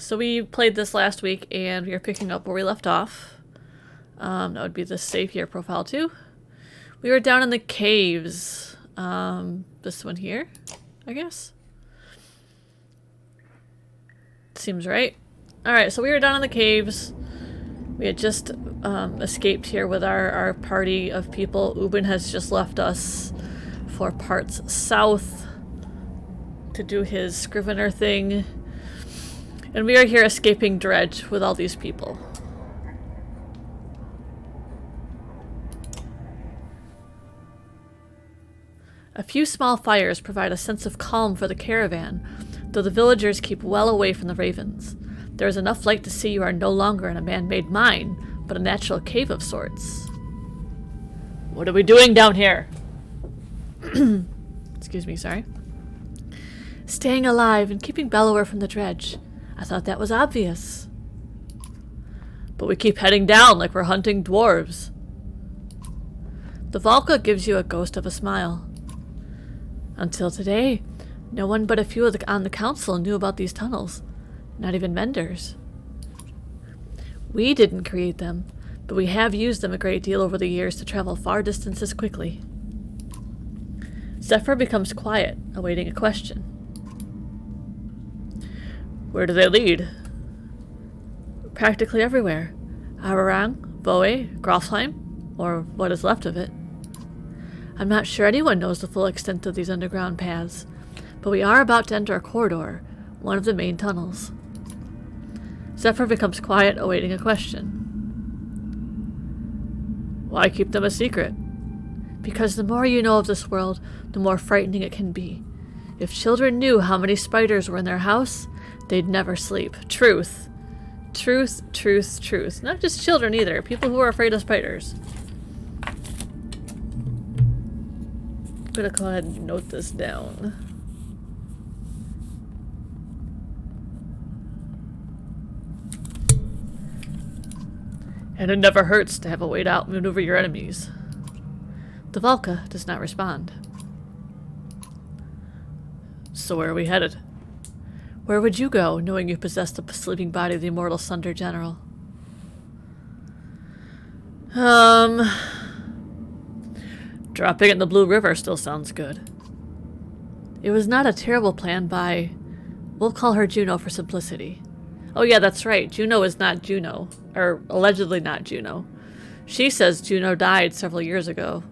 So we played this last week, and we are picking up where we left off. That would be the save here profile too. We were down in the caves. This one here, I guess. Seems right. Alright, so we were down in the caves. We had just escaped here with our party of people. Ubin has just left us for parts south to do his scrivener thing. And we are here escaping Dredge with all these people. A few small fires provide a sense of calm for the caravan, though the villagers keep well away from the ravens. There is enough light to see you are no longer in a man-made mine, but a natural cave of sorts. What are we doing down here? Excuse me, sorry. Staying alive and keeping Bellower from the Dredge. I thought that was obvious. But we keep heading down like we're hunting dwarves. The Valka gives you a ghost of a smile. Until today, no one but a few on the council knew about these tunnels. Not even Menders. We didn't create them, but we have used them a great deal over the years to travel far distances quickly. Zephyr becomes quiet, awaiting a question. Where do they lead? Practically everywhere. Ararang, Voe, Grofsheim, or what is left of it. I'm not sure anyone knows the full extent of these underground paths, but we are about to enter a corridor, one of the main tunnels. Zephyr becomes quiet, awaiting a question. Why keep them a secret? Because the more you know of this world, the more frightening it can be. If children knew how many spiders were in their house, they'd never sleep. Truth. Truth, truth, truth. Not just children either. People who are afraid of spiders. I'm gonna go ahead and note this down. And it never hurts to have a way to outmaneuver your enemies. The Valka does not respond. So where are we headed? Where would you go, knowing you possess the sleeping body of the immortal Sunder General? Dropping in the Blue River still sounds good. It was not a terrible plan by... We'll call her Juno for simplicity. Oh yeah, that's right. Juno is not Juno. Or allegedly not Juno. She says Juno died several years ago.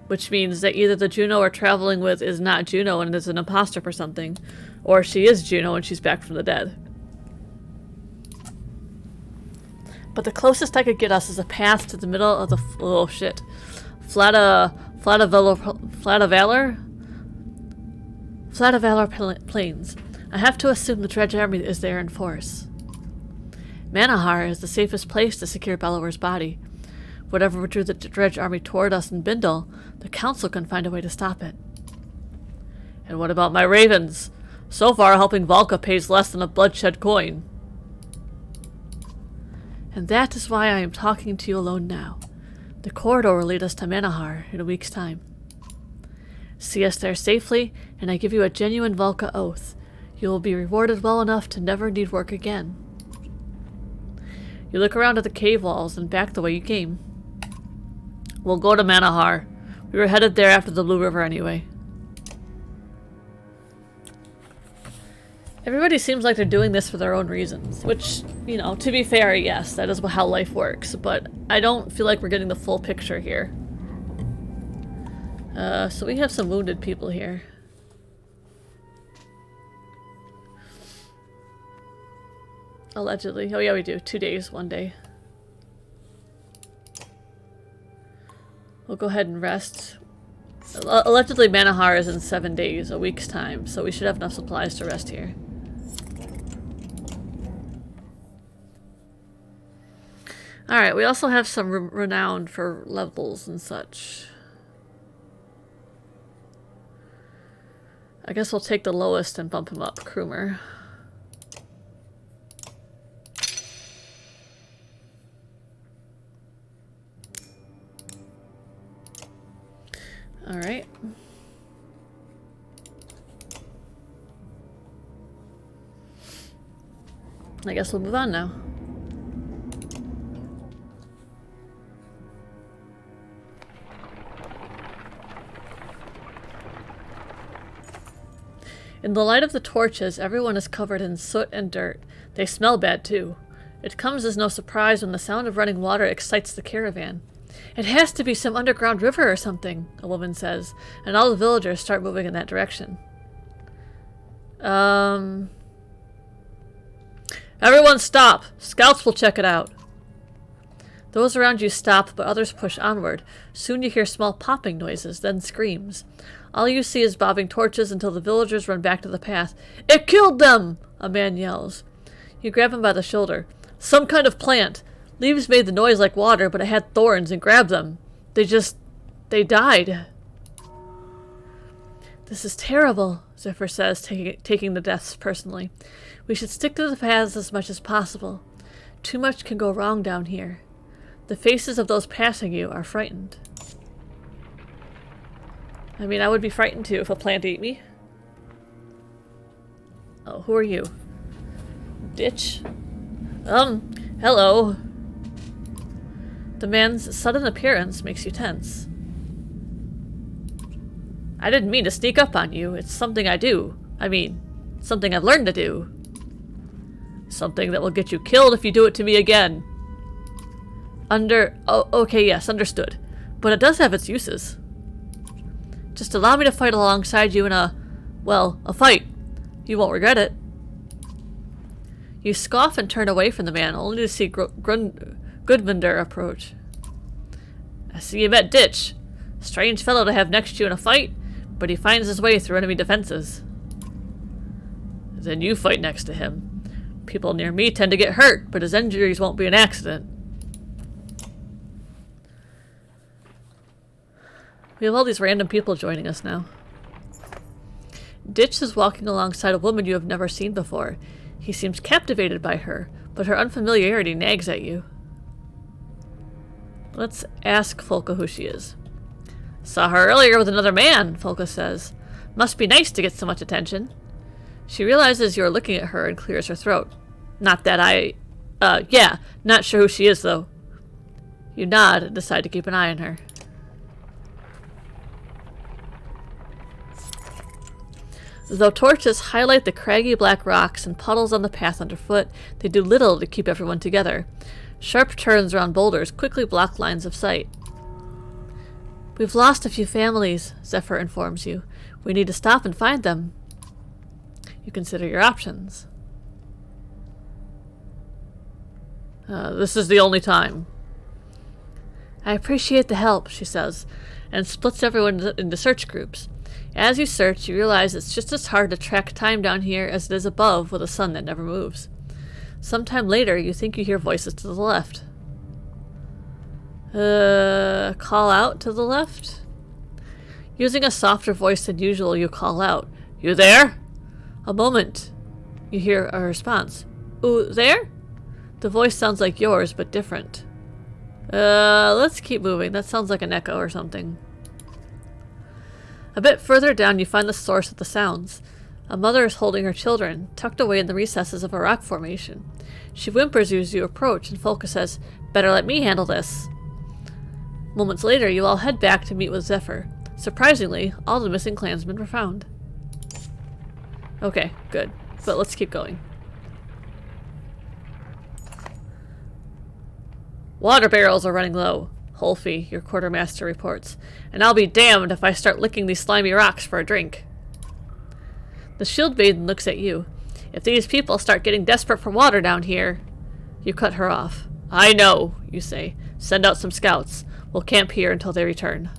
Which means that either the Juno we're traveling with is not Juno and is an imposter for something, or she is Juno and she's back from the dead. But the closest I could get us is a path to the middle of the Flatavalor Plains. I have to assume the Dredge Army is there in force. Manahar is the safest place to secure Bellower's body. Whatever drew the Dredge Army toward us in Bindle, the Council can find a way to stop it. And what about my ravens? So far, helping Valka pays less than a bloodshed coin. And that is why I am talking to you alone now. The corridor will lead us to Manahar in a week's time. See us there safely, and I give you a genuine Valka oath. You will be rewarded well enough to never need work again. You look around at the cave walls and back the way you came. We'll go to Manahar. We were headed there after the Blue River anyway. Everybody seems like they're doing this for their own reasons, which, you know, to be fair, yes, that is how life works, but I don't feel like we're getting the full picture here. So we have some wounded people here. Allegedly. Oh yeah, we do. 2 days, 1 day. We'll go ahead and rest. Allegedly, Manahar is in 7 days, a week's time, so we should have enough supplies to rest here. Alright, we also have some renown for levels and such. I guess we'll take the lowest and bump him up, Krumer. Alright. I guess we'll move on now. In the light of the torches, everyone is covered in soot and dirt. They smell bad, too. It comes as no surprise when the sound of running water excites the caravan. It has to be some underground river or something, a woman says, and all the villagers start moving in that direction. Everyone stop! Scouts will check it out. Those around you stop, but others push onward. Soon you hear small popping noises, then screams. All you see is bobbing torches until the villagers run back to the path. It killed them! A man yells. You grab him by the shoulder. Some kind of plant. Leaves made the noise like water, but it had thorns and grabbed them. They died. This is terrible, Zephyr says, taking the deaths personally. We should stick to the paths as much as possible. Too much can go wrong down here. The faces of those passing you are frightened. I mean, I would be frightened too if a plant ate me. Oh, who are you? Ditch? Hello. The man's sudden appearance makes you tense. I didn't mean to sneak up on you. It's something I do. I mean, something I've learned to do. Something that will get you killed if you do it to me again. Oh, okay, yes, understood. But it does have its uses. Just allow me to fight alongside you in a fight. You won't regret it. You scoff and turn away from the man, only to see Gudmundur approach. I see you met Ditch. Strange fellow to have next to you in a fight, but he finds his way through enemy defenses. Then you fight next to him. People near me tend to get hurt, but his injuries won't be an accident. We have all these random people joining us now. Ditch is walking alongside a woman you have never seen before. He seems captivated by her, but her unfamiliarity nags at you. Let's ask Folka who she is. Saw her earlier with another man, Folka says. Must be nice to get so much attention. She realizes you are looking at her and clears her throat. Not that yeah, not sure who she is though. You nod and decide to keep an eye on her. Though torches highlight the craggy black rocks and puddles on the path underfoot, they do little to keep everyone together. Sharp turns around boulders quickly block lines of sight. We've lost a few families, Zephyr informs you. We need to stop and find them. You consider your options. This is the only time. I appreciate the help, she says, and splits everyone into search groups. As you search, you realize it's just as hard to track time down here as it is above with a sun that never moves. Sometime later, you think you hear voices to the left. Call out to the left? Using a softer voice than usual, you call out. You there? A moment. You hear a response. Ooh, there? The voice sounds like yours, but different. Let's keep moving. That sounds like an echo or something. A bit further down, you find the source of the sounds. A mother is holding her children, tucked away in the recesses of a rock formation. She whimpers as you approach, and Folka says, Better let me handle this. Moments later, you all head back to meet with Zephyr. Surprisingly, all the missing clansmen were found. Okay, good. But let's keep going. Water barrels are running low, Holfi, your quartermaster, reports. And I'll be damned if I start licking these slimy rocks for a drink. The shield maiden looks at you. If these people start getting desperate for water down here... You cut her off. I know, you say. Send out some scouts. We'll camp here until they return.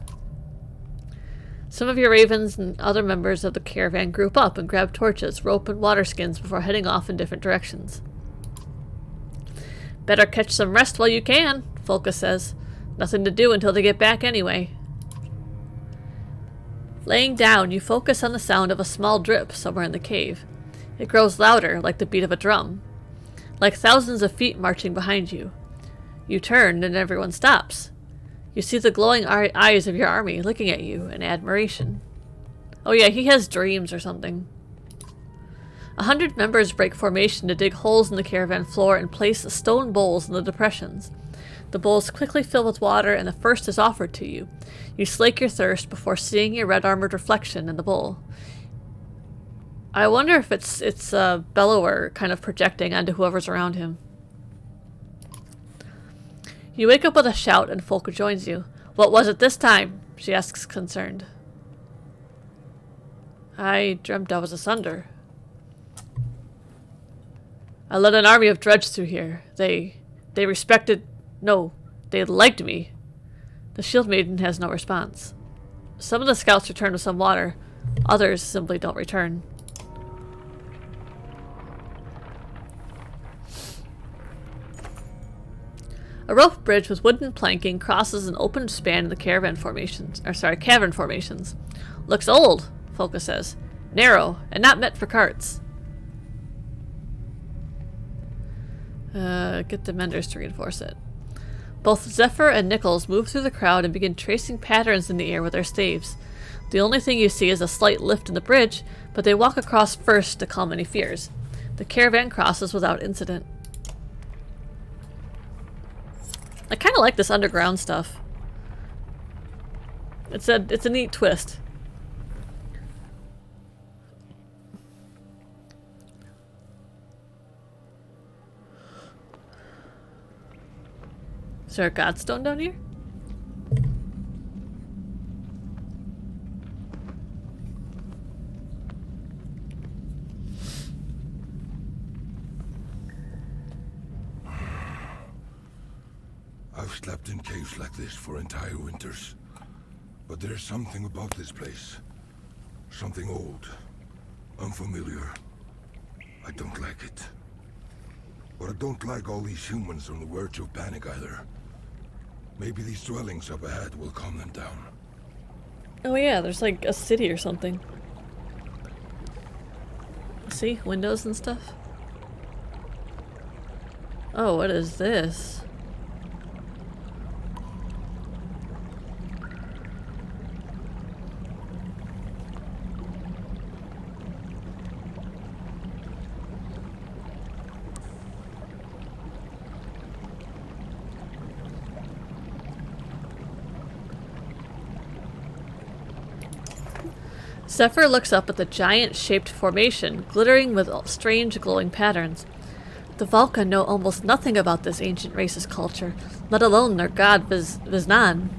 Some of your ravens and other members of the caravan group up and grab torches, rope, and water skins before heading off in different directions. Better catch some rest while you can, Folka says. Nothing to do until they get back anyway. Laying down, you focus on the sound of a small drip somewhere in the cave. It grows louder, like the beat of a drum. Like thousands of feet marching behind you. You turn, and everyone stops. You see the glowing eyes of your army looking at you in admiration. Oh yeah, he has dreams or something. 100 members break formation to dig holes in the caravan floor and place stone bowls in the depressions. The bowls quickly fill with water and the first is offered to you. You slake your thirst before seeing your red-armored reflection in the bowl. I wonder if it's a bellower kind of projecting onto whoever's around him. You wake up with a shout and Folka joins you. What was it this time? She asks, concerned. I dreamt I was asunder. I led an army of dredge through here. They respected... No, they liked me. The shield maiden has no response. Some of the scouts return with some water. Others simply don't return. A rope bridge with wooden planking crosses an open span in the cavern formations. Looks old, Folka says. Narrow, and not meant for carts. Get the menders to reinforce it. Both Zephyr and Nichols move through the crowd and begin tracing patterns in the air with their staves. The only thing you see is a slight lift in the bridge, but they walk across first to calm any fears. The caravan crosses without incident. I kind of like this underground stuff. It's a neat twist. Is there a godstone down here? I've slept in caves like this for entire winters. But there's something about this place. Something old. Unfamiliar. I don't like it. But I don't like all these humans on the verge of panic either. Maybe these dwellings up ahead will calm them down. Oh yeah, there's like a city or something. See? Windows and stuff. Oh, what is this? Zephyr looks up at the giant-shaped formation, glittering with strange glowing patterns. The Valka know almost nothing about this ancient race's culture, let alone their god Viznan.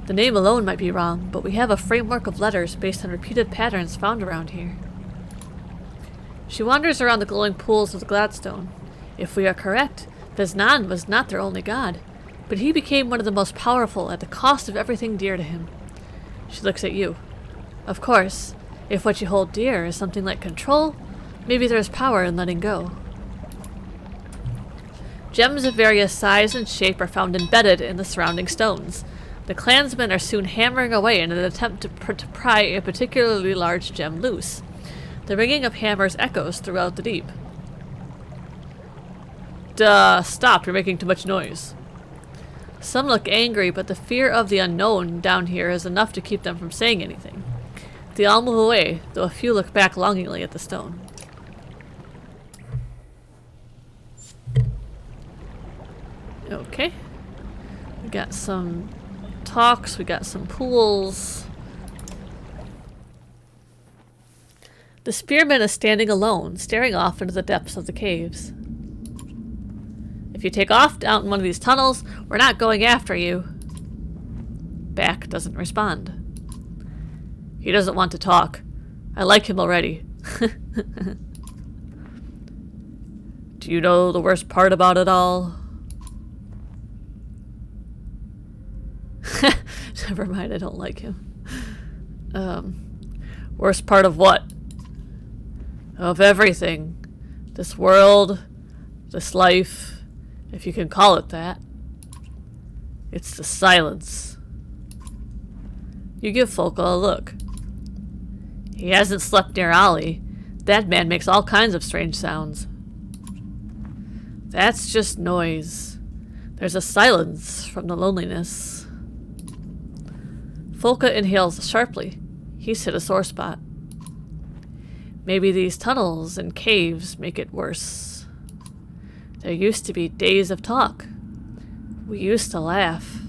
The name alone might be wrong, but we have a framework of letters based on repeated patterns found around here. She wanders around the glowing pools of the Gladstone. If we are correct, Viznan was not their only god, but he became one of the most powerful at the cost of everything dear to him. She looks at you. Of course, if what you hold dear is something like control, maybe there's power in letting go. Gems of various size and shape are found embedded in the surrounding stones. The clansmen are soon hammering away in an attempt to pry a particularly large gem loose. The ringing of hammers echoes throughout the deep. Duh, stop, you're making too much noise. Some look angry, but the fear of the unknown down here is enough to keep them from saying anything. They all move away, though a few look back longingly at the stone. Okay. We got some talks, we got some pools. The spearman is standing alone, staring off into the depths of the caves. If you take off down one of these tunnels, we're not going after you. Back doesn't respond. He doesn't want to talk. I like him already. Do you know the worst part about it all? Never mind, I don't like him. Worst part of what? Of everything. This world, this life, if you can call it that. It's the silence. You give Folka a look. He hasn't slept near Ollie. That man makes all kinds of strange sounds. That's just noise. There's a silence from the loneliness. Folka inhales sharply. He's hit a sore spot. Maybe these tunnels and caves make it worse. There used to be days of talk. We used to laugh.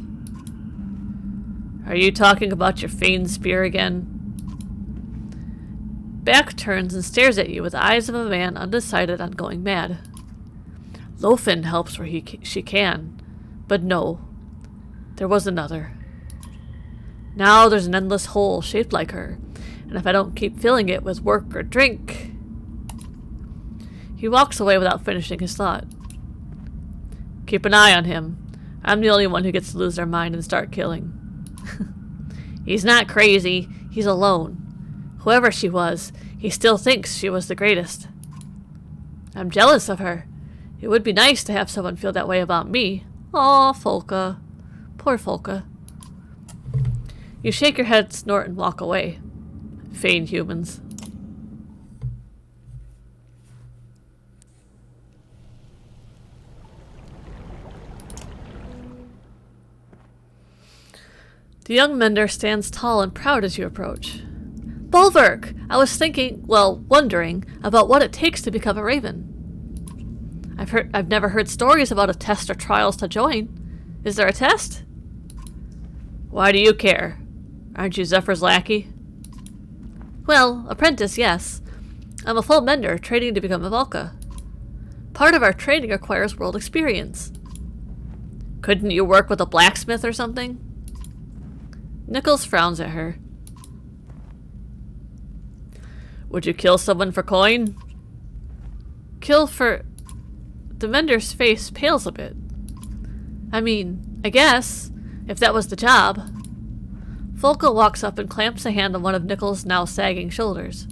Are you talking about your Fane spear again? Back turns and stares at you with the eyes of a man undecided on going mad. Lofen helps where she can, but no. There was another. Now there's an endless hole shaped like her, and if I don't keep filling it with work or drink... He walks away without finishing his thought. Keep an eye on him. I'm the only one who gets to lose their mind and start killing. He's not crazy. He's alone. Whoever she was, he still thinks she was the greatest. I'm jealous of her. It would be nice to have someone feel that way about me. Aw, Folka. Poor Folka. You shake your head, snort, and walk away. Fane humans. The young mender stands tall and proud as you approach. Bulwark! I was thinking, well, wondering, about what it takes to become a raven. I've never heard stories about a test or trials to join. Is there a test? Why do you care? Aren't you Zephyr's lackey? Well, apprentice, yes. I'm a full mender, training to become a Valka. Part of our training requires world experience. Couldn't you work with a blacksmith or something? Nichols frowns at her. Would you kill someone for coin? Kill for... The mender's face pales a bit. I mean, I guess, if that was the job. Folka walks up and clamps a hand on one of Nichols' now sagging shoulders.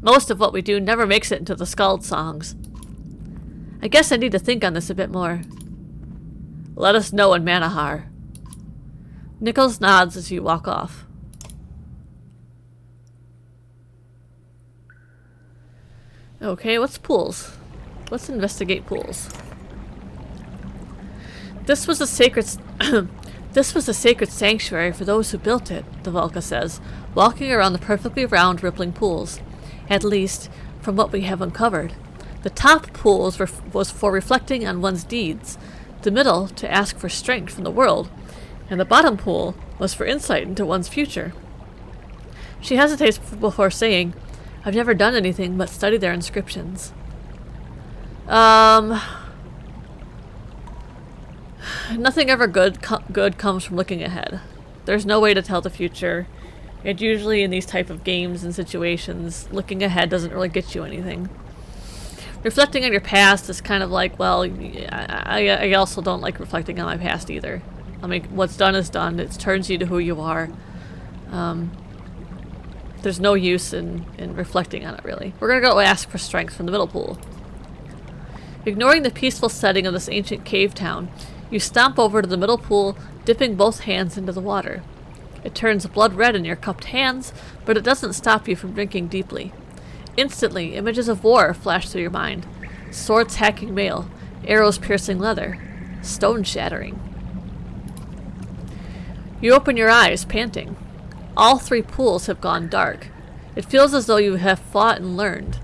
Most of what we do never makes it into the Skald songs. I guess I need to think on this a bit more. Let us know in Manahar. Nichols nods as you walk off. Okay, what's pools? Let's investigate pools. This was a sacred sanctuary for those who built it, the Valka says, walking around the perfectly round, rippling pools. At least, from what we have uncovered. The top pool was for reflecting on one's deeds, the middle to ask for strength from the world, and the bottom pool was for insight into one's future. She hesitates before saying, I've never done anything but study their inscriptions. Nothing ever good comes from looking ahead. There's no way to tell the future. And usually in these type of games and situations, looking ahead doesn't really get you anything. Reflecting on your past is kind of like, well, I also don't like reflecting on my past either. I mean, what's done is done. It turns you to who you are. There's no use in reflecting on it, really. We're going to go ask for strength from the middle pool. Ignoring the peaceful setting of this ancient cave town, you stomp over to the middle pool, dipping both hands into the water. It turns blood red in your cupped hands, but it doesn't stop you from drinking deeply. Instantly, images of war flash through your mind. Swords hacking mail, arrows piercing leather, stone shattering. You open your eyes, panting. All three pools have gone dark. It feels as though you have fought and learned.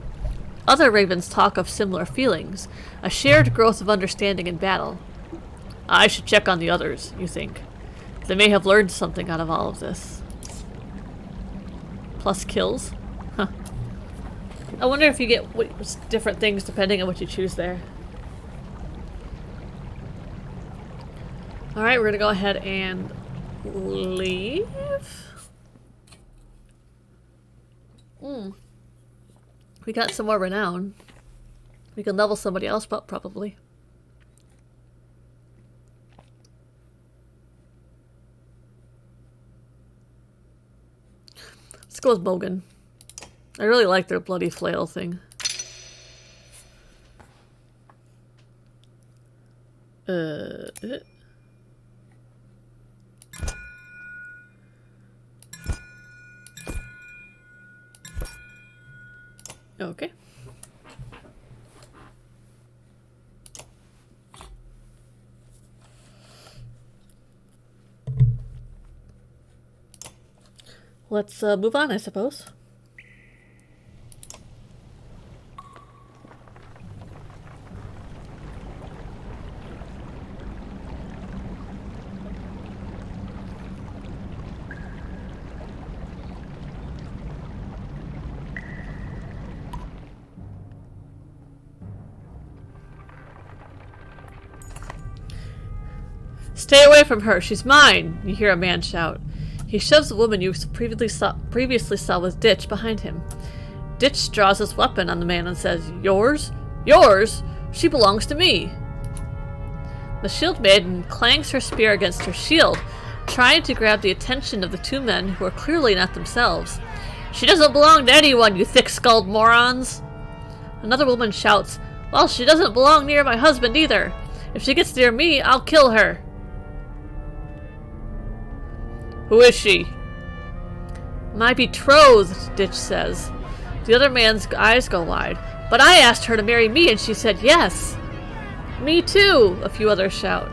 Other ravens talk of similar feelings, a shared growth of understanding in battle. I should check on the others, you think. They may have learned something out of all of this. Plus kills? Huh. I wonder if you get different things depending on what you choose there. Alright, we're gonna go ahead and leave. We got some more renown. We can level somebody else up, probably. Let's go with Bogan. I really like their bloody flail thing. Okay. Let's move on, I suppose. Stay away from her, she's mine, you hear a man shout. He shoves the woman you previously saw with Ditch behind him. Ditch draws his weapon on the man and says, Yours? Yours? She belongs to me. The shield maiden clangs her spear against her shield, trying to grab the attention of the two men who are clearly not themselves. She doesn't belong to anyone, you thick-skulled morons! Another woman shouts, Well, she doesn't belong near my husband either. If she gets near me, I'll kill her. Who is she? My betrothed, Ditch says. The other man's eyes go wide. But I asked her to marry me and she said yes. Me too, a few others shout.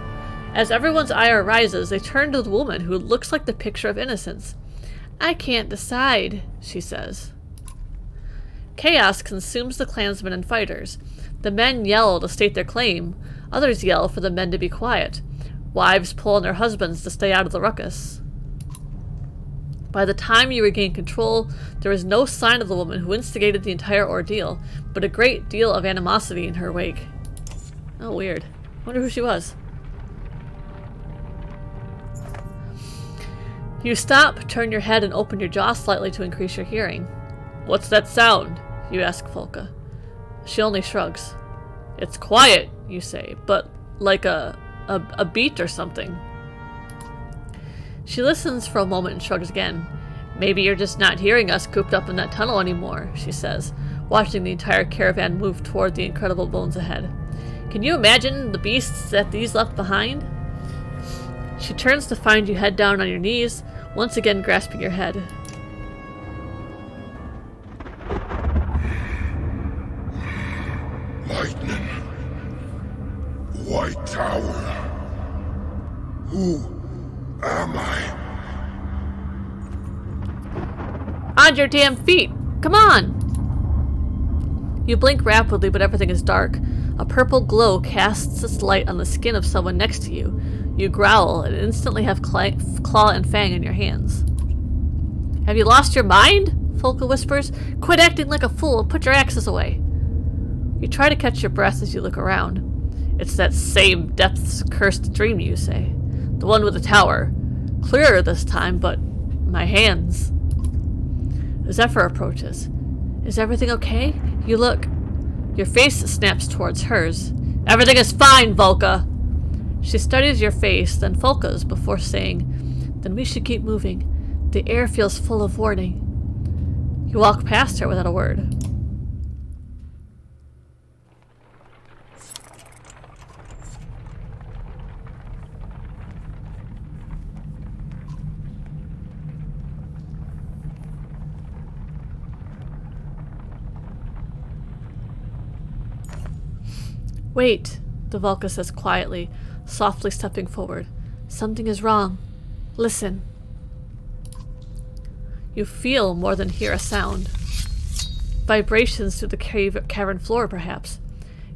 As everyone's ire rises, they turn to the woman who looks like the picture of innocence. I can't decide, she says. Chaos consumes the clansmen and fighters. The men yell to state their claim. Others yell for the men to be quiet. Wives pull on their husbands to stay out of the ruckus. By the time you regain control, there is no sign of the woman who instigated the entire ordeal, but a great deal of animosity in her wake. Oh, weird. Wonder who she was. You stop, turn your head, and open your jaw slightly to increase your hearing. What's that sound? You ask Folka. She only shrugs. It's quiet, you say, but like a beat or something. She listens for a moment and shrugs again. Maybe you're just not hearing us cooped up in that tunnel anymore, she says, watching the entire caravan move toward the incredible bones ahead. Can you imagine the beasts that these left behind? She turns to find you head down on your knees, once again grasping your head. Lightning. White Tower. Who am I? On your damn feet! Come on! You blink rapidly, but everything is dark. A purple glow casts its light on the skin of someone next to you. You growl and instantly have claw and fang in your hands. Have you lost your mind? Folka whispers. Quit acting like a fool and put your axes away. You try to catch your breath as you look around. It's that same depths-cursed dream, you say. The one with the tower. Clearer this time, but my hands. Zephyr approaches. Is everything okay? You look. Your face snaps towards hers. Everything is fine, Volka! She studies your face, then Folka's, before saying, Then we should keep moving. The air feels full of warning. You walk past her without a word. Wait, the Volka says quietly, softly stepping forward. Something is wrong. Listen. You feel more than hear a sound. Vibrations through the cavern floor, perhaps.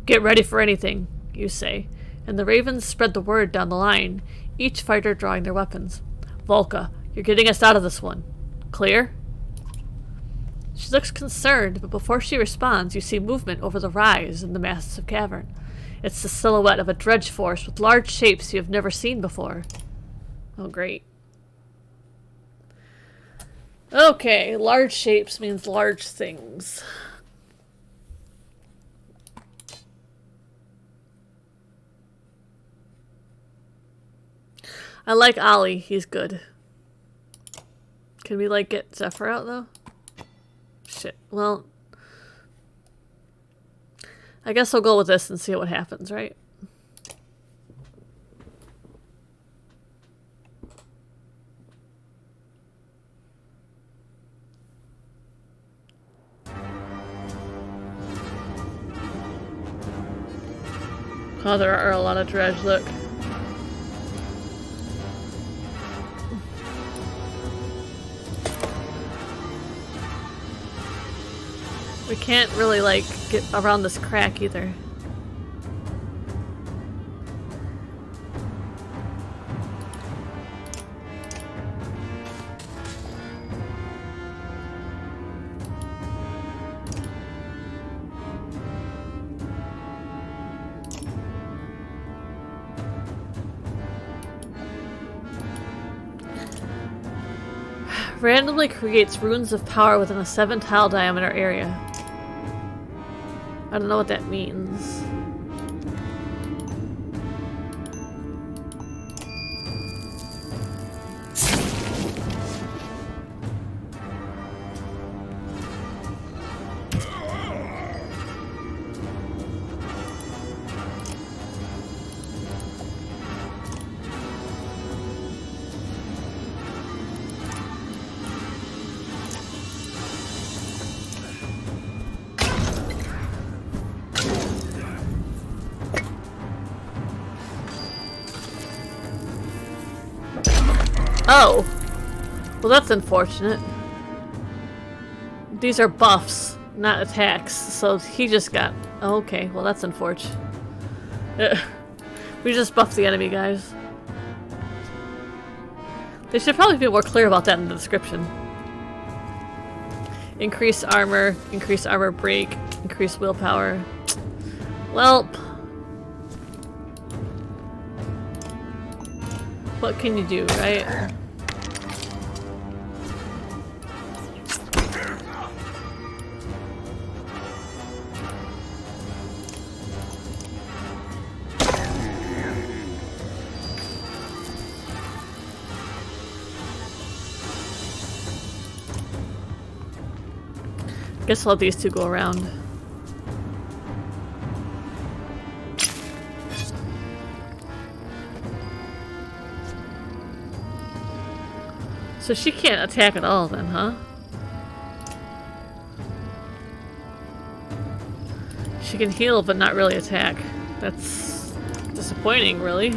Get ready for anything, you say, and the ravens spread the word down the line, each fighter drawing their weapons. Volka, you're getting us out of this one. Clear? She looks concerned, but before she responds, you see movement over the rise in the massive cavern. It's the silhouette of a dredge force with large shapes you have never seen before. Oh, great. Okay, large shapes means large things. I like Ollie, he's good. Can we, like, get Zephyr out, though? Shit, well... I guess I'll go with this and see what happens, right? Oh, there are a lot of dredge, look. We can't really, like, get around this crack either. Randomly creates runes of power within a 7-tile diameter area. I don't know what that means. Oh! Well, that's unfortunate. These are buffs, not attacks, so he just got... Oh, okay, well that's unfortunate. We just buffed the enemy, guys. They should probably be more clear about that in the description. Increase armor break, increase willpower. Well... What can you do, right? Guess I'll let these two go around. So she can't attack at all then, huh? She can heal but not really attack. That's disappointing, really.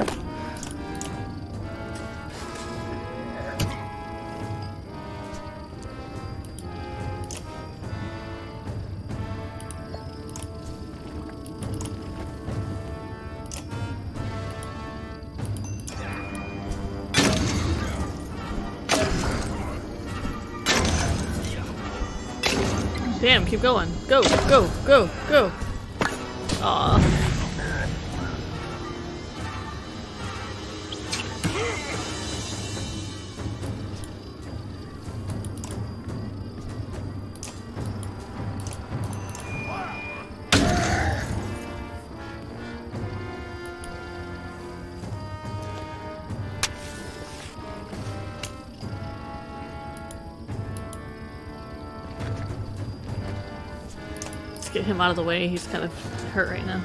Damn, keep going. Go, go, go, go. Aw. Get him out of the way, he's kind of hurt right now.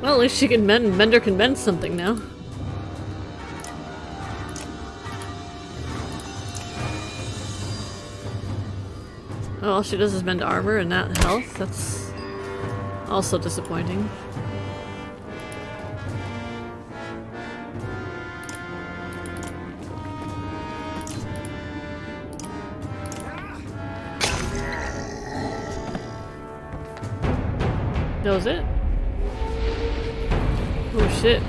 Well, at least she can Mender can mend something now. Oh, all she does is mend armor and not health. That's also disappointing. That was it? Oh shit.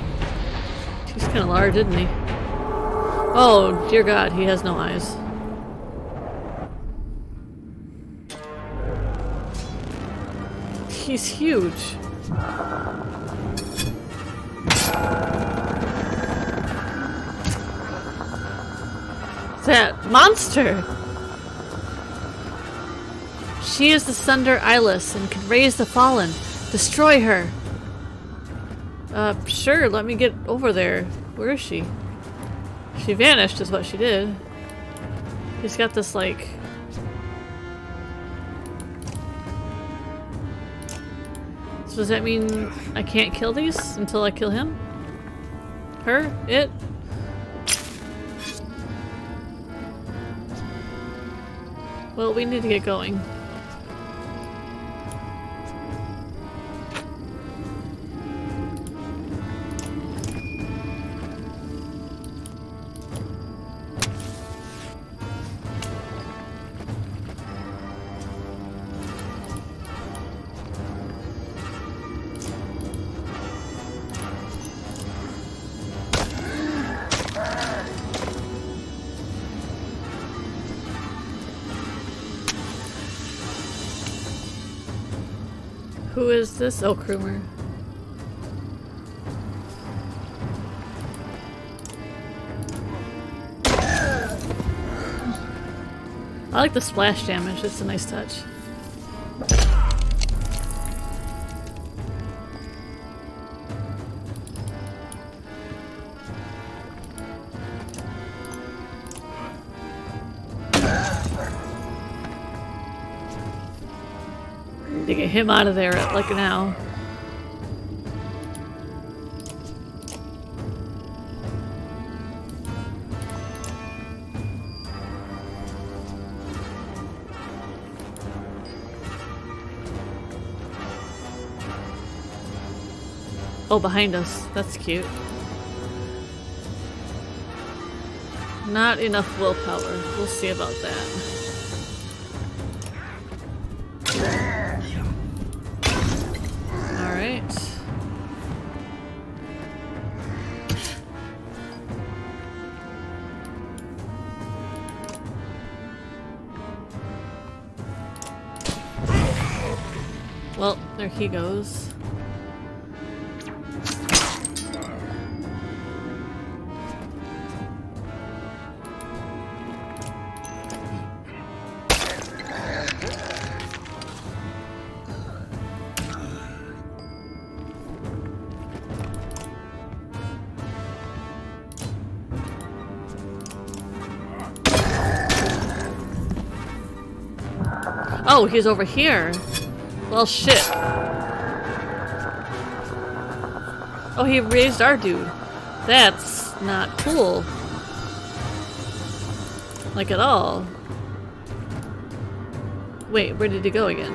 He's kind of large, isn't he? Oh, dear God, he has no eyes. He's huge. That monster! She is the Sunder Eyeless and can raise the fallen. Destroy her! Sure, let me get over there. Where is she? She vanished is what she did. He's got this, like... So does that mean I can't kill these until I kill him? Her? It? Well, we need to get going. Who is this? Oh, Krumer. I like the splash damage, it's a nice touch. To get him out of there, like now. Oh, behind us. That's cute. Not enough willpower. We'll see about that. Alright. Well, there he goes. Oh, he's over here. Well, shit. Oh, he raised our dude. That's not cool. Like at all. Wait, where did he go again?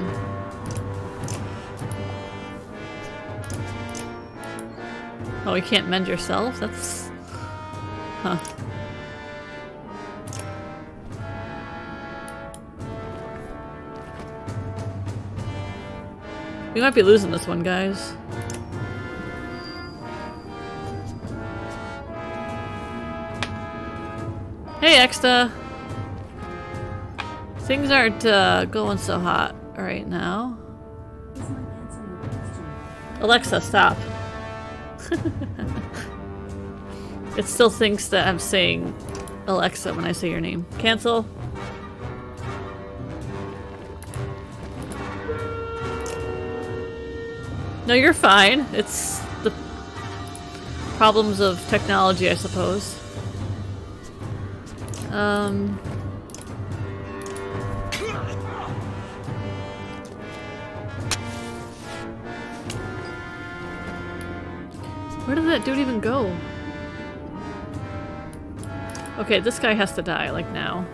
Oh, you can't mend yourself? That's... Huh. We might be losing this one, guys. Hey, Exta! Things aren't going so hot right now. Alexa, stop. It still thinks that I'm saying Alexa when I say your name. Cancel. No, you're fine. It's the problems of technology, I suppose. Where did that dude even go? Okay, this guy has to die, like now.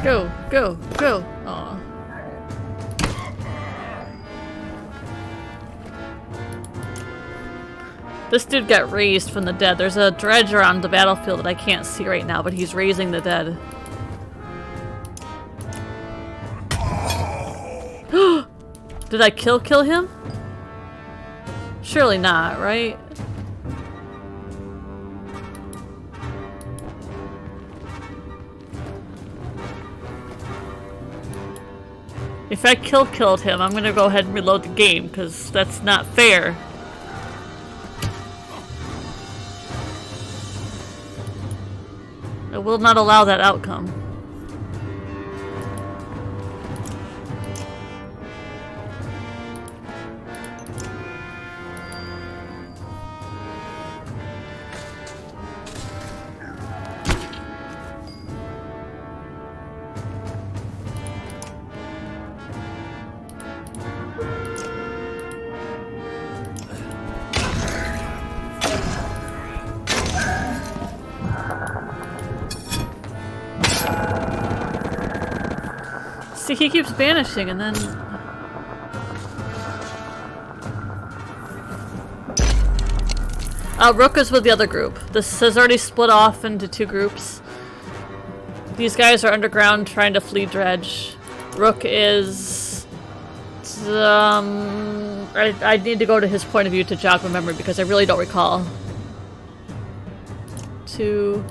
Go, go, go! Aw. This dude got raised from the dead. There's a dredger on the battlefield that I can't see right now, but he's raising the dead. Did I kill him? Surely not, right? If I killed him, I'm gonna go ahead and reload the game, because that's not fair. I will not allow that outcome. See, he keeps vanishing and then... Rook is with the other group. This has already split off into two groups. These guys are underground trying to flee Dredge. Rook is... I need to go to his point of view to jog my memory because I really don't recall. 2...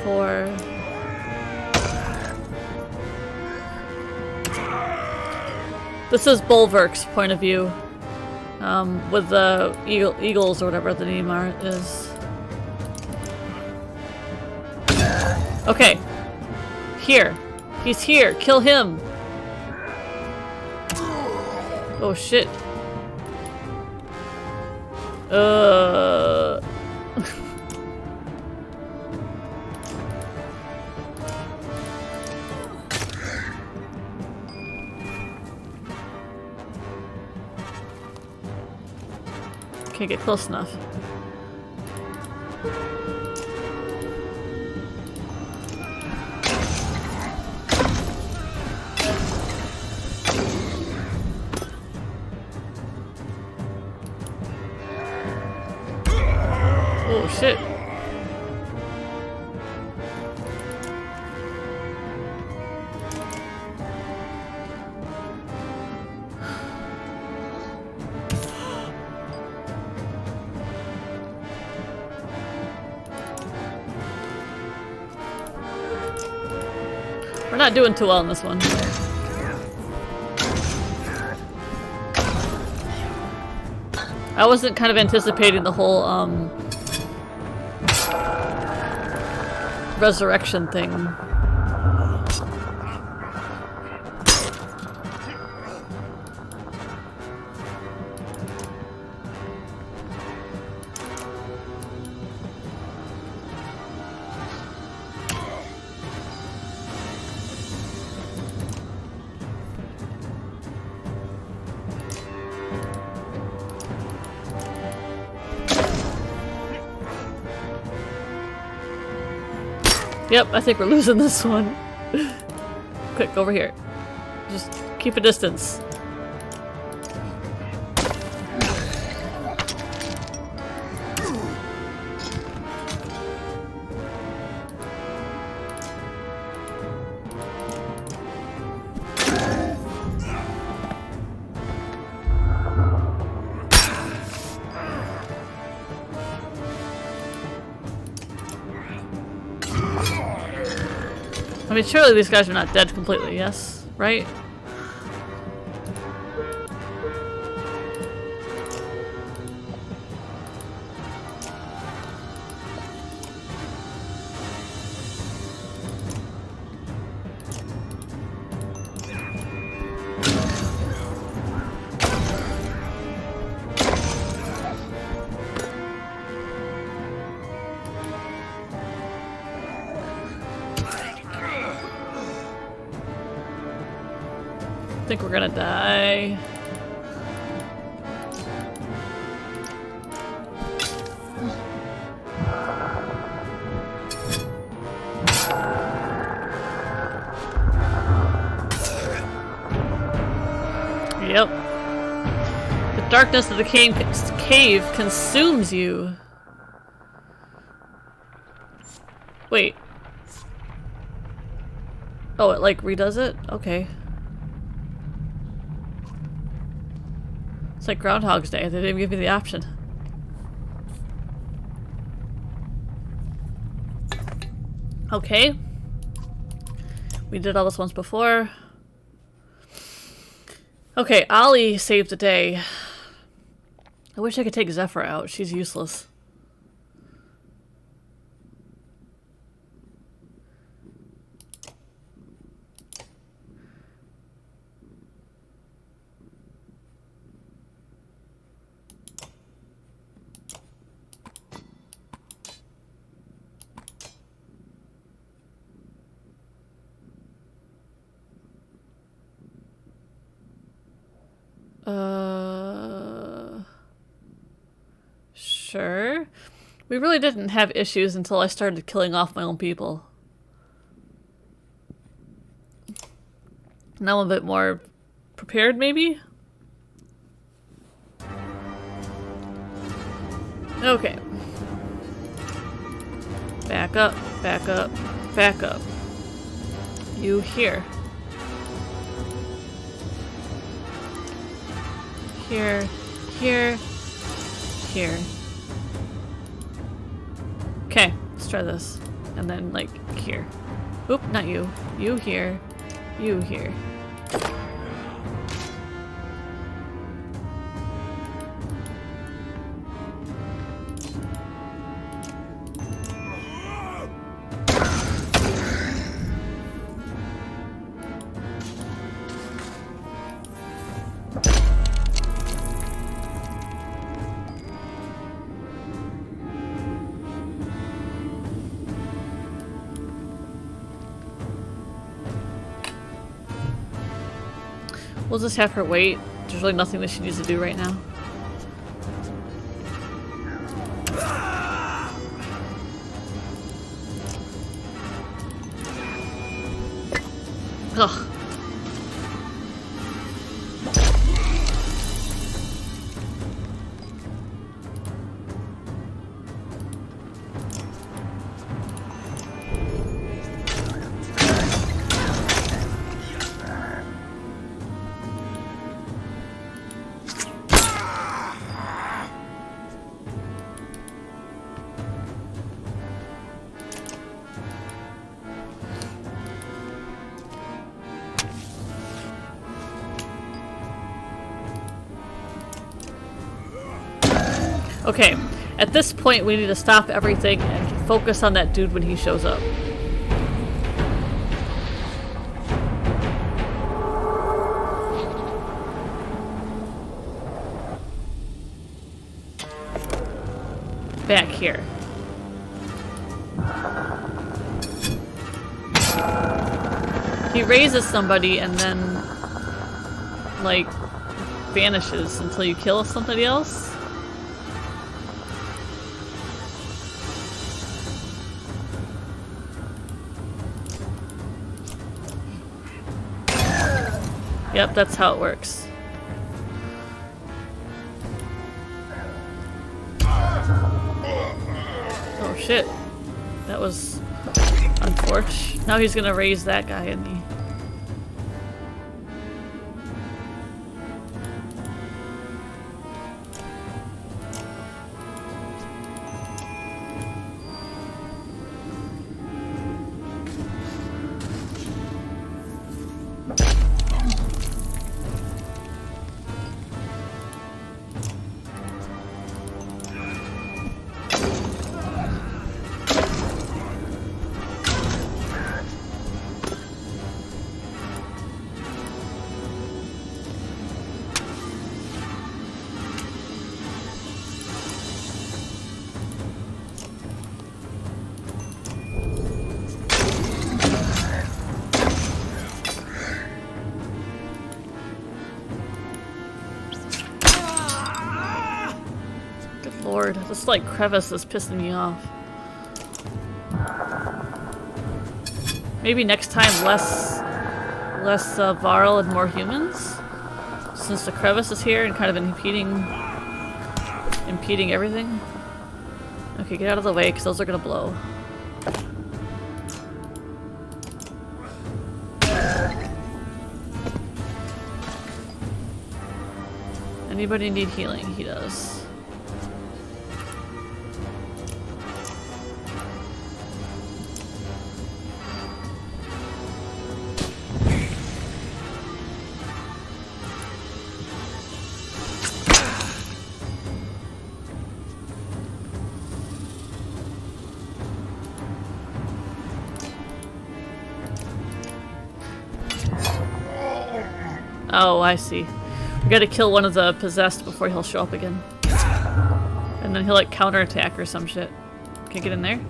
4... This is Bulwark's point of view. With the eagles or whatever the name is. Okay. Here. He's here. Kill him. Oh shit. Can't get close enough. Oh shit. We're not doing too well in this one. I wasn't kind of anticipating the whole, resurrection thing. Yep, I think we're losing this one. Quick, over here. Just keep a distance. I mean, surely these guys are not dead completely, yes? Right? I think we're gonna die. Yep. The darkness of the cave consumes you. Wait. Oh, it like redoes it? Okay. It's like Groundhog's Day. They didn't even give me the option. Okay. We did all this once before. Okay, Ollie saved the day. I wish I could take Zephyr out. She's useless. Sure. We really didn't have issues until I started killing off my own people. Now I'm a bit more prepared, maybe? Okay. Back up, back up, back up. You here. Here, here, here. Okay, let's try this. And then, like, here. Oop, not you. You here. You here. We'll just have her wait. There's really nothing that she needs to do right now. Ugh. Okay, at this point we need to stop everything and focus on that dude when he shows up. Back here. He raises somebody and then, like, vanishes until you kill somebody else. Yep, that's how it works. Oh shit. That was unfortunate. Now he's gonna raise that guy, isn't he? Lord, this like crevice is pissing me off. Maybe next time less Varl and more humans? Since the crevice is here and kind of impeding everything. Okay, get out of the way because those are gonna blow. Anybody need healing? He does. Oh, I see. We gotta kill one of the possessed before he'll show up again. And then he'll like counterattack or some shit. Can I get in there?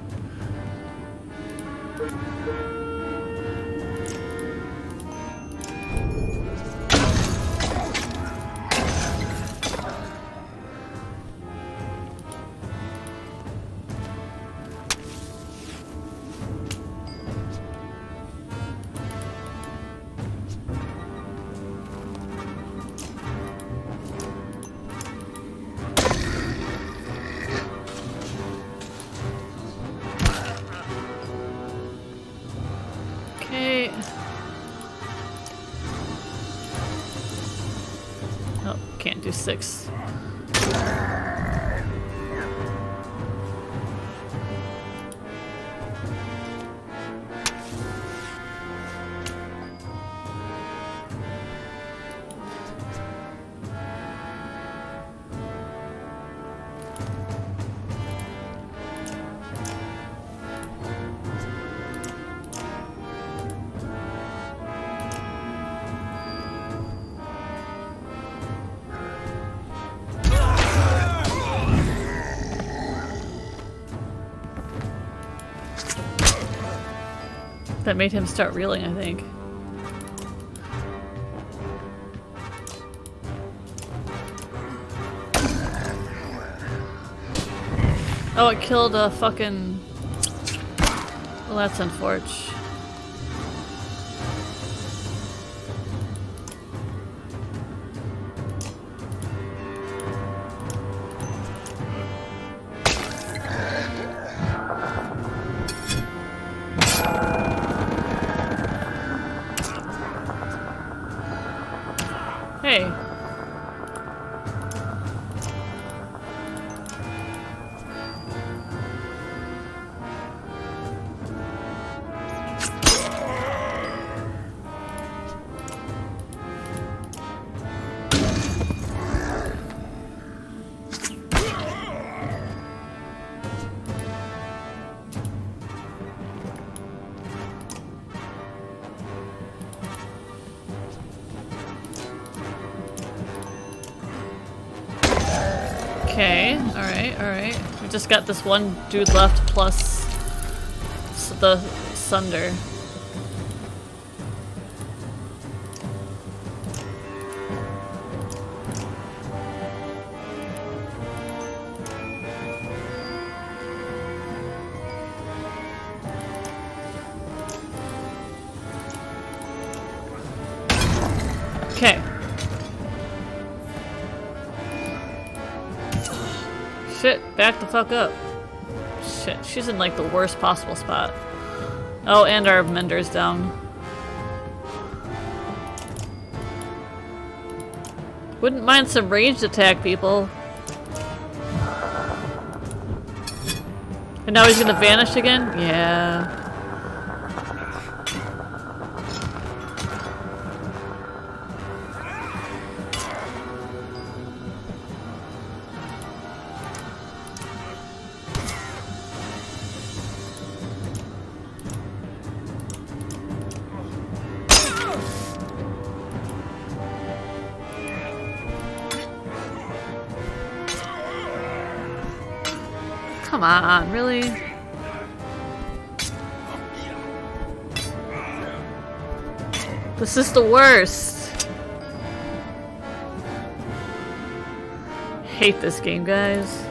do 6. That made him start reeling, I think. Oh, it killed a fucking... Well, that's unfortunate. Hey. Okay, alright. We just got this one dude left plus the Sunder. Okay. Shit, back the fuck up. Shit, she's in like the worst possible spot. Oh, and our mender's down. Wouldn't mind some ranged attack, people. And now he's gonna vanish again? Yeah. Come on, really? This is the worst. Hate this game, guys.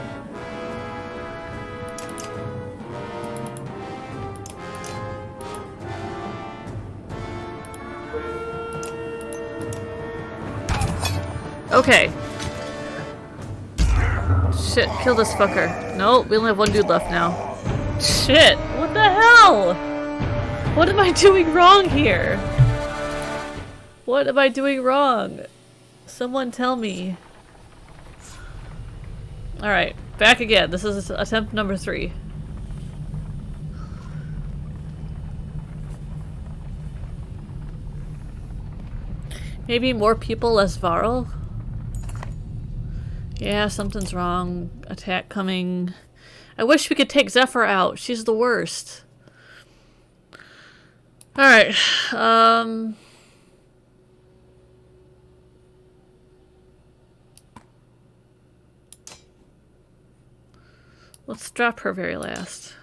Okay. Shit, kill this fucker. Nope, we only have one dude left now. Shit, what the hell? What am I doing wrong here? What am I doing wrong? Someone tell me. Alright, back again. This is attempt number 3. Maybe more people, less Varl? Yeah, something's wrong. Attack coming. I wish we could take Zephyr out. She's the worst. Alright. Let's drop her very last.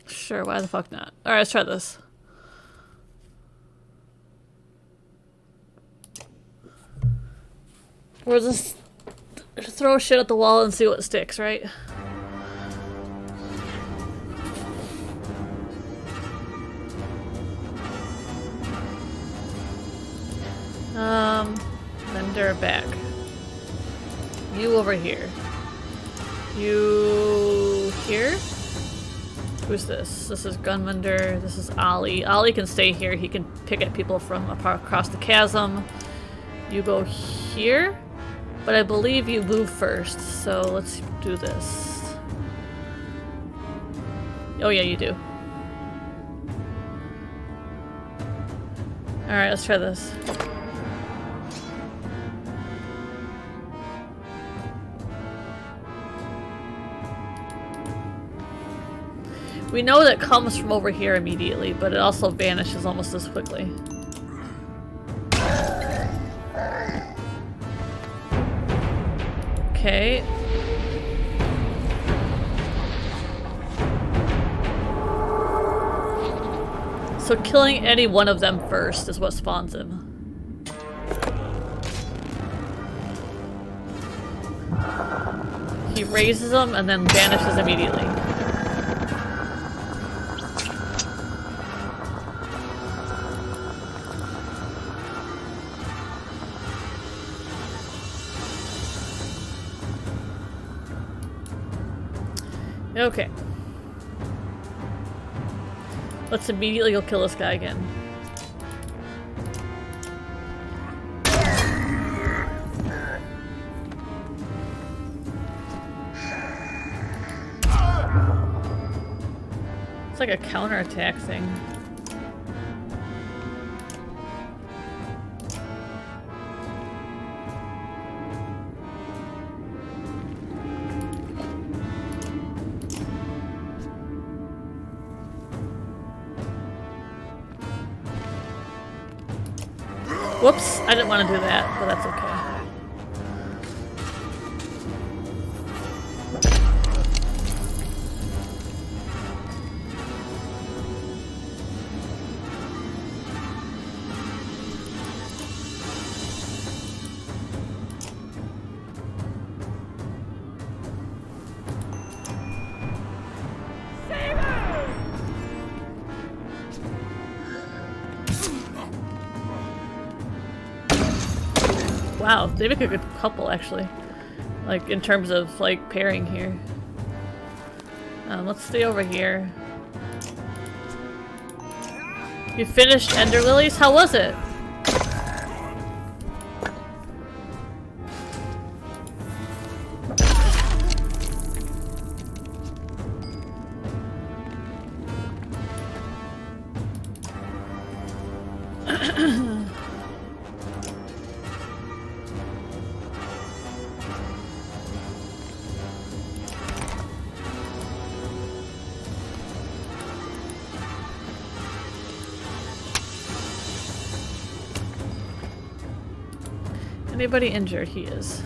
Sure, why the fuck not? Alright, let's try this. We'll just throw shit at the wall and see what sticks, right? Ender back. You over here. You here? Who's this? This is Gunmender. This is Ollie. Ollie can stay here. He can pick at people from across the chasm. You go here, but I believe you move first. So let's do this. Oh yeah, you do. Alright, let's try this. We know that comes from over here immediately, but it also vanishes almost as quickly. Okay. So killing any one of them first is what spawns him. He raises them and then vanishes immediately. Okay. Let's immediately go kill this guy again. It's like a counterattack thing. Whoops, I didn't want to do that, but that's okay. Wow, they make a good couple actually. Like in terms of like pairing here. Let's stay over here. You finished Ender Lilies? How was it? Anybody injured? He is.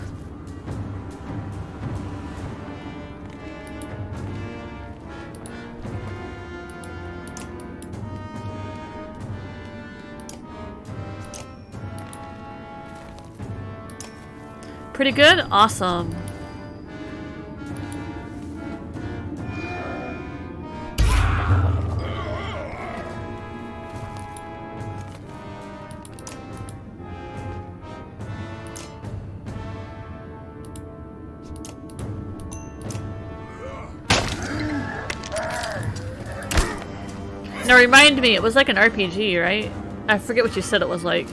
Pretty good? Awesome. Now remind me, it was like an RPG, right? I forget what you said it was like.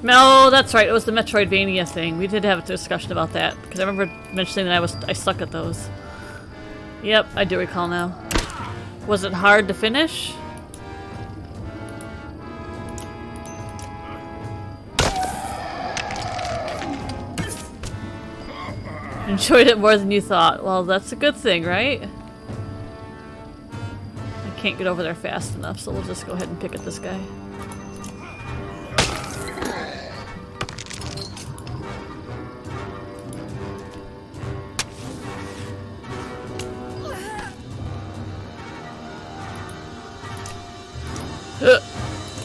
No, that's right. It was the Metroidvania thing. We did have a discussion about that because I remember mentioning that I suck at those. Yep, I do recall now. Was it hard to finish? Enjoyed it more than you thought. Well, that's a good thing, right? I can't get over there fast enough, so we'll just go ahead and pick at this guy.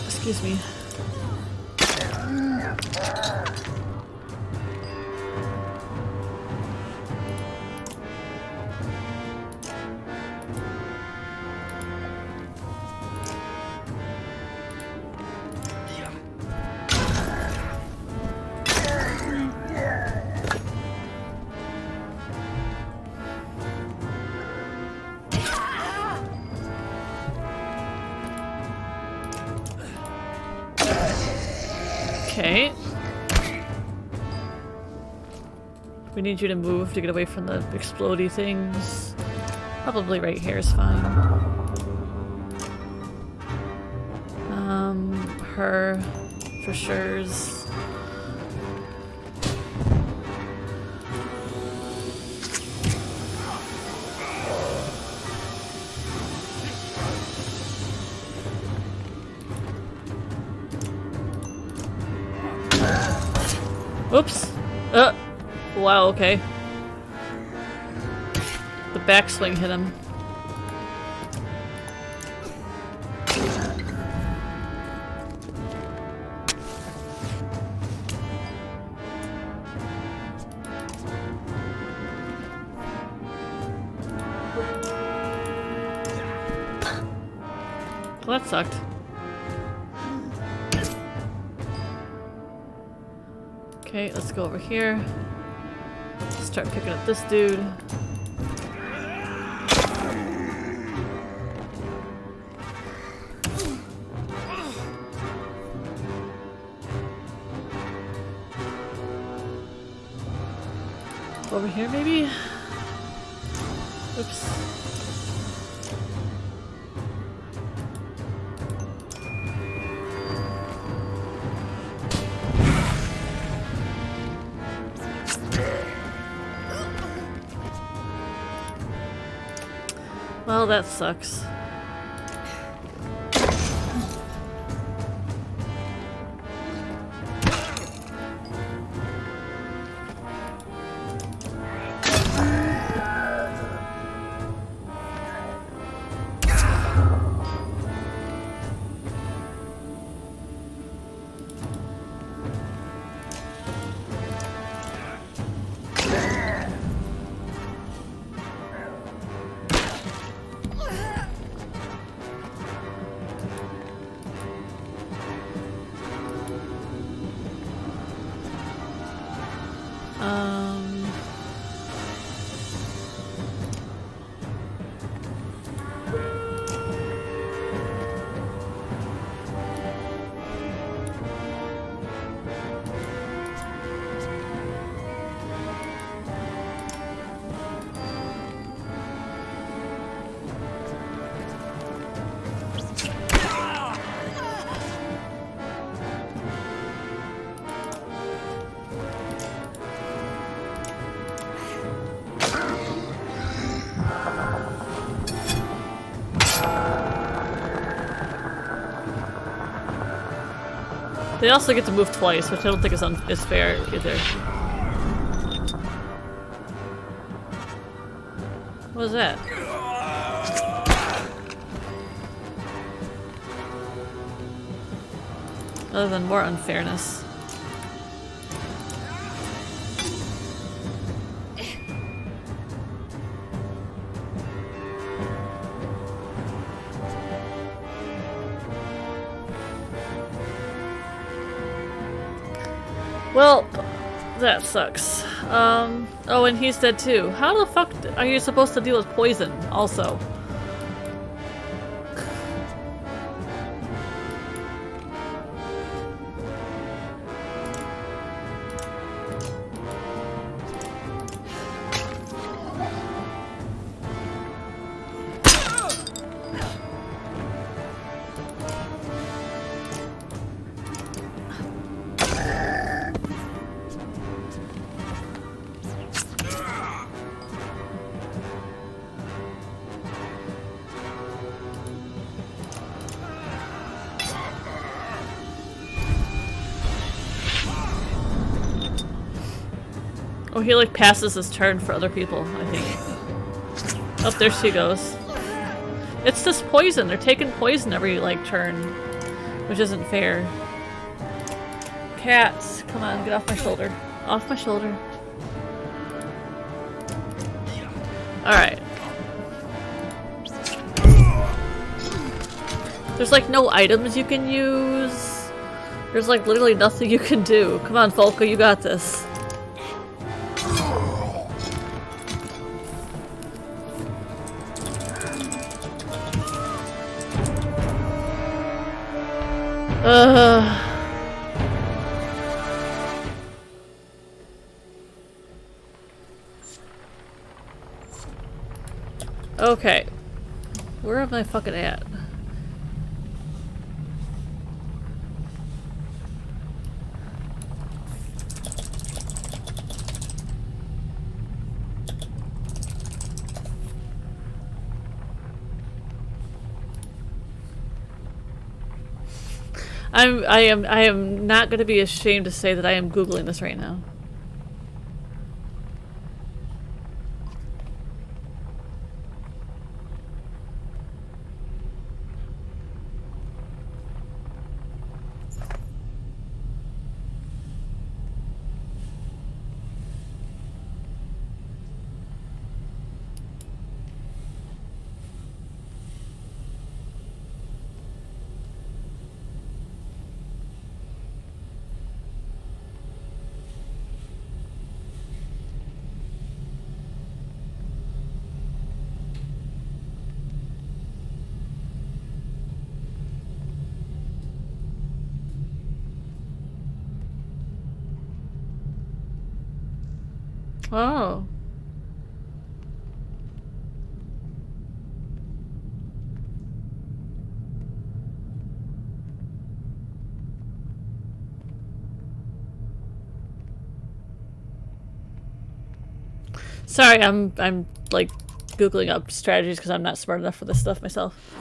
Excuse me. Okay. We need you to move to get away from the explodey things. Probably right here is fine. Her for sure's. Oops. Wow, okay. The backswing hit him. Well, that sucked. Okay, let's go over here. Start picking up this dude. Over here, maybe? Oops. Well, that sucks. They also get to move twice, which I don't think is fair either. What was that? Other than more unfairness. Well, that sucks. Oh, and he's dead too. How the fuck are you supposed to deal with poison, also? Oh, he like passes his turn for other people, I think. Oh, there she goes. It's this poison. They're taking poison every like turn, which isn't fair. Cats, come on, get off my shoulder. Off my shoulder. Alright. There's like no items you can use. There's like literally nothing you can do. Come on, Folka, you got this. Okay. Where am I fucking at? I am not going to be ashamed to say that I am Googling this right now. Oh. Sorry, I'm like Googling up strategies because I'm not smart enough for this stuff myself.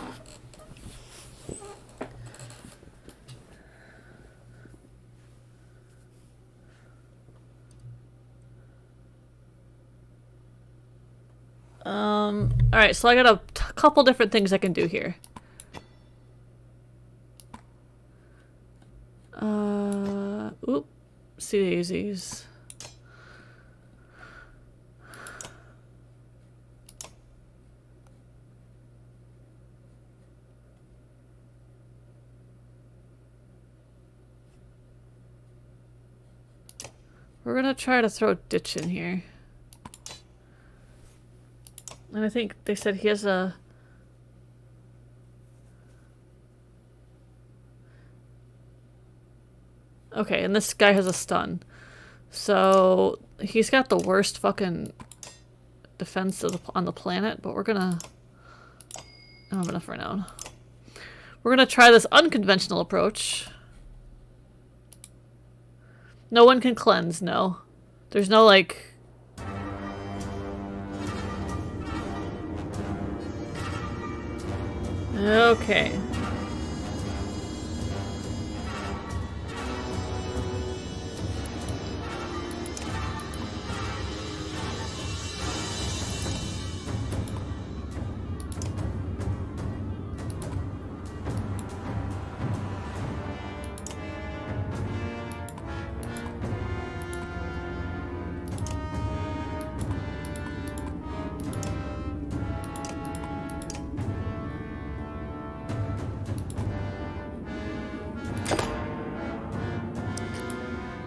Alright, so I got a couple different things I can do here. Oop, sea daisies. We're gonna try to throw a ditch in here. And I think they said he has a... Okay, and this guy has a stun. So, he's got the worst fucking defense on the planet, but we're gonna... I don't have enough renown. We're gonna try this unconventional approach. No one can cleanse, no. There's no, like... Okay.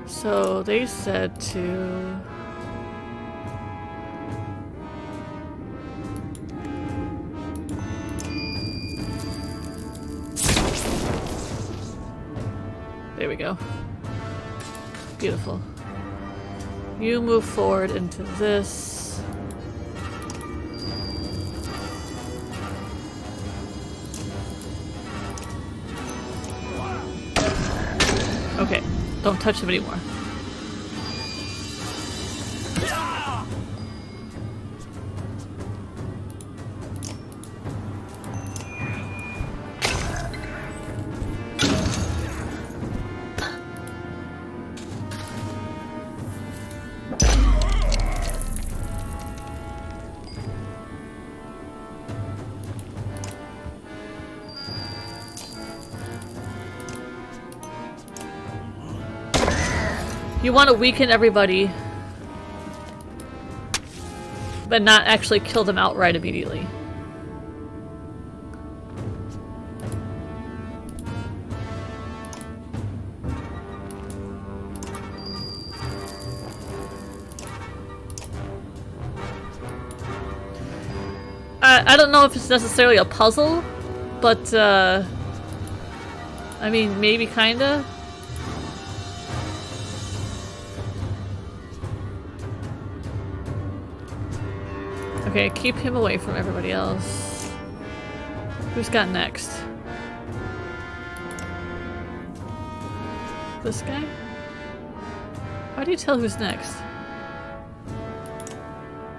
So they said to... There we go. Beautiful. You move forward into this. Okay, don't touch him anymore. You want to weaken everybody, but not actually kill them outright immediately. I don't know if it's necessarily a puzzle, but I mean, maybe kinda. Okay, keep him away from everybody else. Who's got next? This guy? How do you tell who's next?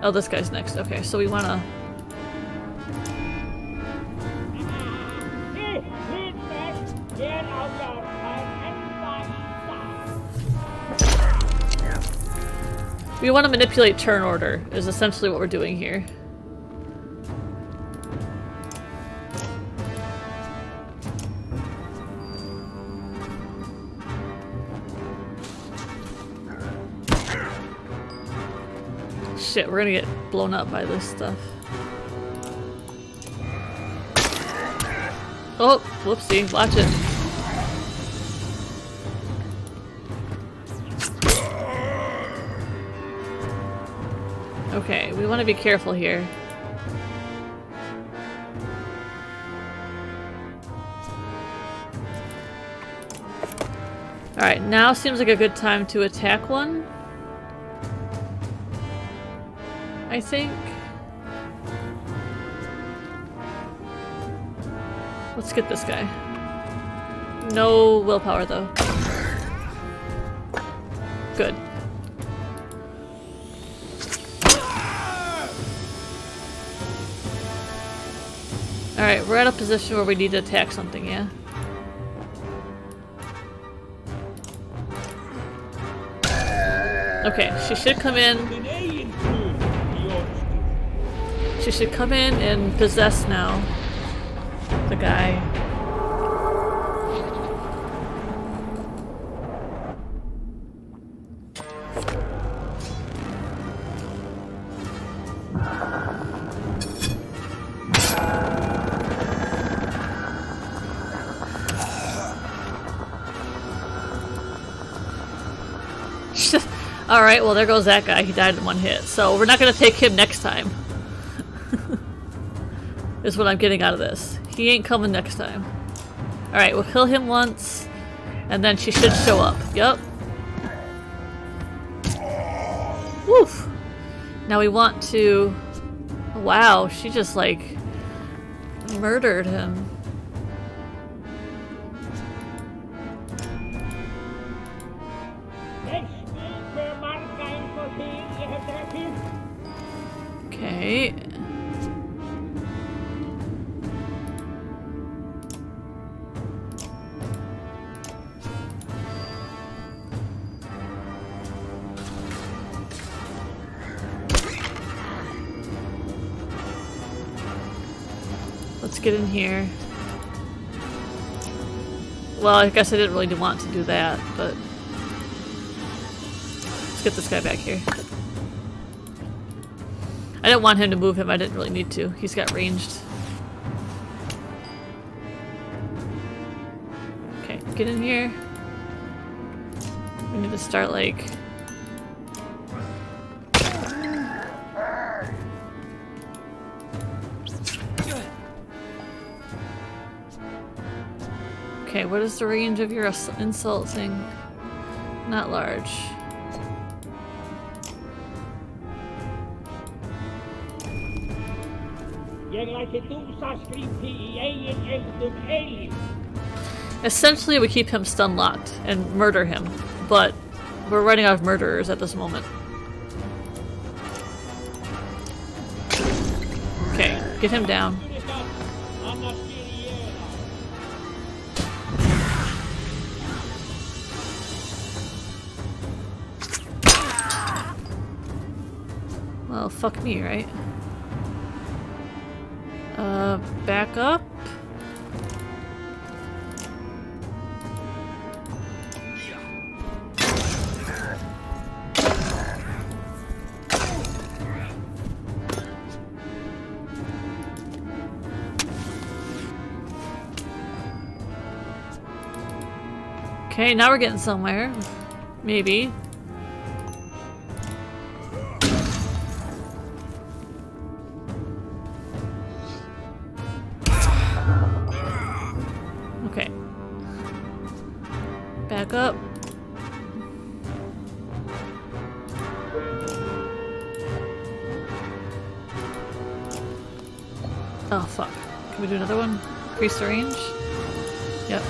Oh, this guy's next. Okay, so we wanna... We want to manipulate turn order, is essentially what we're doing here. Shit, we're gonna get blown up by this stuff. Oh, whoopsie, watch it. Okay, we want to be careful here. Alright, now seems like a good time to attack one. I think. Let's get this guy. No willpower though. Good. Alright, we're at a position where we need to attack something, yeah? Okay, she should come in. She should come in and possess now the guy. Alright, well there goes that guy. He died in one hit. So we're not going to take him next time. Is what I'm getting out of this. He ain't coming next time. Alright, we'll kill him once. And then she should show up. Yup. Woof! Now we want to... Wow, she just like... murdered him. Okay. Let's get in here. Well, I guess I didn't really want to do that, but... Let's get this guy back here. I didn't want him to move him, I didn't really need to. He's got ranged. Okay, get in here. We need to start like... Okay, what is the range of your insulting? Not large. Essentially, we keep him stun locked and murder him, but we're running out of murderers at this moment. Okay, get him down. Well, fuck me, right? Back up. Okay, now we're getting somewhere. Maybe. Okay. Back up. Oh, fuck. Can we do another one? Increase the range? Yep.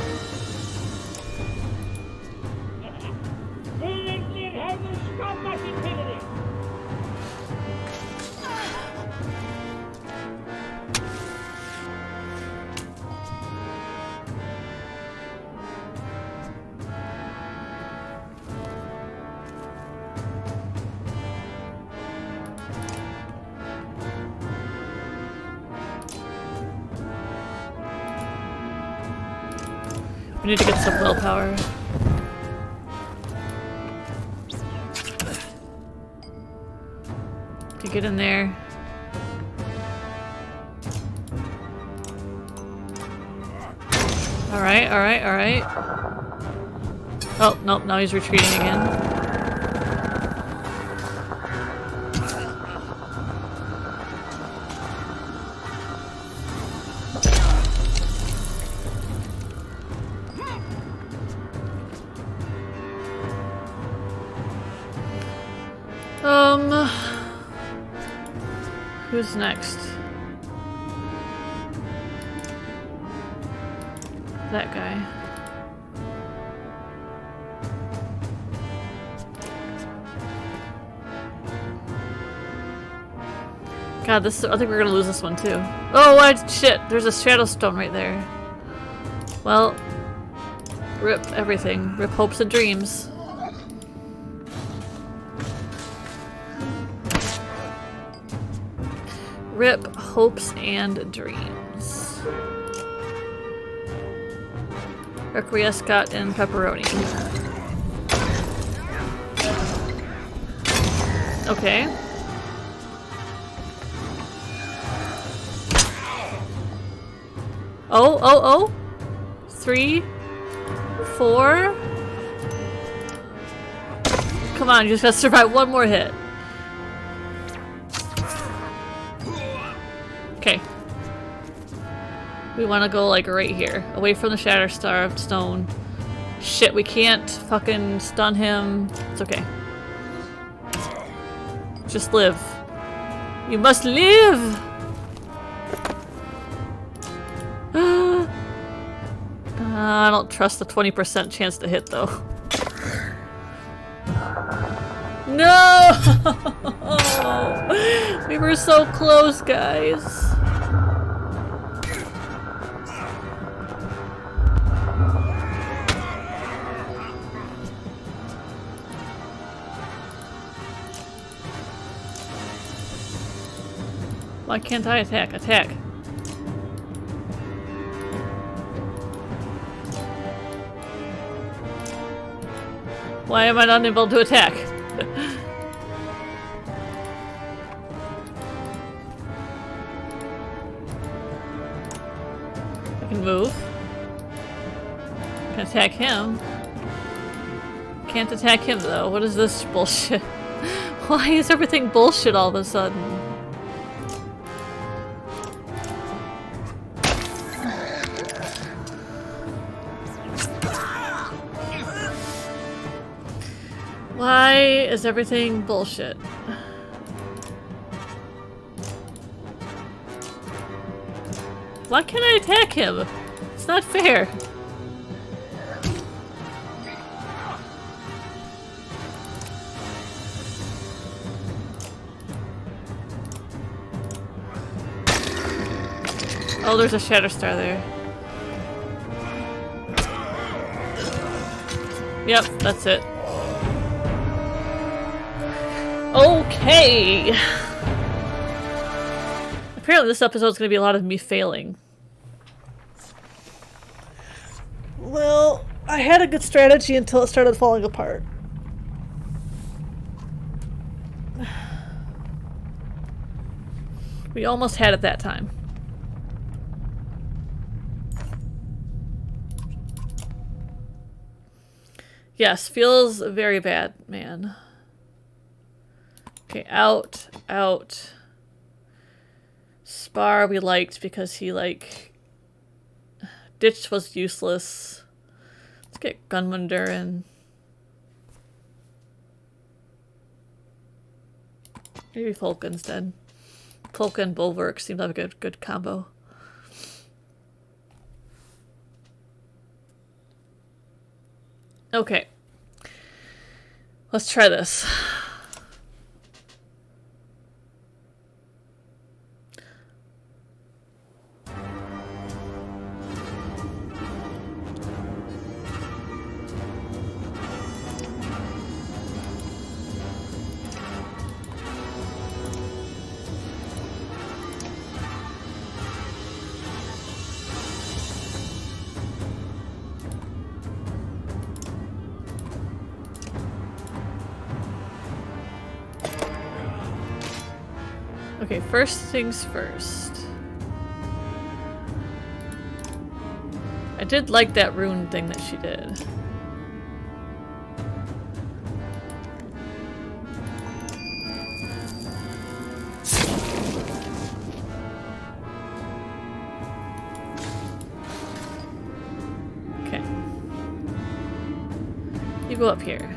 We need to get some willpower. To get in there. Alright, alright, alright. Oh, nope, now he's retreating again. Who's next? That guy. God, this I think we're gonna lose this one too. Oh, what shit! There's a shadow stone right there. Well, rip everything. Rip hopes and dreams. Rip hopes and dreams. Requiescat and pepperoni. Okay. Oh, oh, oh! 3, 4. Come on, you just gotta survive one more hit. Okay. We want to go like right here, away from the Shatterstar Stone. Shit, we can't fucking stun him. It's okay. Just live. You must live! I don't trust the 20% chance to hit though. No! We were so close, guys. Why can't I attack? Attack. Why am I not able to attack? I can move. I can attack him. Can't attack him though. What is this bullshit? Why is everything bullshit all of a sudden? Why is everything bullshit? Why can't I attack him? It's not fair. Oh, there's a Shatterstar there. Yep, that's it. Okay. Apparently this episode's gonna be a lot of me failing. Well, I had a good strategy until it started falling apart. We almost had it that time. Yes, feels very bad, man. Okay, out, out. Spar we liked because he, like... Ditch was useless. Let's get Gunmunder in. Maybe Falcon's dead. Falcon Bulwark seemed like a good combo. Okay. Let's try this. Okay, first things first. I did like that rune thing that she did. Okay. You go up here.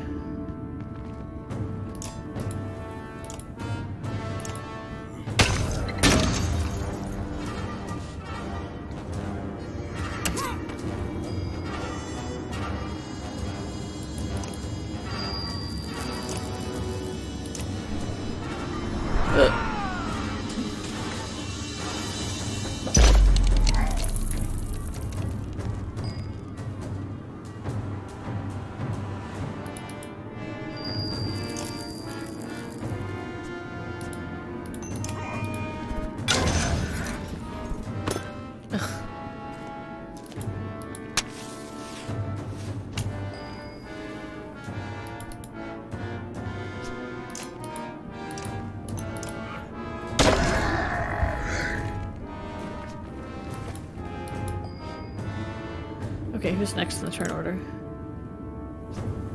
Okay, who's next in the turn order?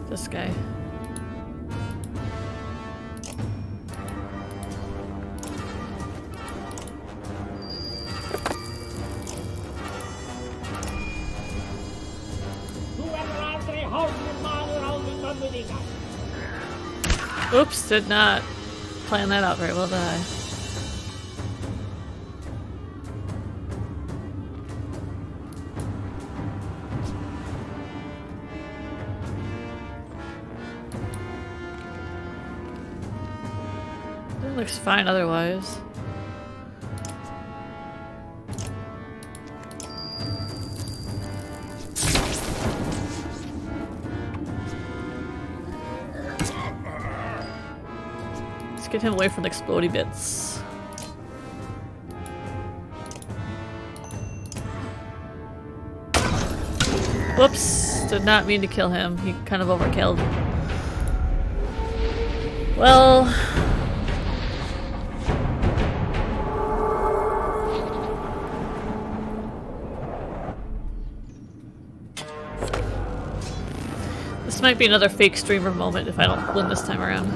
This guy. Oops, did not plan that out very well, did I? It looks fine otherwise. Let's get him away from the explodey bits. Whoops! Did not mean to kill him. He kind of overkilled. Well... This might be another fake streamer moment if I don't win this time around.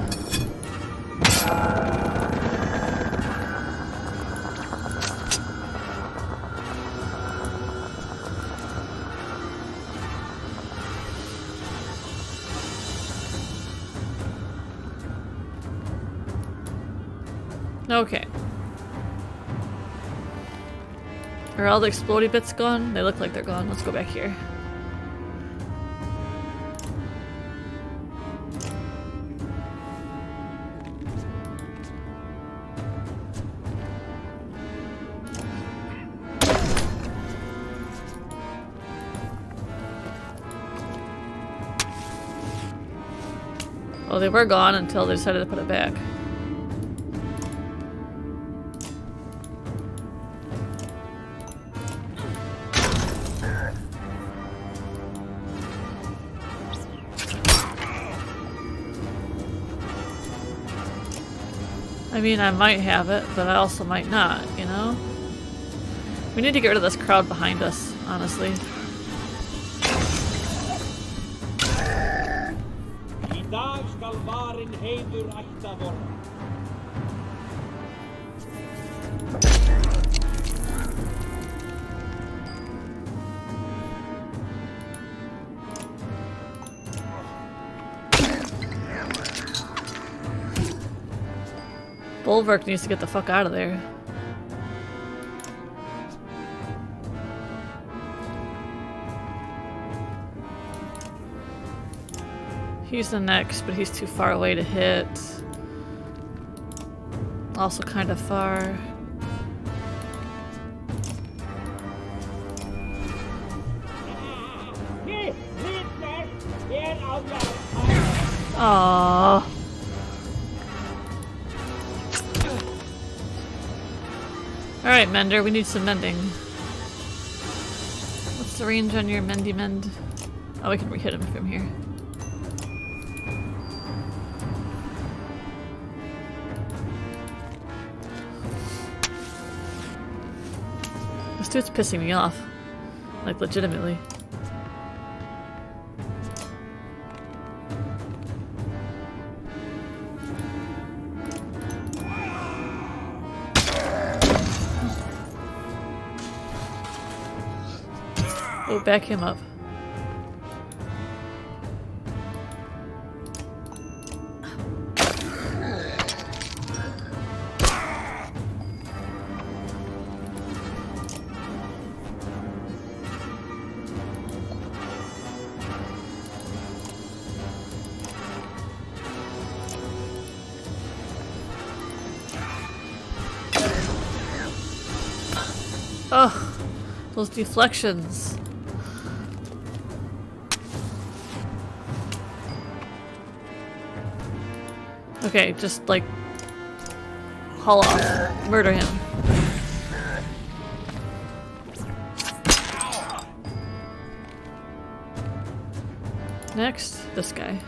Okay. Are all the explodey bits gone? They look like they're gone. Let's go back here. Oh, they were gone until they decided to put it back. I mean, I might have it, but I also might not, you know? We need to get rid of this crowd behind us, honestly. dag skal varin heiður ætta vorra. Bulwark needs to get the fuck out of there. He's the next, but he's too far away to hit. Also kind of far. Aww. Alright, Mender, we need some mending. What's the range on your mendy mend? Oh, we can re-hit him from here. This dude's pissing me off. Like, legitimately. Oh, back him up. Oh, those deflections. Okay, just like haul off. Murder him. Next, this guy.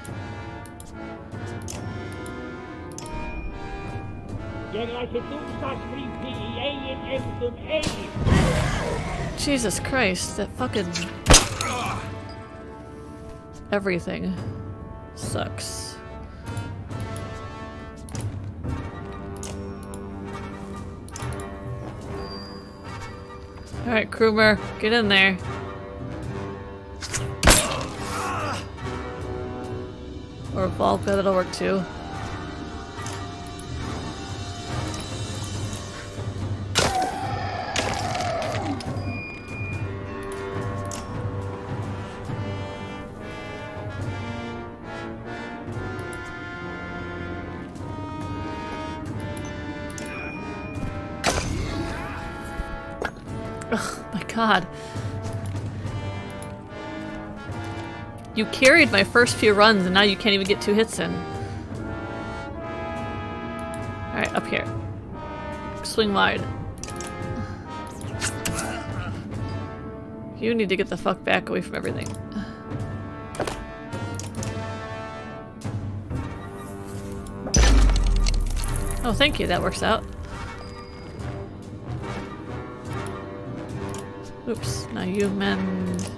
Jesus Christ, that fucking everything sucks. Alright, Krumer, get in there. Or Volka, that'll work too. Oh my god. You carried my first few runs and now you can't even get 2 hits in. Alright, up here. Swing wide. You need to get the fuck back away from everything. Oh, thank you, that works out. Oops, now you mend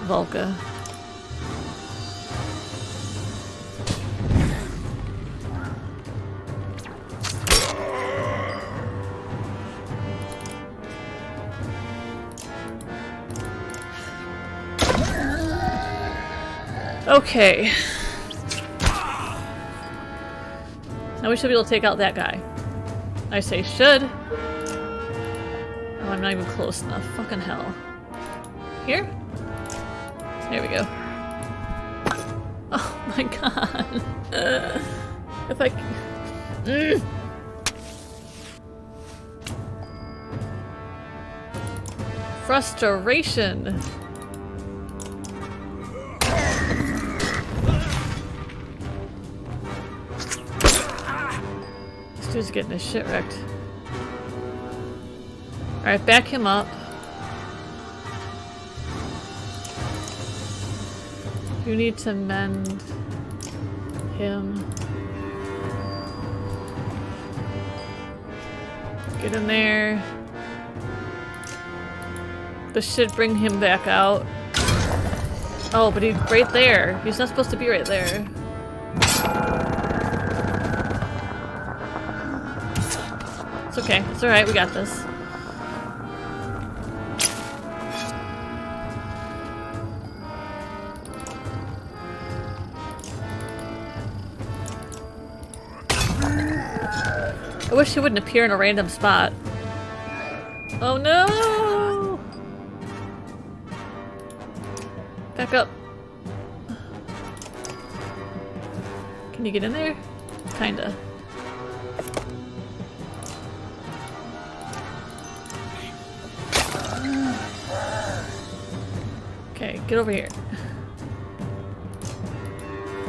Volka. Okay. Now we should be able to take out that guy. I say should. Oh, I'm not even close enough. Fucking hell. Here? There we go. Oh my god. If I... Frustration. This dude's getting his shit wrecked. Alright, back him up. You need to mend him. Get in there. This should bring him back out. Oh, but he's right there. He's not supposed to be right there. It's okay. It's alright. We got this. I wish he wouldn't appear in a random spot. Oh no! Back up. Can you get in there? Kinda. Okay, get over here.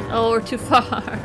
Oh, we're too far.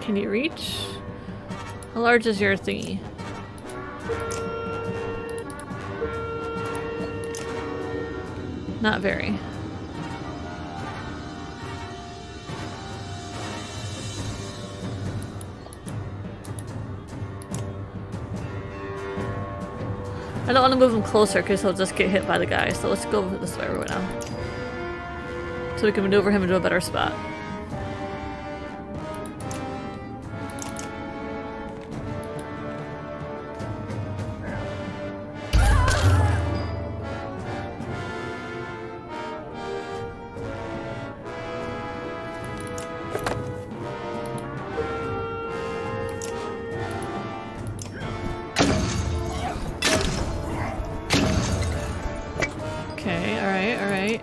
Can you reach? How large is your thingy? Not very. I don't want to move him closer because he'll just get hit by the guy, so let's go this way right now. So we can maneuver him into a better spot. Alright.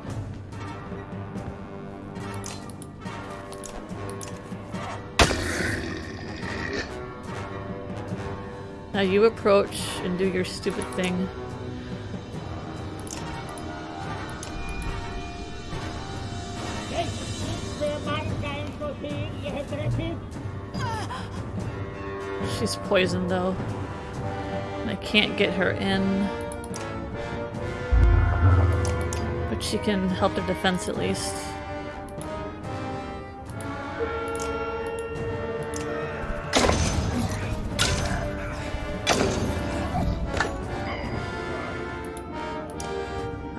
Now you approach and do your stupid thing. She's poisoned though. And I can't get her in. But she can help their defense at least.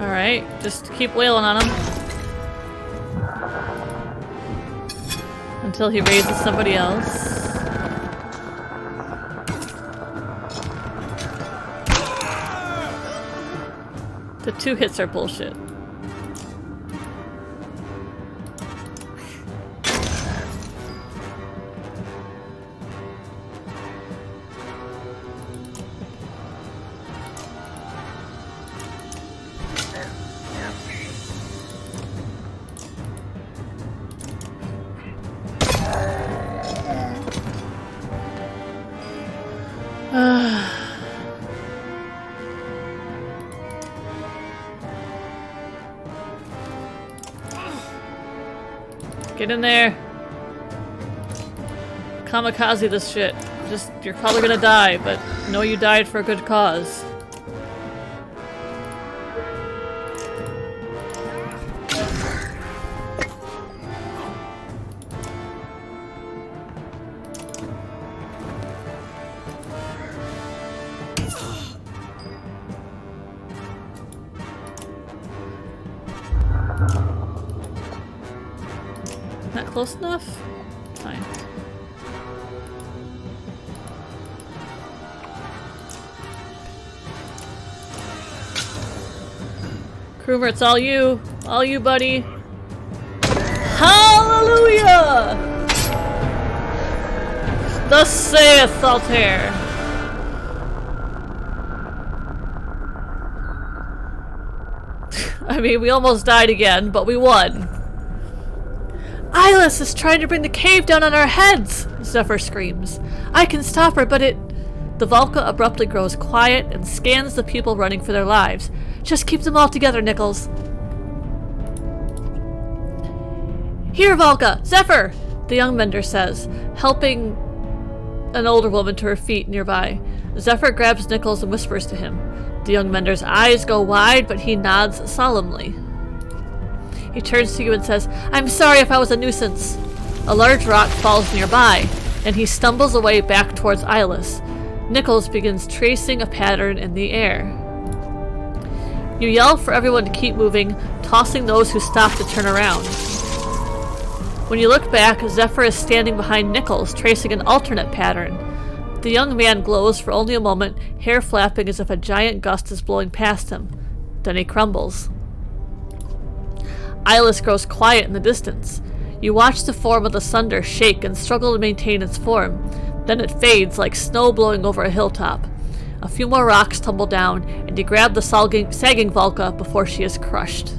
Alright, just keep wailing on him. Until he raises somebody else. The 2 hits are bullshit. Get in there. Kamikaze this shit. Just, you're probably gonna die, but know you died for a good cause. Not close enough? Fine. Krumer, it's all you. All you, buddy. Hallelujah! Thus saith Altair. I mean, we almost died again, but we won. Eyeless is trying to bring the cave down on our heads, Zephyr screams. I can stop her, but it The Valka abruptly grows quiet and scans the people running for their lives. Just keep them all together, Nichols. Here, Valka! Zephyr! The young mender says, helping an older woman to her feet nearby. Zephyr grabs Nichols and whispers to him. The young mender's eyes go wide, but he nods solemnly. He turns to you and says, I'm sorry if I was a nuisance. A large rock falls nearby, and he stumbles away back towards Eyeless. Nichols begins tracing a pattern in the air. You yell for everyone to keep moving, tossing those who stop to turn around. When you look back, Zephyr is standing behind Nichols, tracing an alternate pattern. The young man glows for only a moment, hair flapping as if a giant gust is blowing past him. Then he crumbles. Eyeless grows quiet in the distance. You watch the form of the Sunder shake and struggle to maintain its form. Then it fades like snow blowing over a hilltop. A few more rocks tumble down, and you grab the sagging Valka before she is crushed.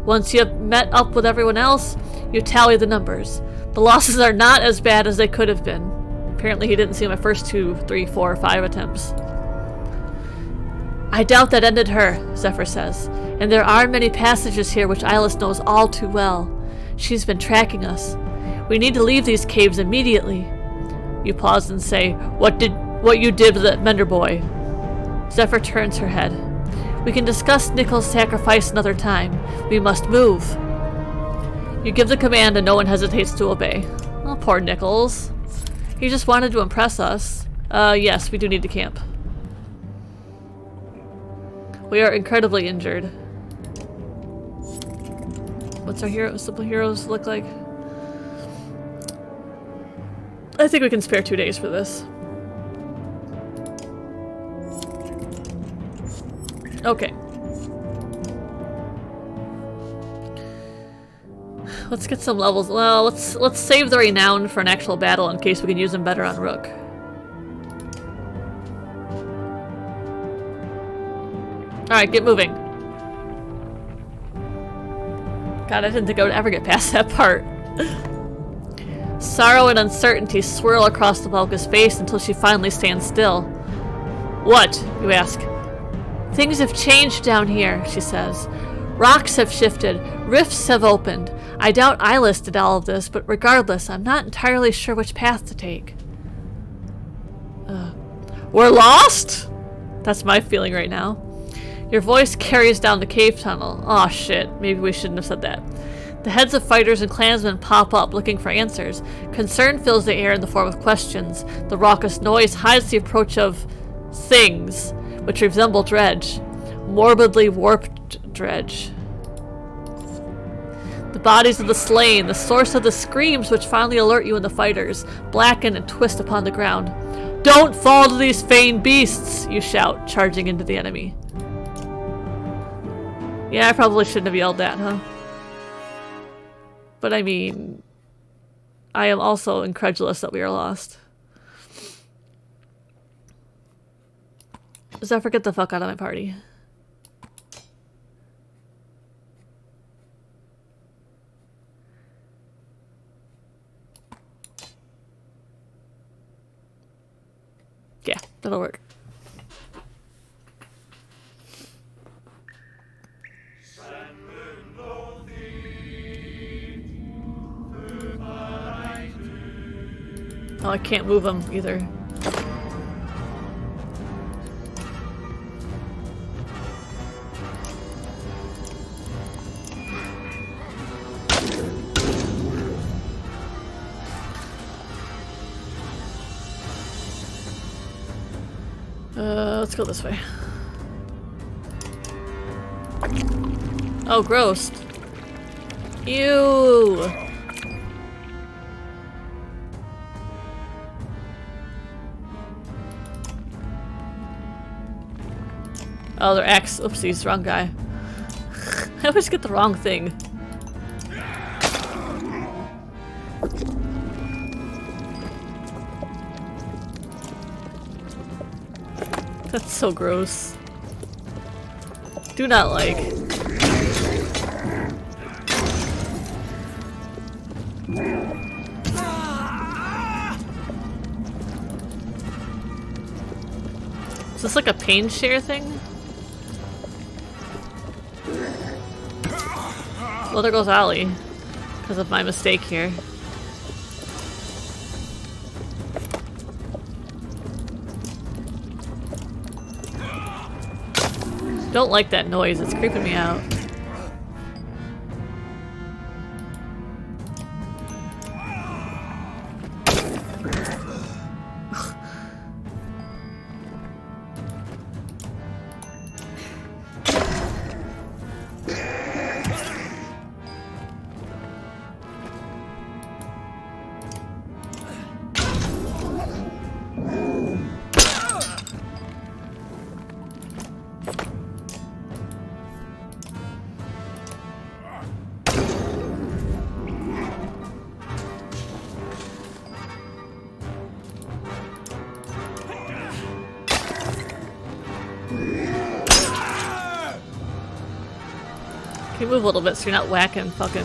Once you have met up with everyone else, you tally the numbers. The losses are not as bad as they could have been. Apparently he didn't see my first 2, 3, 4, 5 attempts. I doubt that ended her, Zephyr says, and there are many passages here which Eyeless knows all too well. She's been tracking us. We need to leave these caves immediately. You pause and say, What you did with that mender boy? Zephyr turns her head. We can discuss Nichols' sacrifice another time. We must move. You give the command and no one hesitates to obey. Oh, poor Nichols. He just wanted to impress us. Yes, we do need to camp. We are incredibly injured. What's our simple heroes look like? I think we can spare 2 days for this. Okay. Let's get some levels. Well, let's save the renown for an actual battle in case we can use them better on Rook. Alright, get moving. God, I didn't think I would ever get past that part. Sorrow and uncertainty swirl across the Valka's face until she finally stands still. What? You ask. Things have changed down here, she says. Rocks have shifted. Rifts have opened. I doubt Eyeless did all of this, but regardless, I'm not entirely sure which path to take. We're lost? That's my feeling right now. Your voice carries down the cave tunnel. Aw, shit. Maybe we shouldn't have said that. The heads of fighters and clansmen pop up, looking for answers. Concern fills the air in the form of questions. The raucous noise hides the approach of things, which resemble dredge. Morbidly warped dredge. The bodies of the slain, the source of the screams which finally alert you and the fighters, blacken and twist upon the ground. Don't fall to these feigned beasts, you shout, charging into the enemy. Yeah, I probably shouldn't have yelled that, huh? But I mean, I am also incredulous that we are lost. Zephyr, get the fuck out of my party. Yeah, that'll work. Oh, I can't move them either. Let's go this way. Oh, gross. Ew. Oh, they're X. Oopsies, wrong guy. I always get the wrong thing. That's so gross. Do not like. Is this like a pain share thing? Well, there goes Ollie. Because of my mistake here. Don't like that noise, it's creeping me out. Can you move a little bit so you're not whacking fucking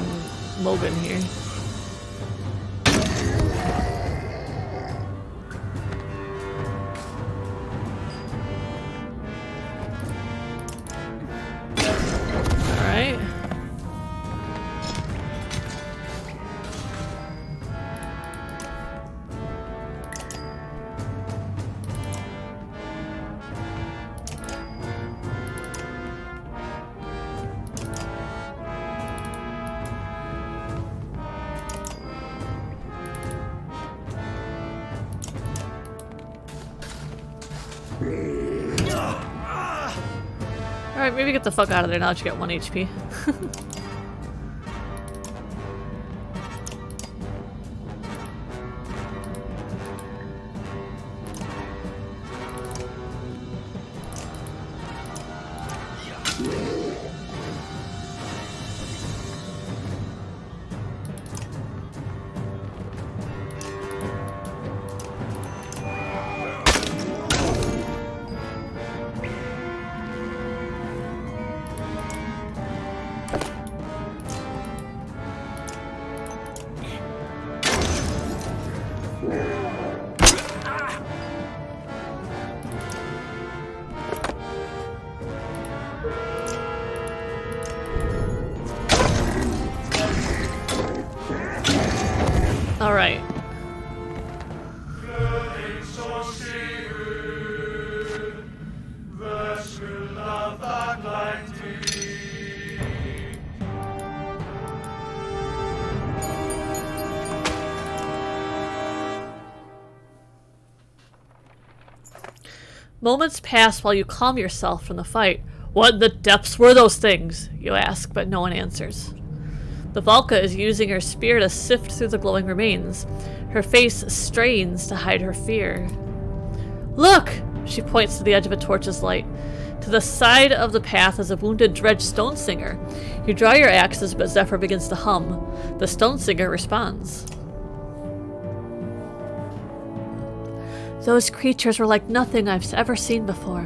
Mogan here? Alright. Alright, maybe get the fuck out of there now that you got 1 HP. Alright. Moments pass while you calm yourself from the fight. What in the depths were those things? You ask, but no one answers. The Valka is using her spear to sift through the glowing remains. Her face strains to hide her fear. Look! She points to the edge of a torch's light. To the side of the path is a wounded dredge stone singer. You draw your axes, but Zephyr begins to hum. The stone singer responds. Those creatures were like nothing I've ever seen before.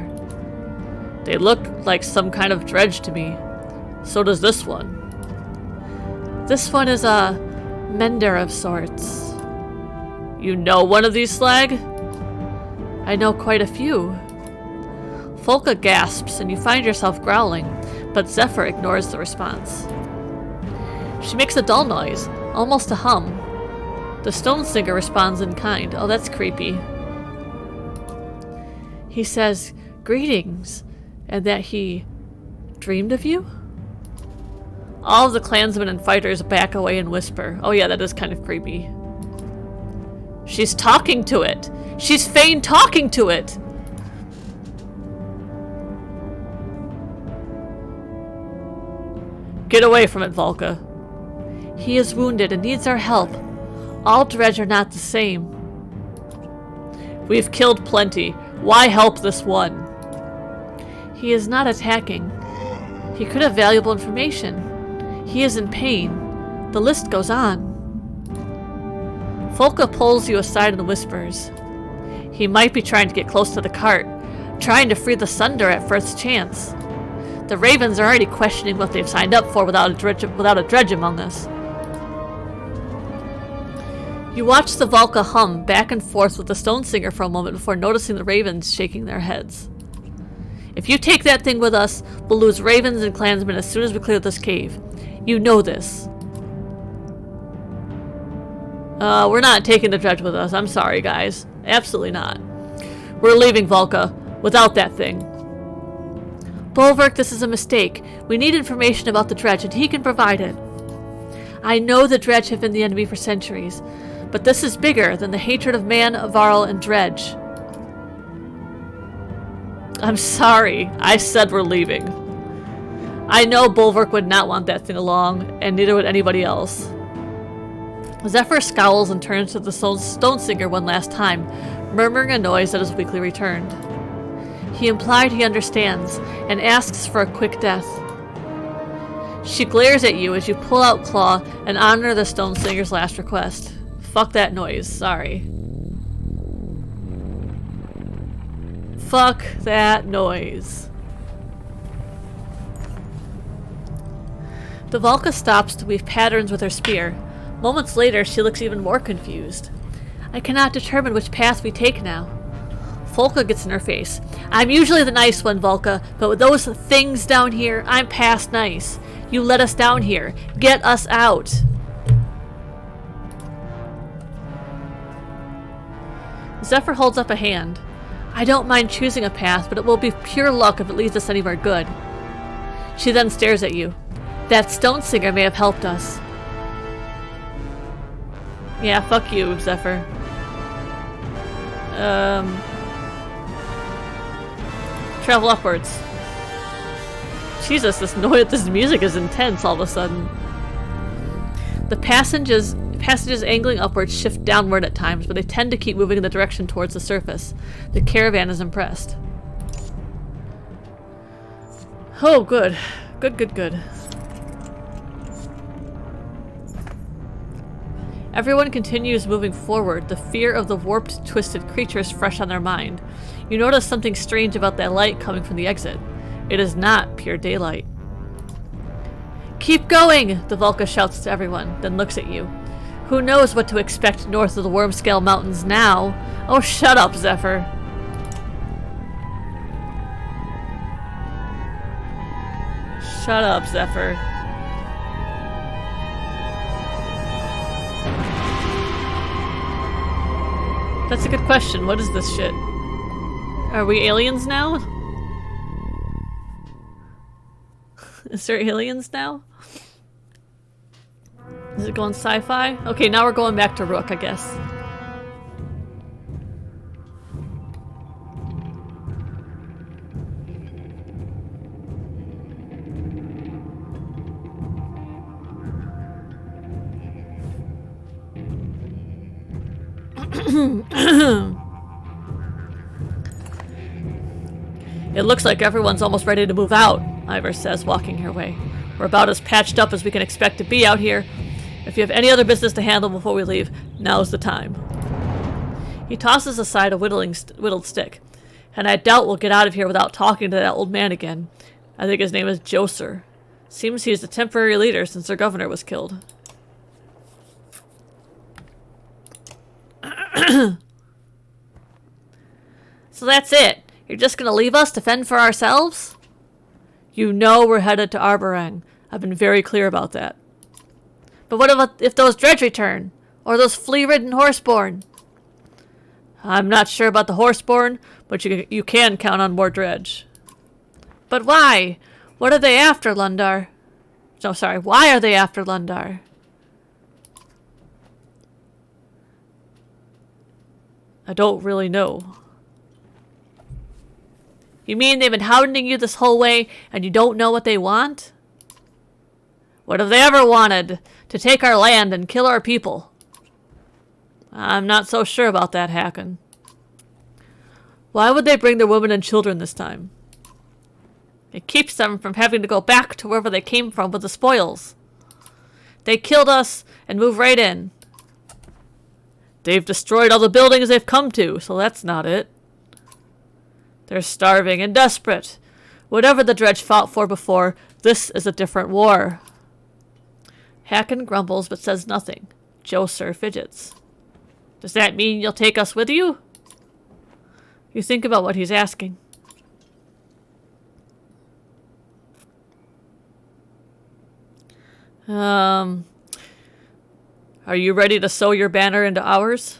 They look like some kind of dredge to me. So does this one. This one is a mender of sorts. You know one of these slag? I know quite a few. Folka gasps and you find yourself growling, but Zephyr ignores the response. She makes a dull noise, almost a hum. The stone singer responds in kind. Oh, that's creepy. He says, greetings, and that he dreamed of you? All of the clansmen and fighters back away and whisper. Oh yeah, that is kind of creepy. She's talking to it! She's Fane talking to it! Get away from it, Valka. He is wounded and needs our help. All dredge are not the same. We've killed plenty. Why help this one? He is not attacking. He could have valuable information. He is in pain. The list goes on. Folka pulls you aside and whispers. He might be trying to get close to the cart, trying to free the Sunder at first chance. The Ravens are already questioning what they've signed up for without a dredge among us. You watch the Valka hum back and forth with the stone singer for a moment before noticing the Ravens shaking their heads. If you take that thing with us, we'll lose ravens and clansmen as soon as we clear this cave. You know this. We're not taking the dredge with us. I'm sorry, guys. Absolutely not. We're leaving Volca without that thing. Bolverk, this is a mistake. We need information about the dredge, and he can provide it. I know the dredge have been the enemy for centuries, but this is bigger than the hatred of man, Varl, and dredge. I'm sorry. I said we're leaving. I know Bolverk would not want that thing along, and neither would anybody else. Zephyr scowls and turns to the stone singer one last time, murmuring a noise that is weakly returned. He implied he understands, and asks for a quick death. She glares at you as you pull out Claw and honor the stone singer's last request. Fuck that noise, sorry. Fuck that noise. The Volca stops to weave patterns with her spear. Moments later, she looks even more confused. I cannot determine which path we take now. Volca gets in her face. I'm usually the nice one, Volca, but with those things down here, I'm past nice. You let us down here. Get us out. Zephyr holds up a hand. I don't mind choosing a path, but it will be pure luck if it leads us anywhere good. She then stares at you. That stone singer may have helped us. Yeah, fuck you, Zephyr. Travel upwards. Jesus, this music is intense all of a sudden. The passages angling upwards shift downward at times, but they tend to keep moving in the direction towards the surface. The caravan is impressed. Oh, good. Good. Everyone continues moving forward, the fear of the warped, twisted creatures fresh on their mind. You notice something strange about that light coming from the exit. It is not pure daylight. Keep going! The Volca shouts to everyone, then looks at you. Who knows what to expect north of the Wormscale Mountains now? Oh, shut up, Zephyr. Shut up, Zephyr. That's a good question. What is this shit? Are we aliens now? Is there aliens now? Is it going sci-fi? Okay, now we're going back to Rook, I guess. It looks like everyone's almost ready to move out, Ivor says, walking her way. We're about as patched up as we can expect to be out here. If you have any other business to handle before we leave, now's the time. He tosses aside a whittled stick. And I doubt we'll get out of here without talking to that old man again. I think his name is Joser. Seems he's the temporary leader since their governor was killed. So that's it. You're just gonna leave us to fend for ourselves? You know we're headed to Arborang. I've been very clear about that. But what if those dredge return? Or those flea-ridden horseborn? I'm not sure about the horseborn, but you can count on more dredge. But why? What are they after, Lundar? No, sorry. Why are they after Lundar? I don't really know. You mean they've been hounding you this whole way and you don't know what they want? What have they ever wanted? To take our land and kill our people? I'm not so sure about that, Hakon. Why would they bring their women and children this time? It keeps them from having to go back to wherever they came from with the spoils. They killed us and moved right in. They've destroyed all the buildings they've come to, so that's not it. They're starving and desperate. Whatever the dredge fought for before, this is a different war. Hakon grumbles but says nothing. Joser fidgets. Does that mean you'll take us with you? You think about what he's asking. Are you ready to sew your banner into ours?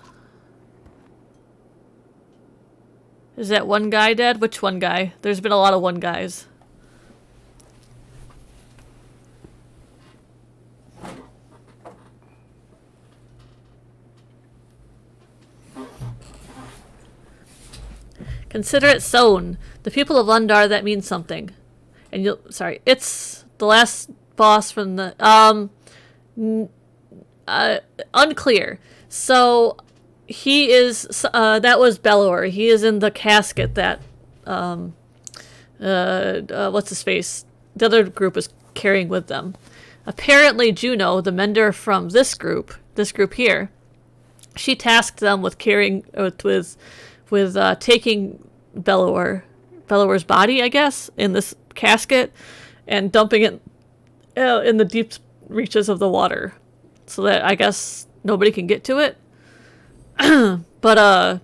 Is that one guy dead? Which one guy? There's been a lot of one guys. Consider it sewn. The people of Lundar, that means something. And you'll... Sorry. It's the last boss from the... unclear. So... He is, that was Bellower. He is in the casket that, what's his face? The other group is carrying with them. Apparently Juno, the mender from this group here, she tasked them with carrying, with taking Bellower's body, I guess, in this casket and dumping it in the deep reaches of the water. So that, I guess, nobody can get to it. But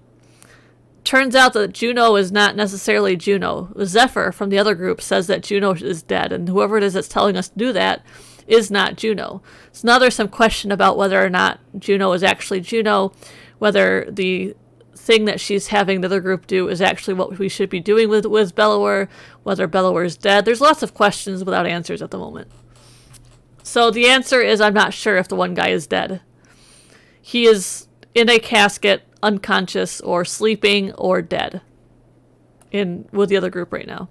turns out that Juno is not necessarily Juno. Zephyr from the other group says that Juno is dead, and whoever it is that's telling us to do that is not Juno. So now there's some question about whether or not Juno is actually Juno, whether the thing that she's having the other group do is actually what we should be doing with Bellower, whether Bellower is dead. There's lots of questions without answers at the moment. So the answer is I'm not sure if the one guy is dead. He is in a casket, unconscious, or sleeping, or dead. With the other group right now.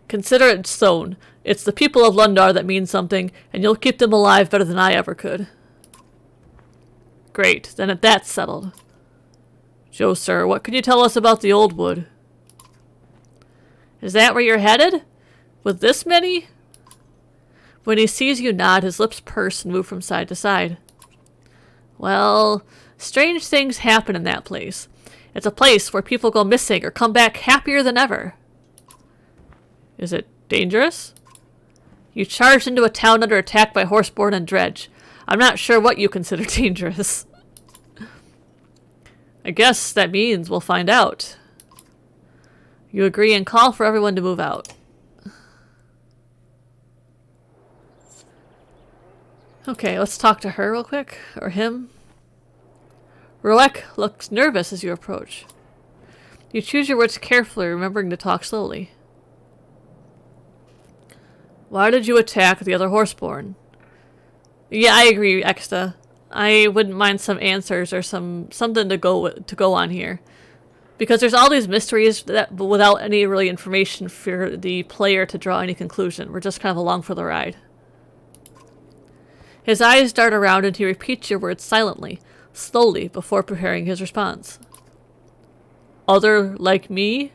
Consider it sewn. It's the people of Lundar that mean something, and you'll keep them alive better than I ever could. Great, then that's settled. Joe, sir, what can you tell us about the old wood? Is that where you're headed? With this many? When he sees you nod, his lips purse and move from side to side. Well, strange things happen in that place. It's a place where people go missing or come back happier than ever. Is it dangerous? You charged into a town under attack by Horseborn and Dredge. I'm not sure what you consider dangerous. I guess that means we'll find out. You agree and call for everyone to move out. Okay, let's talk to her real quick. Or him. Roek looks nervous as you approach. You choose your words carefully, remembering to talk slowly. Why did you attack the other Horseborn? Yeah, I agree, Exta. I wouldn't mind some answers or something to go on here. Because there's all these mysteries that without any really information for the player to draw any conclusion. We're just kind of along for the ride. His eyes dart around and he repeats your words silently, slowly, before preparing his response. Other like me?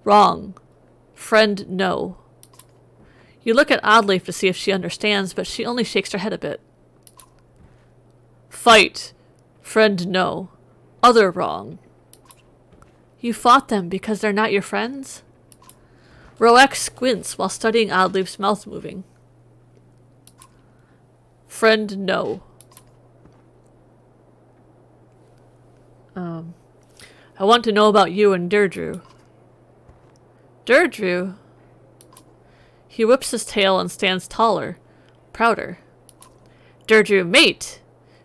Wrong. Friend, no. You look at Oddleaf to see if she understands, but she only shakes her head a bit. Fight. Friend, no. Other, wrong. You fought them because they're not your friends? Roek squints while studying Oddleaf's mouth moving. Friend, no. I want to know about you and Deirdre. Deirdre? He whips his tail and stands taller, prouder. Deirdre, mate.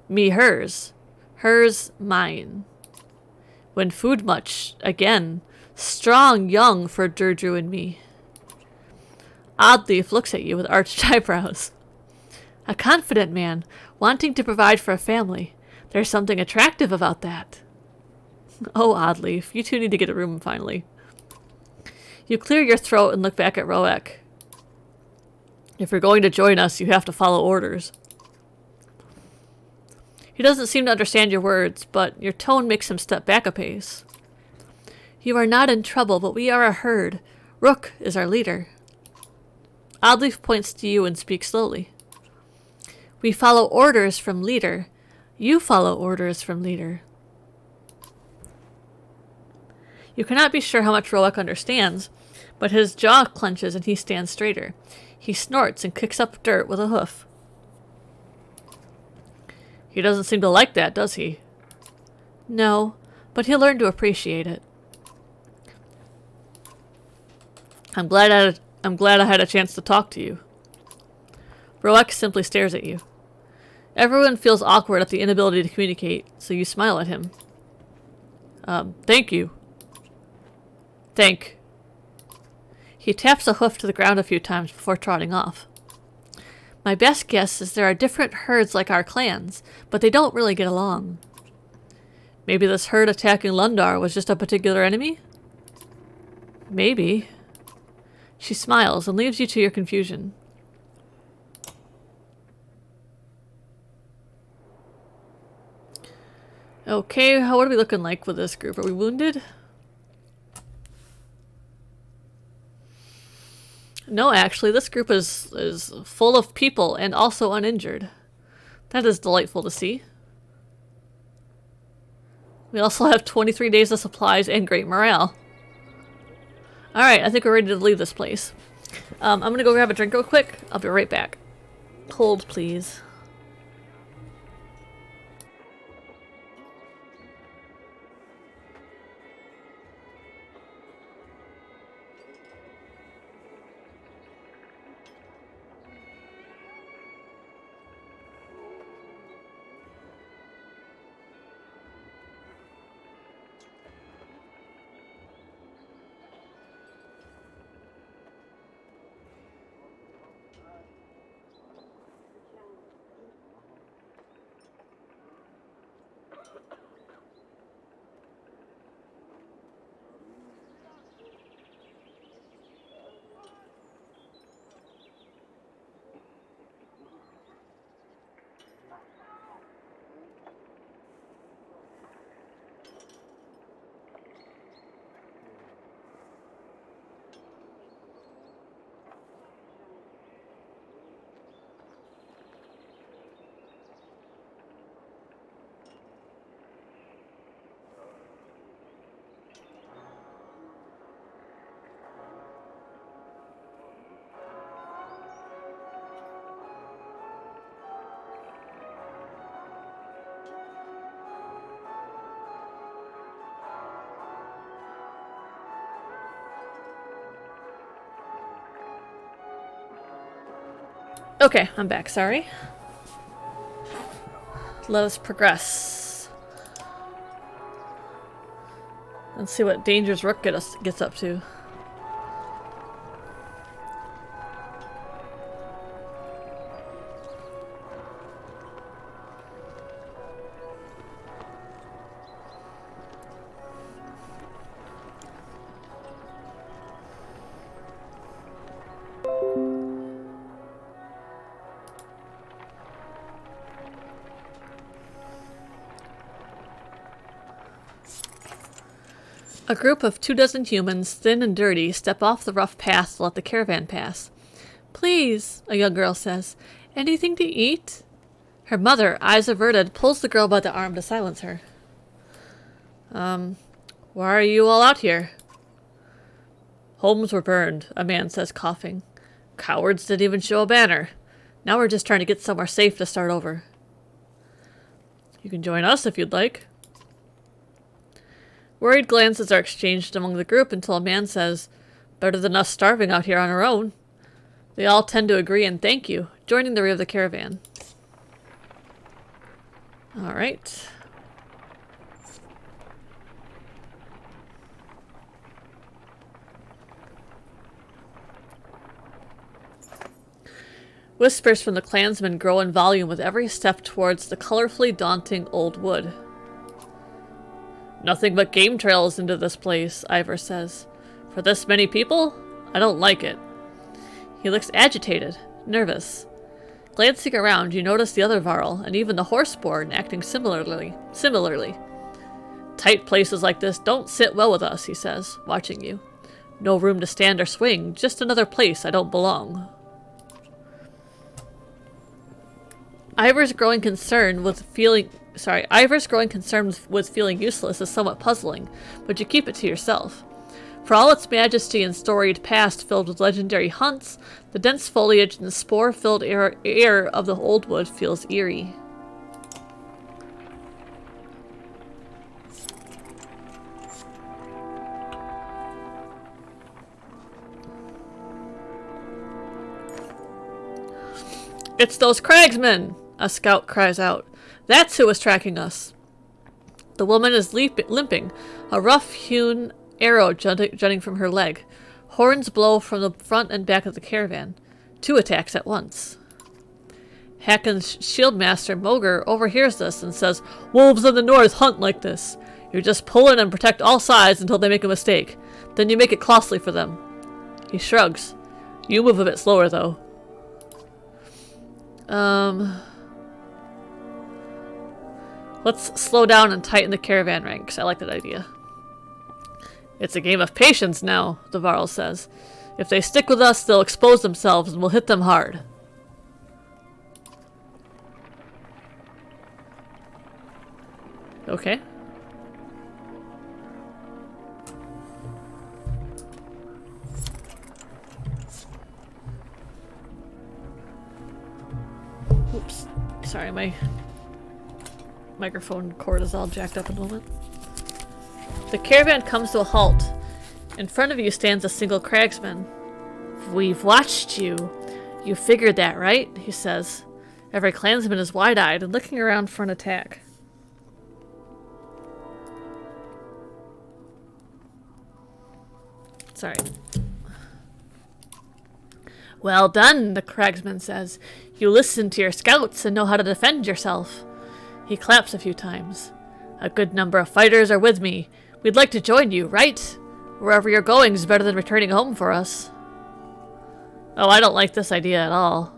Me, hers. Hers, mine. When food much, again. Strong, young for Deirdre and me. Oddleaf looks at you with arched eyebrows. A confident man, wanting to provide for a family. There's something attractive about that. Oh, Oddleaf, you two need to get a room finally. You clear your throat and look back at Roek. If you're going to join us, you have to follow orders. He doesn't seem to understand your words, but your tone makes him step back a pace. You are not in trouble, but we are a herd. Rook is our leader. Oddleaf points to you and speaks slowly. We follow orders from leader. You follow orders from leader. You cannot be sure how much Roek understands, but his jaw clenches and he stands straighter. He snorts and kicks up dirt with a hoof. He doesn't seem to like that, does he? No, but he'll learn to appreciate it. I'm glad I had a chance to talk to you. Roek simply stares at you. Everyone feels awkward at the inability to communicate, so you smile at him. Thank you. Thank. He taps a hoof to the ground a few times before trotting off. My best guess is there are different herds like our clans, but they don't really get along. Maybe this herd attacking Lundar was just a particular enemy? Maybe. She smiles and leaves you to your confusion. Okay, what are we looking like with this group? Are we wounded? No, actually, this group is full of people and also uninjured. That is delightful to see. We also have 23 days of supplies and great morale. Alright, I think we're ready to leave this place. I'm gonna go grab a drink real quick. I'll be right back. Hold, please. Okay, I'm back, sorry. Let us progress. Let's see what Danger's Rook gets up to. A group of 24 humans, thin and dirty, step off the rough path to let the caravan pass. Please, a young girl says. Anything to eat? Her mother, eyes averted, pulls the girl by the arm to silence her. Why are you all out here? Homes were burned, a man says, coughing. Cowards didn't even show a banner. Now we're just trying to get somewhere safe to start over. You can join us if you'd like. Worried glances are exchanged among the group until a man says, better than us starving out here on our own. They all tend to agree and thank you, joining the rear of the caravan. Alright. Whispers from the clansmen grow in volume with every step towards the colorfully daunting old wood. Nothing but game trails into this place, Ivor says. For this many people? I don't like it. He looks agitated, nervous. Glancing around, you notice the other Varl, and even the horseborn acting similarly. Tight places like this don't sit well with us, he says, watching you. No room to stand or swing, just another place I don't belong. Ivor's growing concern with feeling useless is somewhat puzzling, but you keep it to yourself. For all its majesty and storied past filled with legendary hunts, the dense foliage and spore-filled air of the old wood feels eerie. It's those cragsmen! A scout cries out. That's who was tracking us. The woman is limping, a rough-hewn arrow jutting from her leg. Horns blow from the front and back of the caravan. 2 attacks at once. Hakon's shieldmaster, Moger, overhears this and says, "Wolves of the north hunt like this. You just pull in and protect all sides until they make a mistake. Then you make it costly for them." He shrugs. You move a bit slower, though. Let's slow down and tighten the caravan ranks. I like that idea. It's a game of patience now, the Varl says. If they stick with us, they'll expose themselves and we'll hit them hard. Okay. Oops. Sorry, my microphone cord is all jacked up at the moment. The caravan comes to a halt. In front of you stands a single cragsman. "We've watched you. You figured that, right?" he says. Every clansman is wide-eyed and looking around for an attack. Sorry. "Well done," the cragsman says. "You listen to your scouts and know how to defend yourself." He claps a few times. "A good number of fighters are with me. We'd like to join you, right? Wherever you're going is better than returning home for us." Oh, I don't like this idea at all.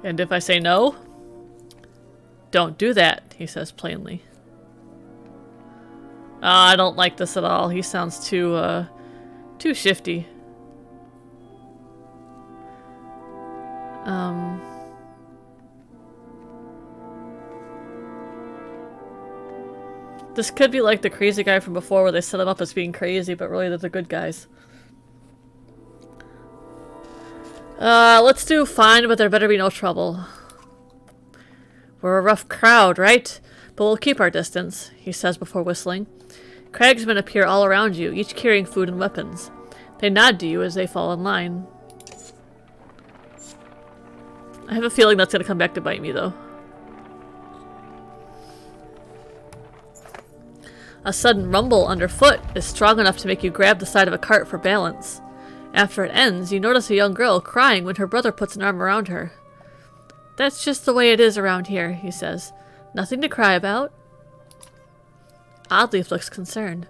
And if I say no? "Don't do that," he says plainly. I don't like this at all. He sounds too shifty. This could be like the crazy guy from before where they set him up as being crazy, but really they're the good guys. Let's do fine, but there better be no trouble. "We're a rough crowd, right? But we'll keep our distance," he says before whistling. Cragsmen appear all around you, each carrying food and weapons. They nod to you as they fall in line. I have a feeling that's going to come back to bite me, though. A sudden rumble underfoot is strong enough to make you grab the side of a cart for balance. After it ends, you notice a young girl crying when her brother puts an arm around her. "That's just the way it is around here," he says. "Nothing to cry about." Oddleif looks concerned.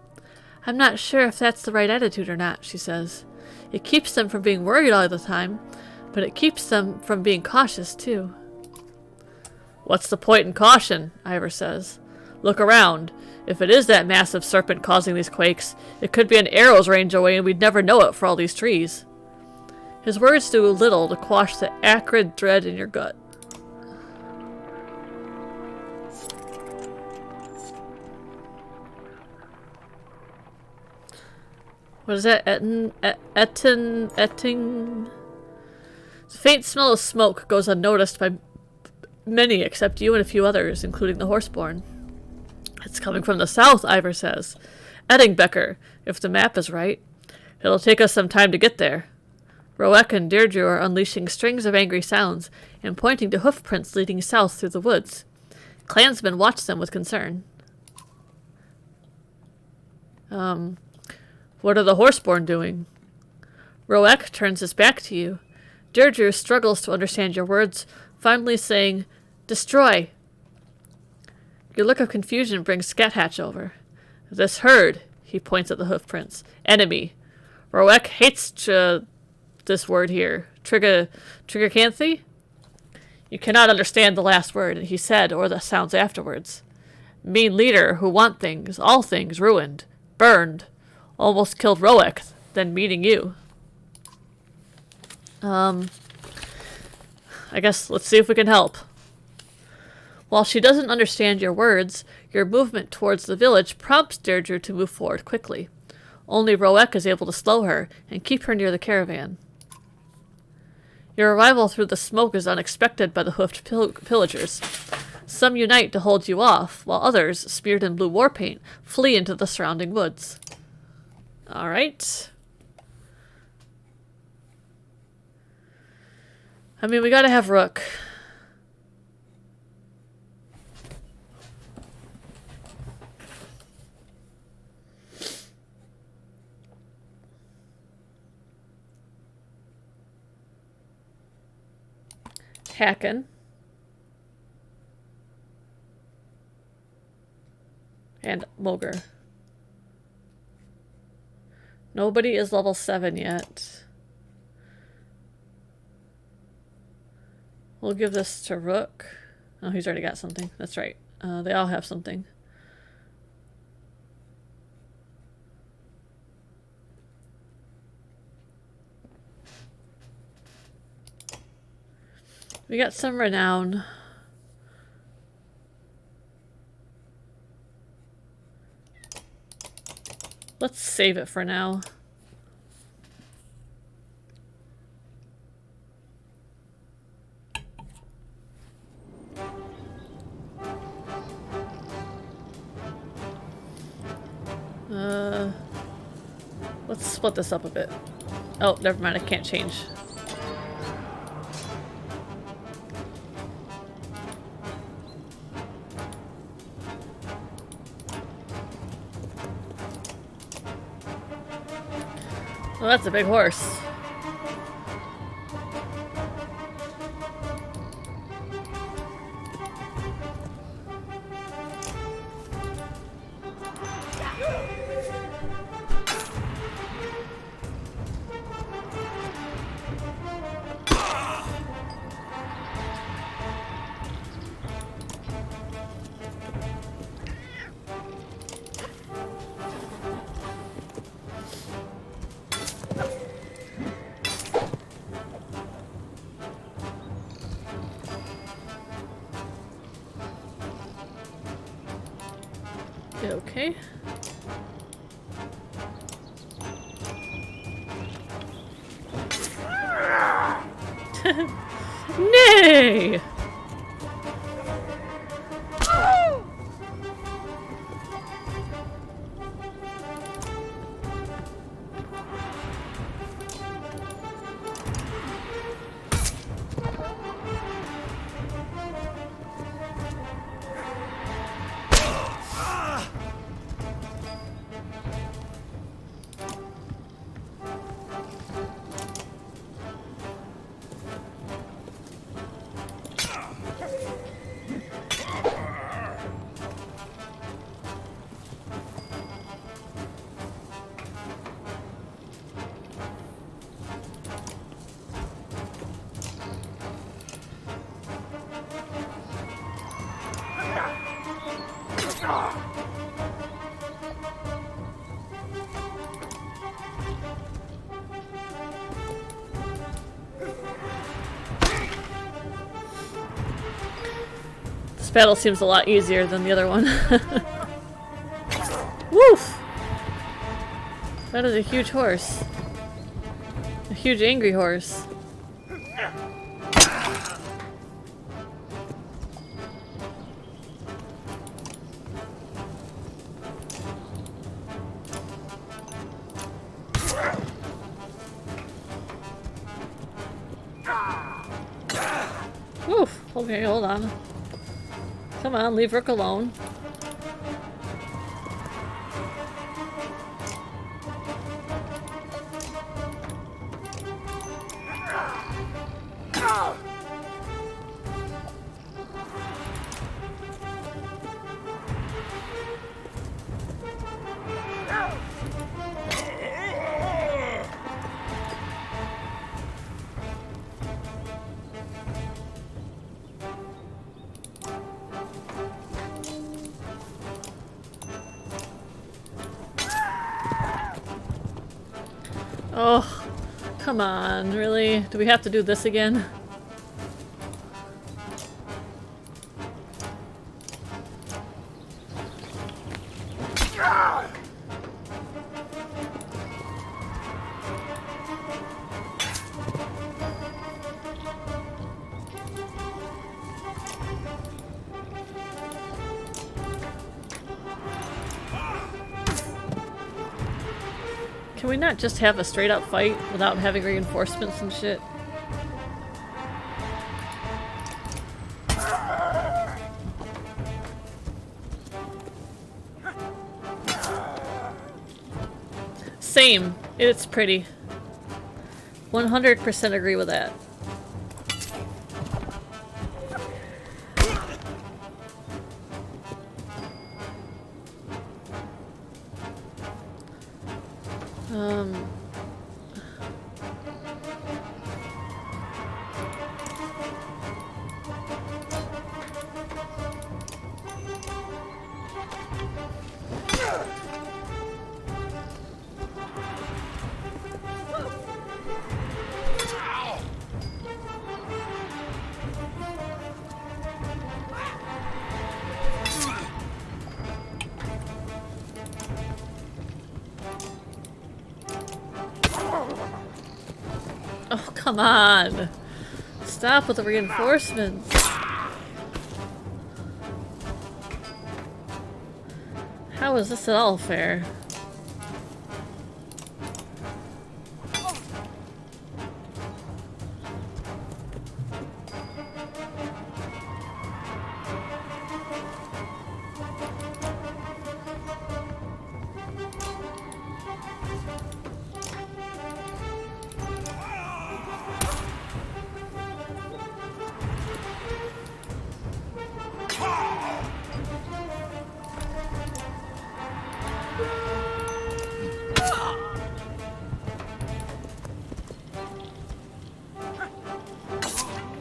"I'm not sure if that's the right attitude or not," she says. "It keeps them from being worried all the time, but it keeps them from being cautious, too." "What's the point in caution?" Ivor says. "Look around. If it is that massive serpent causing these quakes, it could be an arrow's range away and we'd never know it for all these trees." His words do little to quash the acrid dread in your gut. What is that? Etting? The faint smell of smoke goes unnoticed by many except you and a few others, including the horseborn. "It's coming from the south," Ivor says. "Eddingbecker, if the map is right. It'll take us some time to get there." Roek and Deirdre are unleashing strings of angry sounds and pointing to hoof prints leading south through the woods. Clansmen watch them with concern. What are the horseborn doing? Roek turns his back to you. Deirdre struggles to understand your words, finally saying, "Destroy." Your look of confusion brings Scathatch over. "This herd," he points at the hoof prints. "Enemy. Roek hates this word here. Triggercanthi?" You cannot understand the last word he said or the sounds afterwards. "Mean leader who want things, all things, ruined. Burned. Almost killed Roek, then meeting you." I guess let's see if we can help. While she doesn't understand your words, your movement towards the village prompts Deirdre to move forward quickly. Only Roek is able to slow her and keep her near the caravan. Your arrival through the smoke is unexpected by the hoofed pillagers. Some unite to hold you off, while others, smeared in blue war paint, flee into the surrounding woods. Alright. I mean, we gotta have Rook. Hacken. And Moger. Nobody is level 7 yet. We'll give this to Rook. Oh, he's already got something. That's right. They all have something. We got some renown. Let's save it for now. Let's split this up a bit. Oh, never mind, I can't change. Well, that's a big horse. Okay. Nay! This battle seems a lot easier than the other one. Woof! That is a huge horse. A huge angry horse. Woof! Okay, hold on. Come on, leave Rook alone. Oh, come on, really? Do we have to do this again? Can we not just have a straight up fight without having reinforcements and shit? Same. It's pretty. 100% agree with that. Oh, come on! Stop with the reinforcements! How is this at all fair?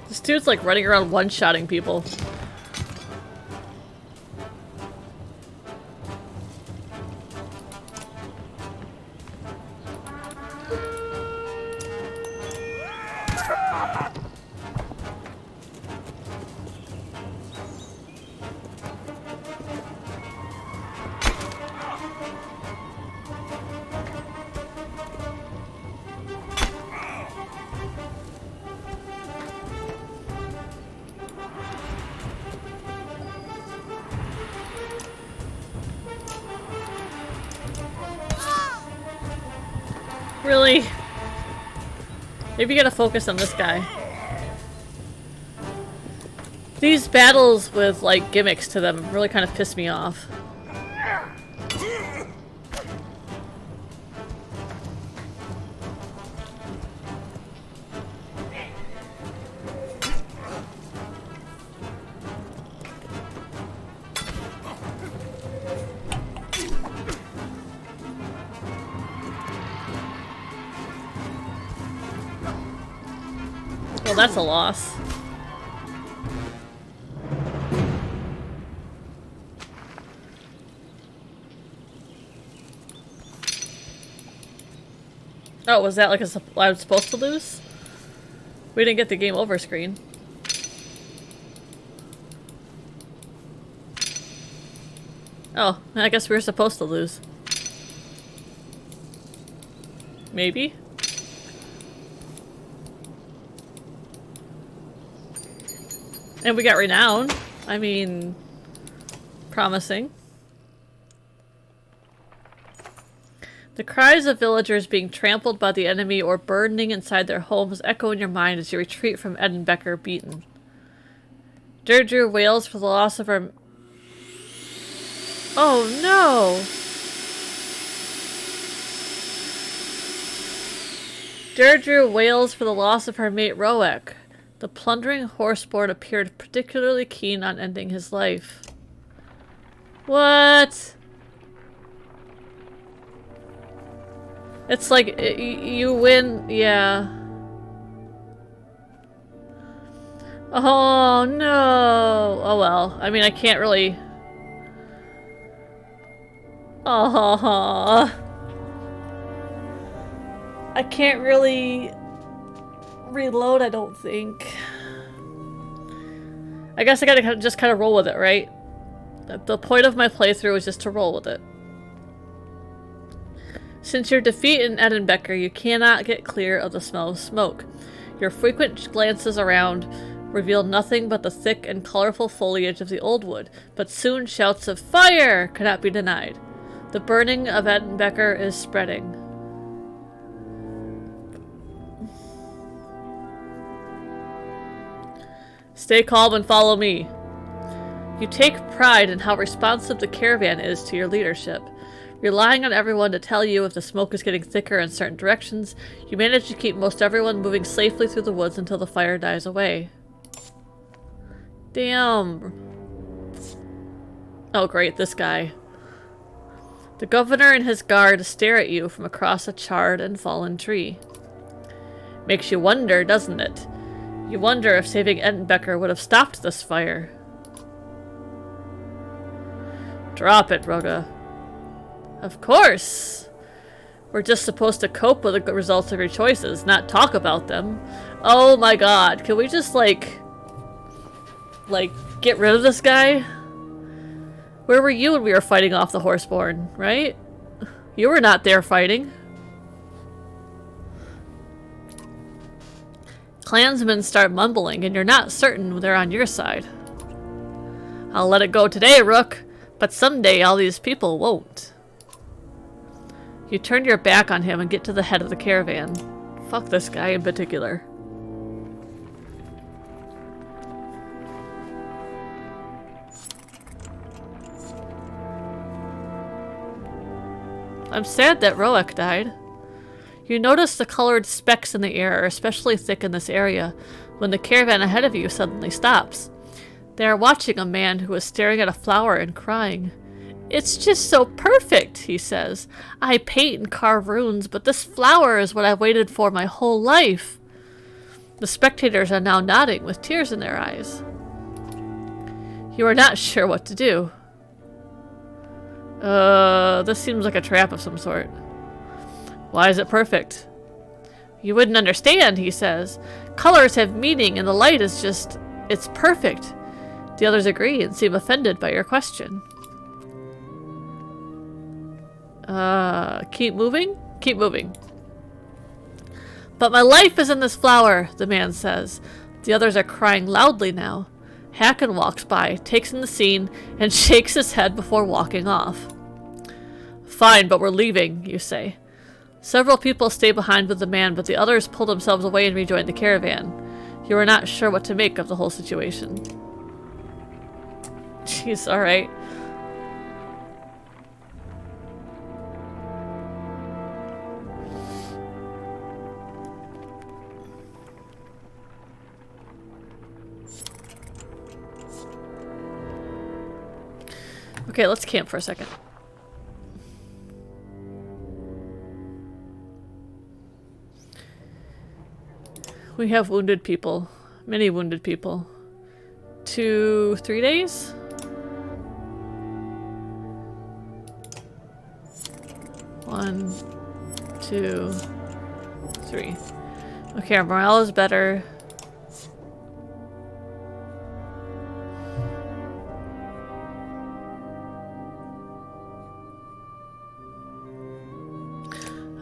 This dude's like running around one-shotting people. Really? Maybe you gotta focus on this guy. These battles with, like, gimmicks to them really kind of piss me off. Well, that's a loss. Oh, was that like I was supposed to lose? We didn't get the game over screen. Oh, I guess we were supposed to lose. Maybe? And we got renown. I mean, promising. The cries of villagers being trampled by the enemy or burning inside their homes echo in your mind as you retreat from Edinbecker beaten. Deirdre wails for the loss of her... Oh no! Deirdre wails for the loss of her mate Roek. The plundering horseborn appeared particularly keen on ending his life. What? It's like, you win, yeah. Oh no! Oh well, I mean I can't really... Oh, I can't really reload, I don't think. I guess I gotta just kind of roll with it, right? The point of my playthrough is just to roll with it. Since your defeat in Edinbecker, you cannot get clear of the smell of smoke. Your frequent glances around reveal nothing but the thick and colorful foliage of the old wood, but soon shouts of fire cannot be denied. The burning of Edinbecker is spreading. Stay calm and follow me. You take pride in how responsive the caravan is to your leadership. Relying on everyone to tell you if the smoke is getting thicker in certain directions, you manage to keep most everyone moving safely through the woods until the fire dies away. Damn. Oh great, this guy. The governor and his guard stare at you from across a charred and fallen tree. Makes you wonder, doesn't it? You wonder if saving Entenbecker would have stopped this fire. Drop it, Roga. Of course! We're just supposed to cope with the results of your choices, not talk about them. Oh my god, can we just, like, get rid of this guy? Where were you when we were fighting off the Horseborn, right? You were not there fighting. Clansmen start mumbling, and you're not certain they're on your side. I'll let it go today, Rook, but someday all these people won't. You turn your back on him and get to the head of the caravan. Fuck this guy in particular. I'm sad that Roek died. You notice the colored specks in the air are especially thick in this area when the caravan ahead of you suddenly stops. They are watching a man who is staring at a flower and crying. It's just so perfect, he says. I paint and carve runes, but this flower is what I've waited for my whole life. The spectators are now nodding with tears in their eyes. You are not sure what to do. This seems like a trap of some sort. Why is it perfect? You wouldn't understand, he says. Colors have meaning and the light is just... it's perfect. The others agree and seem offended by your question. Keep moving? Keep moving. But my life is in this flower, the man says. The others are crying loudly now. Hacken walks by, takes in the scene, and shakes his head before walking off. Fine, but we're leaving, you say. Several people stay behind with the man, but the others pull themselves away and rejoin the caravan. You are not sure what to make of the whole situation. Jeez, alright. Okay, let's camp for a second. We have wounded people. Many wounded people. 2, 3 days? One, 2, 3. Okay, our morale is better.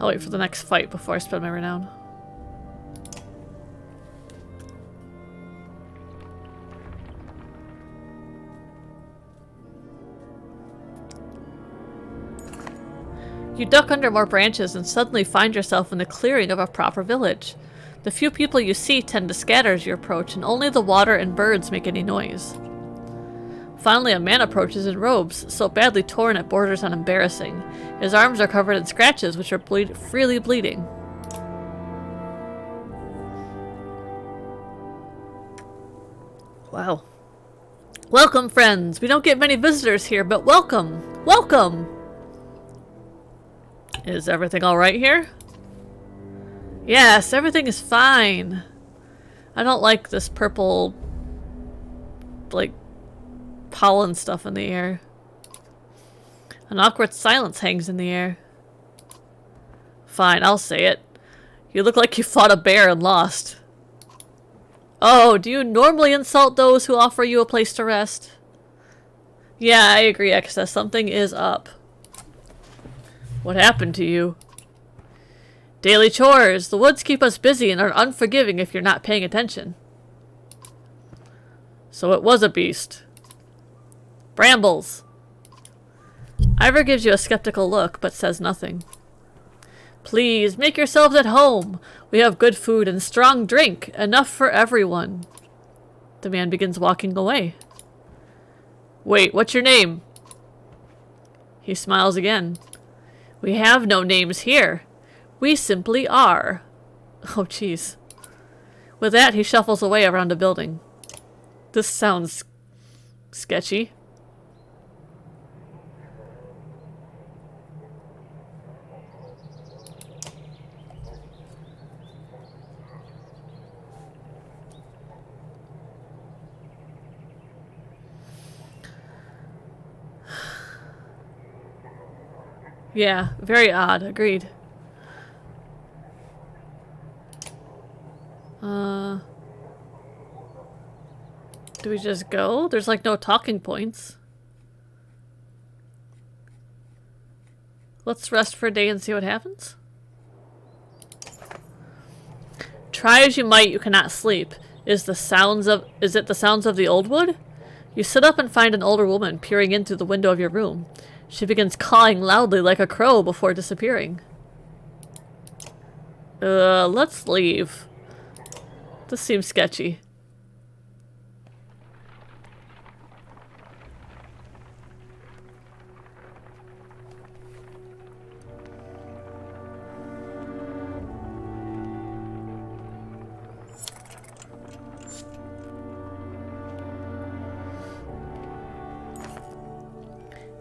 I'll wait for the next fight before I spend my renown. You duck under more branches and suddenly find yourself in the clearing of a proper village. The few people you see tend to scatter as you approach, and only the water and birds make any noise. Finally, a man approaches in robes, so badly torn it borders on embarrassing. His arms are covered in scratches, which are freely bleeding. Wow. Welcome, friends! We don't get many visitors here, but welcome! Welcome! Is everything alright here? Yes, everything is fine. I don't like this purple, like, pollen stuff in the air. An awkward silence hangs in the air. Fine, I'll say it. You look like you fought a bear and lost. Oh, do you normally insult those who offer you a place to rest? Yeah, I agree, Excess. Something is up. What happened to you? Daily chores. The woods keep us busy and are unforgiving if you're not paying attention. So it was a beast. Brambles. Ivor gives you a skeptical look, but says nothing. Please, make yourselves at home. We have good food and strong drink, enough for everyone. The man begins walking away. Wait, what's your name? He smiles again. We have no names here. We simply are. Oh, jeez. With that, he shuffles away around a building. This sounds sketchy. Yeah, very odd. Agreed. Do we just go? There's like no talking points. Let's rest for a day and see what happens. Try as you might, you cannot sleep. Is it the sounds of the old wood? You sit up and find an older woman peering in through the window of your room. She begins cawing loudly like a crow before disappearing. Let's leave. This seems sketchy.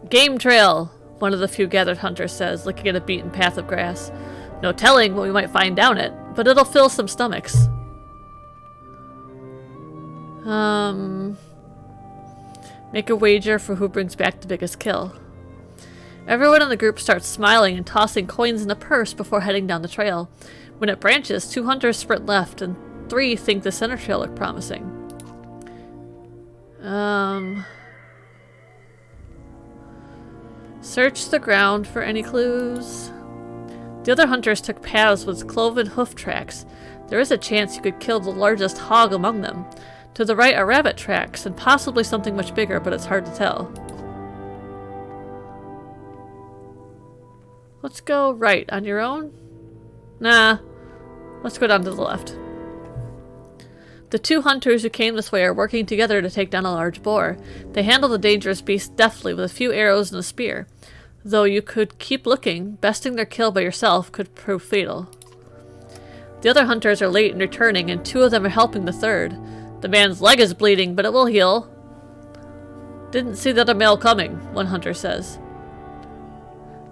Game trail, one of the few gathered hunters says, looking at a beaten path of grass. No telling what we might find down it, but it'll fill some stomachs. Make a wager for who brings back the biggest kill. Everyone in the group starts smiling and tossing coins in a purse before heading down the trail. When it branches, 2 hunters sprint left and 3 think the center trail looked promising. Search the ground for any clues. The other hunters took paths with cloven hoof tracks. There is a chance you could kill the largest hog among them. To the right are rabbit tracks, and possibly something much bigger, but it's hard to tell. Let's go right. On your own? Nah. Let's go down to the left. The 2 hunters who came this way are working together to take down a large boar. They handle the dangerous beast deftly with a few arrows and a spear. Though you could keep looking, besting their kill by yourself could prove fatal. The other hunters are late in returning, and 2 of them are helping the third. The man's leg is bleeding, but it will heal. Didn't see the other male coming, one hunter says.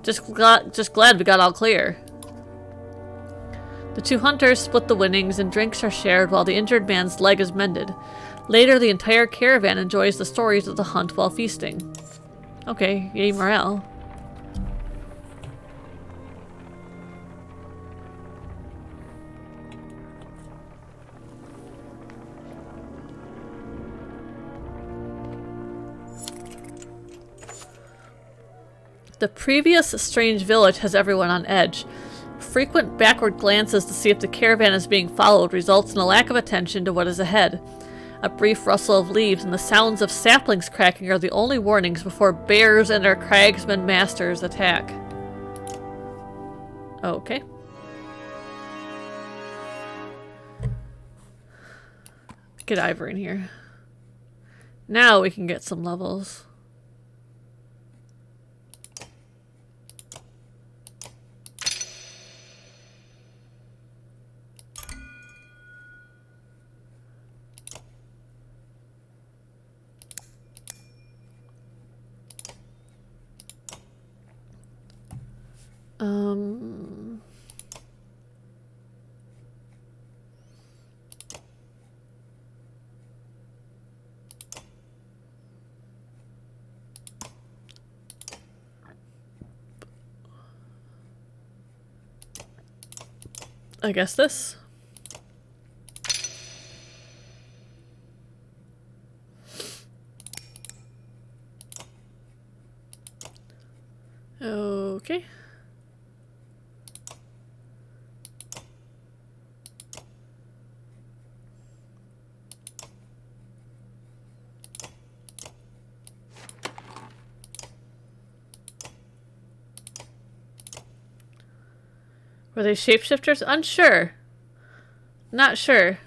Just glad we got all clear. The 2 hunters split the winnings and drinks are shared while the injured man's leg is mended. Later, the entire caravan enjoys the stories of the hunt while feasting. Okay, yay morale. The previous strange village has everyone on edge. Frequent backward glances to see if the caravan is being followed results in a lack of attention to what is ahead. A brief rustle of leaves and the sounds of saplings cracking are the only warnings before bears and their cragsman masters attack. Okay. Get Ivor in here. Now we can get some levels. I guess this. Okay. Were they shapeshifters? Unsure. Not sure.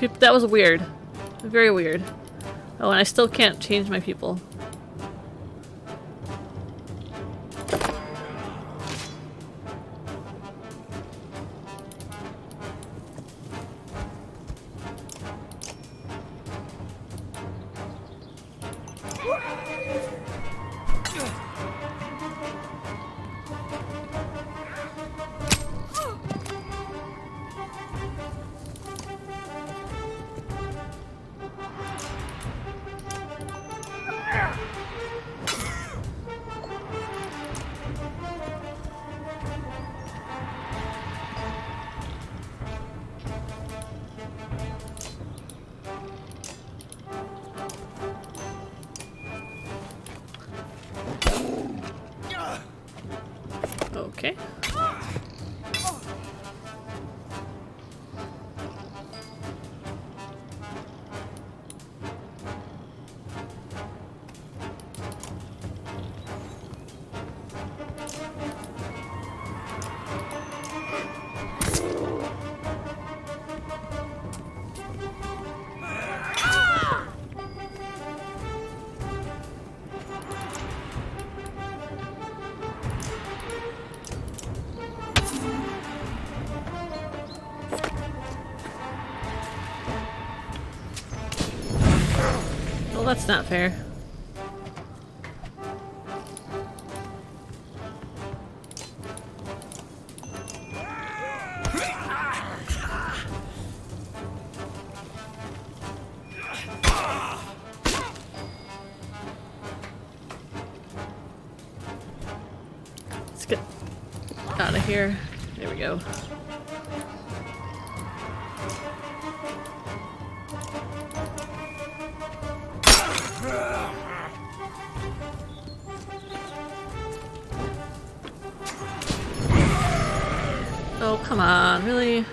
That was weird. Very weird. Oh, and I still can't change my people. Okay. Well, that's not fair. Let's get out of here. There we go. Oh, come on, really?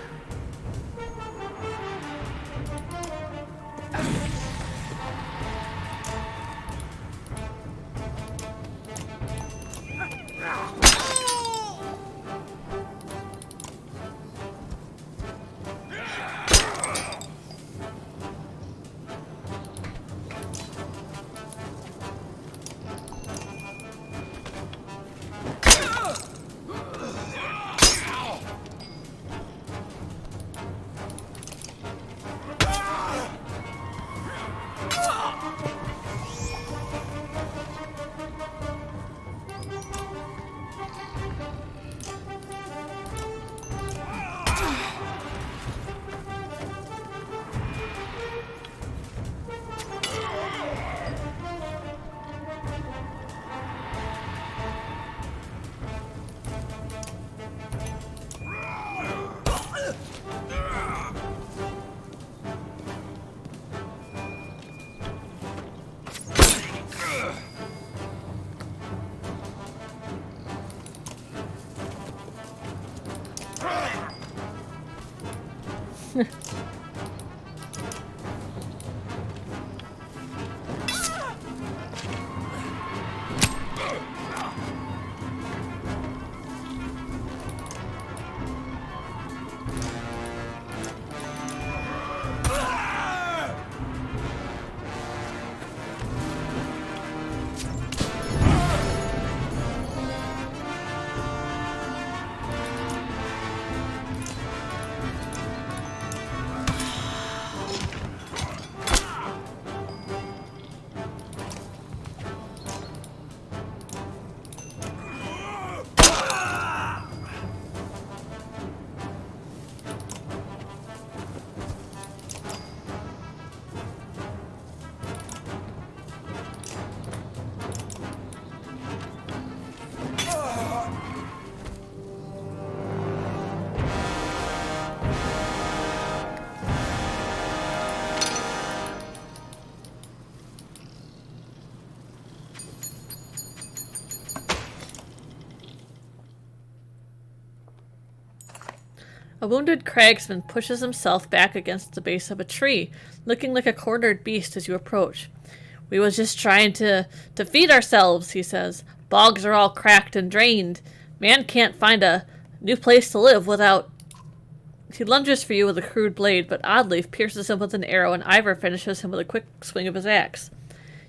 A wounded cragsman pushes himself back against the base of a tree, looking like a cornered beast as you approach. "We was just trying to feed ourselves," he says. "Bogs are all cracked and drained. Man can't find a new place to live without..." He lunges for you with a crude blade, but oddly pierces him with an arrow, and Ivor finishes him with a quick swing of his axe.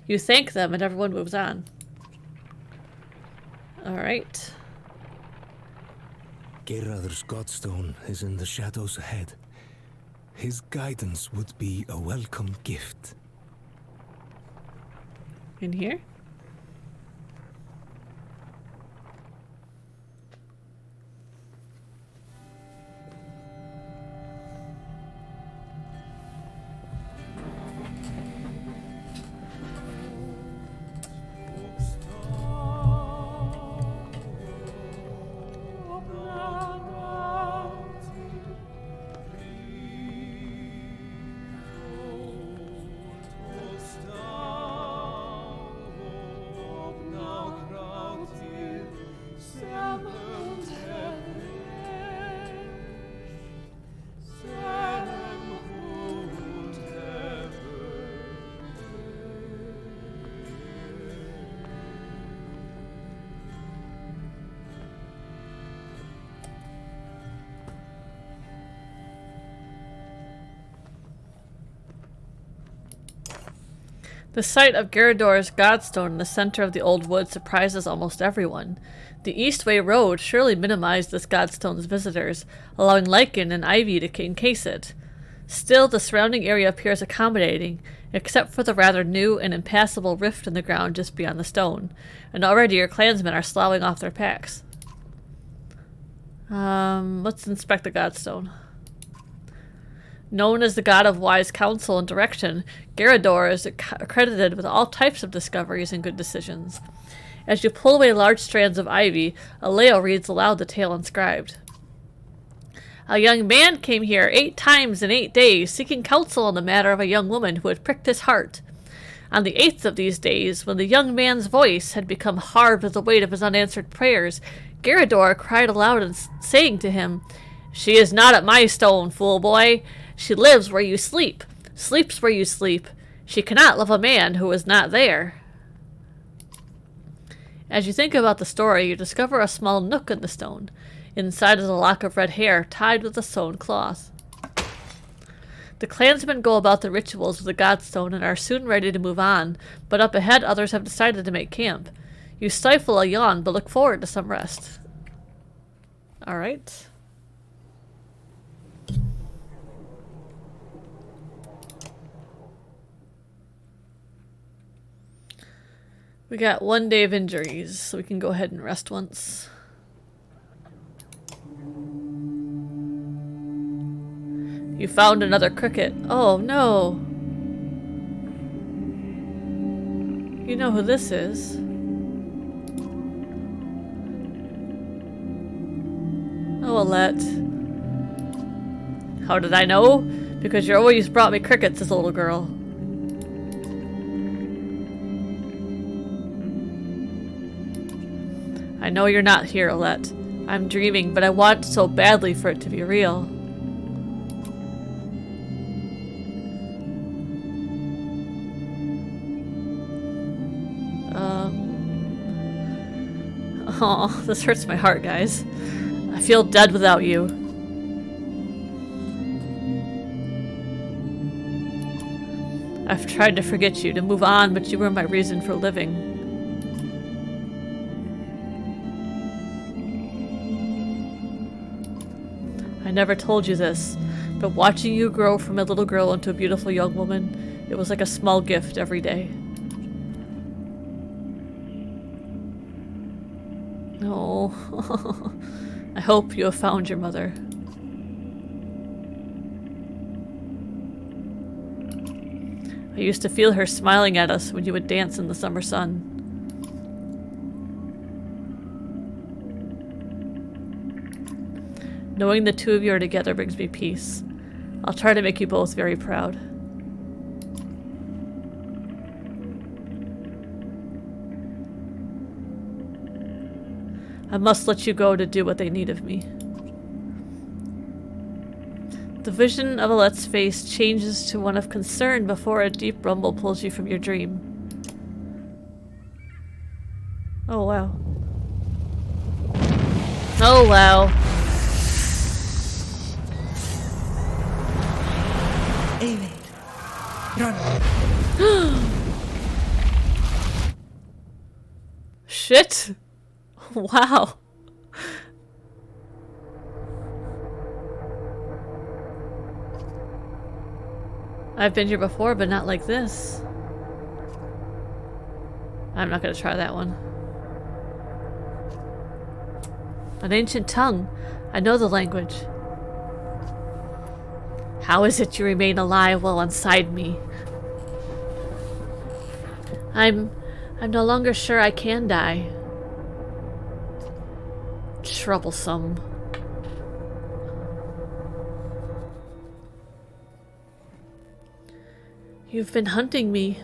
You thank them, and everyone moves on. Alright. Geirröðr's godstone is in the shadows ahead. His guidance would be a welcome gift. In here? The sight of Gerador's godstone in the center of the old wood surprises almost everyone. The Eastway Road surely minimized this godstone's visitors, allowing lichen and ivy to encase it. Still, the surrounding area appears accommodating, except for the rather new and impassable rift in the ground just beyond the stone, and already your clansmen are sloughing off their packs. Let's inspect the godstone. Known as the god of wise counsel and direction, Gerador is accredited with all types of discoveries and good decisions. As you pull away large strands of ivy, Aleo reads aloud the tale inscribed. A young man came here 8 times in 8 days, seeking counsel on the matter of a young woman who had pricked his heart. On the 8th of these days, when the young man's voice had become hard with the weight of his unanswered prayers, Gerador cried aloud and saying to him, "She is not at my stone, fool boy. She lives where you sleep, sleeps where you sleep. She cannot love a man who is not there." As you think about the story, you discover a small nook in the stone. Inside is a lock of red hair tied with a sewn cloth. The clansmen go about the rituals of the godstone and are soon ready to move on, but up ahead others have decided to make camp. You stifle a yawn, but look forward to some rest. Alright. We got 1 day of injuries, so we can go ahead and rest once. You found another cricket. Oh no! You know who this is. Oh, Alette. How did I know? Because you always brought me crickets as a little girl. I know you're not here, Alette. I'm dreaming, but I want so badly for it to be real. Oh, this hurts my heart, guys. I feel dead without you. I've tried to forget you, to move on, but you were my reason for living. I never told you this, but watching you grow from a little girl into a beautiful young woman, it was like a small gift every day. No. I hope you have found your mother. I used to feel her smiling at us when you would dance in the summer sun. Knowing the two of you are together brings me peace. I'll try to make you both very proud. I must let you go to do what they need of me. The vision of Alette's face changes to one of concern before a deep rumble pulls you from your dream. Oh wow. Oh wow. Shit! Wow. I've been here before, but not like this. I'm not gonna try that one. An ancient tongue. I know the language. How is it you remain alive while inside me? I'm no longer sure I can die. Troublesome. You've been hunting me.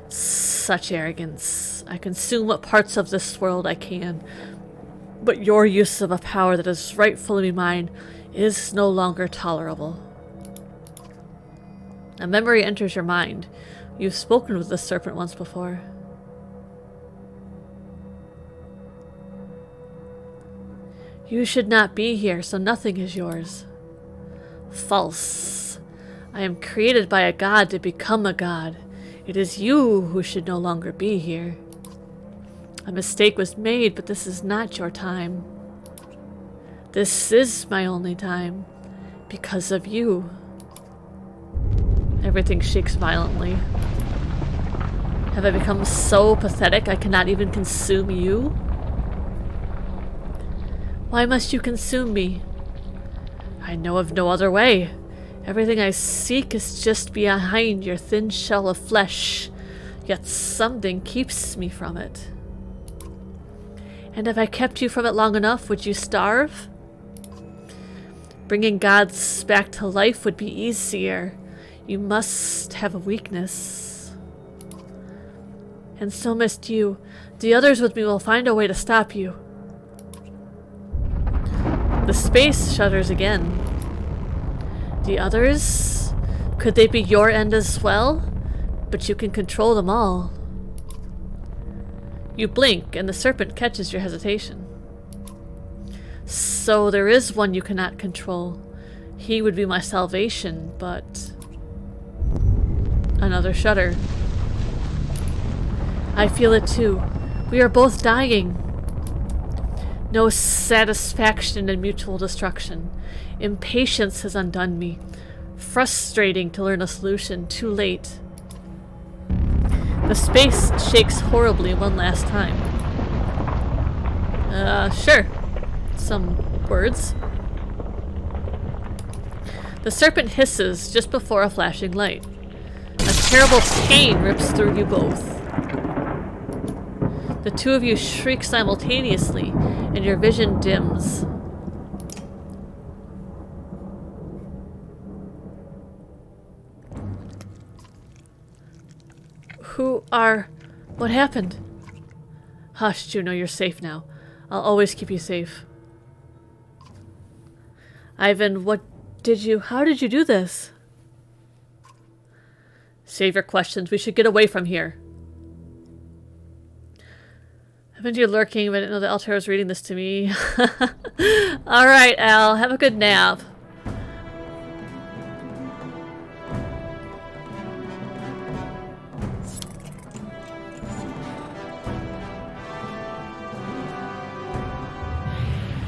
Such arrogance. I consume what parts of this world I can. But your use of a power that is rightfully mine is no longer tolerable. A memory enters your mind. You've spoken with this serpent once before. You should not be here, so nothing is yours. False. I am created by a god to become a god. It is you who should no longer be here. A mistake was made, but this is not your time. This is my only time. Because of you. Everything shakes violently. Have I become so pathetic I cannot even consume you? Why must you consume me? I know of no other way. Everything I seek is just behind your thin shell of flesh, yet something keeps me from it. And if I kept you from it long enough, would you starve? Bringing gods back to life would be easier. You must have a weakness. And so must you. The others with me will find a way to stop you. The space shudders again. The others? Could they be your end as well? But you can control them all. You blink, and the serpent catches your hesitation. So there is one you cannot control. He would be my salvation, but... Another shudder. I feel it too. We are both dying. No satisfaction in mutual destruction. Impatience has undone me. Frustrating to learn a solution too late. The space shakes horribly one last time. Sure. Some words. The serpent hisses just before a flashing light. A terrible pain rips through you both. The two of you shriek simultaneously, and your vision dims. Who are... What happened? Hush, Juno, you're safe now. I'll always keep you safe. Ivan, what did you... How did you do this? Save your questions. We should get away from here. I've been here lurking, but I didn't know that Altair was reading this to me. Alright, Al. Have a good nap.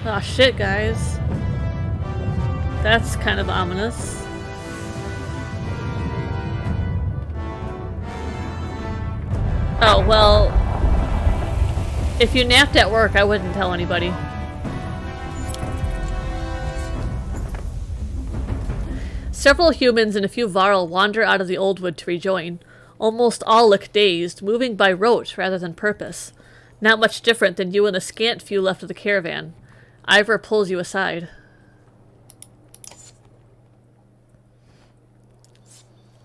Oh shit, guys. That's kind of ominous. Oh, well... If you napped at work, I wouldn't tell anybody. Several humans and a few Varl wander out of the old wood to rejoin. Almost all look dazed, moving by rote rather than purpose. Not much different than you and the scant few left of the caravan. Ivor pulls you aside.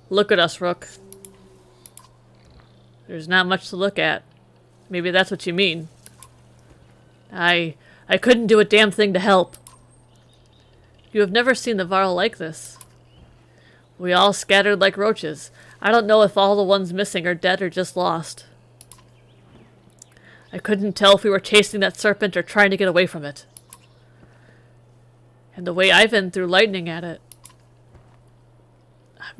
Look at us, Rook. There's not much to look at. Maybe that's what you mean. I couldn't do a damn thing to help. You have never seen the Varl like this. We all scattered like roaches. I don't know if all the ones missing are dead or just lost. I couldn't tell if we were chasing that serpent or trying to get away from it. And the way Ivan threw lightning at it.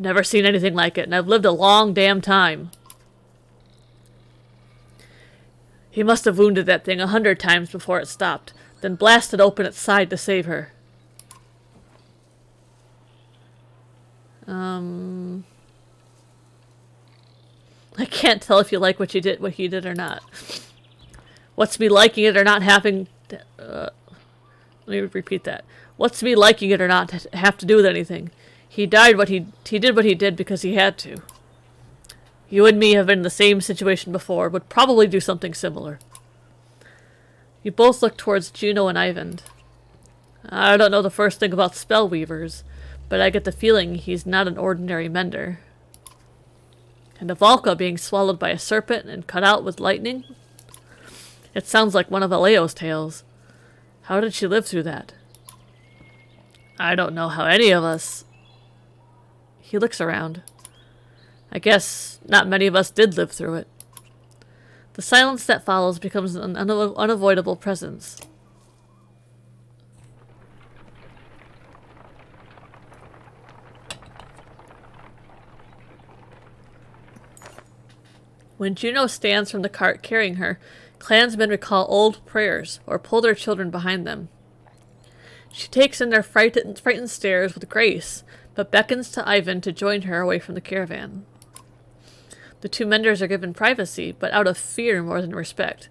Never seen anything like it, and I've lived a long damn time. He must have wounded that thing 100 times before it stopped, then blasted open its side to save her. I can't tell if you like what he did or not. What's me liking it or not having... let me repeat that. What's me liking it or not have to do with anything? He did what he did because he had to. You and me have been in the same situation before, would probably do something similar. You both look towards Juno and Ivan. I don't know the first thing about spell weavers, but I get the feeling he's not an ordinary mender. And a Valka being swallowed by a serpent and cut out with lightning? It sounds like one of Aleo's tales. How did she live through that? I don't know how any of us... He looks around. I guess not many of us did live through it. The silence that follows becomes an unavoidable presence. When Juno stands from the cart carrying her, clansmen recall old prayers or pull their children behind them. She takes in their frightened stares with grace, but beckons to Ivan to join her away from the caravan. The two menders are given privacy, but out of fear more than respect.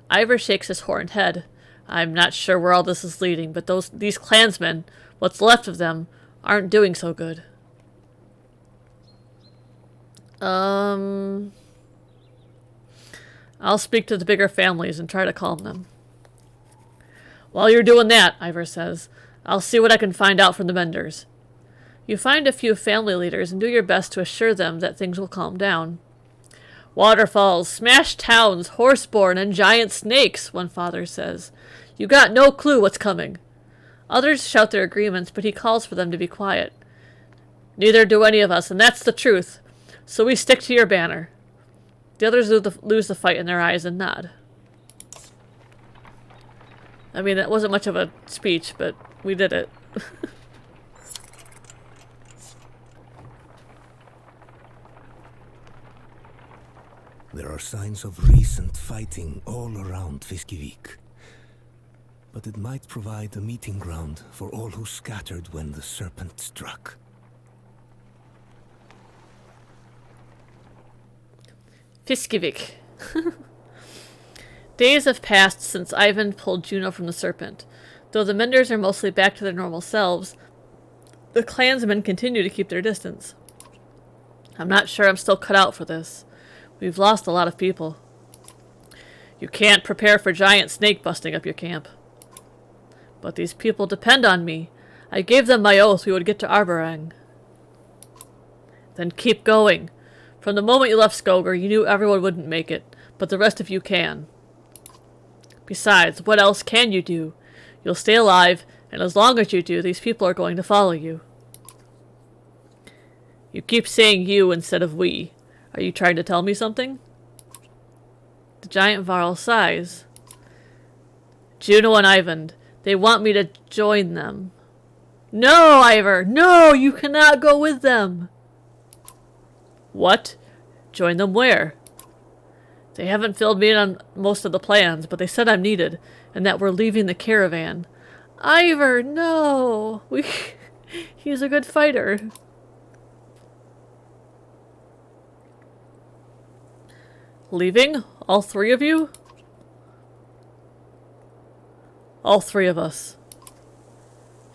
Ivor shakes his horned head. I'm not sure where all this is leading, but these clansmen, what's left of them, aren't doing so good. I'll speak to the bigger families and try to calm them. While you're doing that, Ivor says, I'll see what I can find out from the menders. You find a few family leaders and do your best to assure them that things will calm down. Waterfalls, smashed towns, horseborn, and giant snakes, one father says. You got no clue what's coming. Others shout their agreements, but he calls for them to be quiet. Neither do any of us, and that's the truth. So we stick to your banner. The others lose the fight in their eyes and nod. I mean, that wasn't much of a speech, but we did it. There are signs of recent fighting all around Fiskivik. But it might provide a meeting ground for all who scattered when the serpent struck. Fiskivik. Days have passed since Ivan pulled Juno from the serpent. Though the menders are mostly back to their normal selves, the clansmen continue to keep their distance. I'm not sure I'm still cut out for this. We've lost a lot of people. You can't prepare for giant snake busting up your camp. But these people depend on me. I gave them my oath we would get to Arborang. Then keep going. From the moment you left Skogar, you knew everyone wouldn't make it, but the rest of you can. Besides, what else can you do? You'll stay alive, and as long as you do, these people are going to follow you. You keep saying you instead of we. Are you trying to tell me something? The giant Varl sighs. Juno and Ivan, they want me to join them. No, Ivor! No, you cannot go with them! What? Join them where? They haven't filled me in on most of the plans, but they said I'm needed, and that we're leaving the caravan. Ivor, no! He's a good fighter. Leaving? All three of you? All three of us.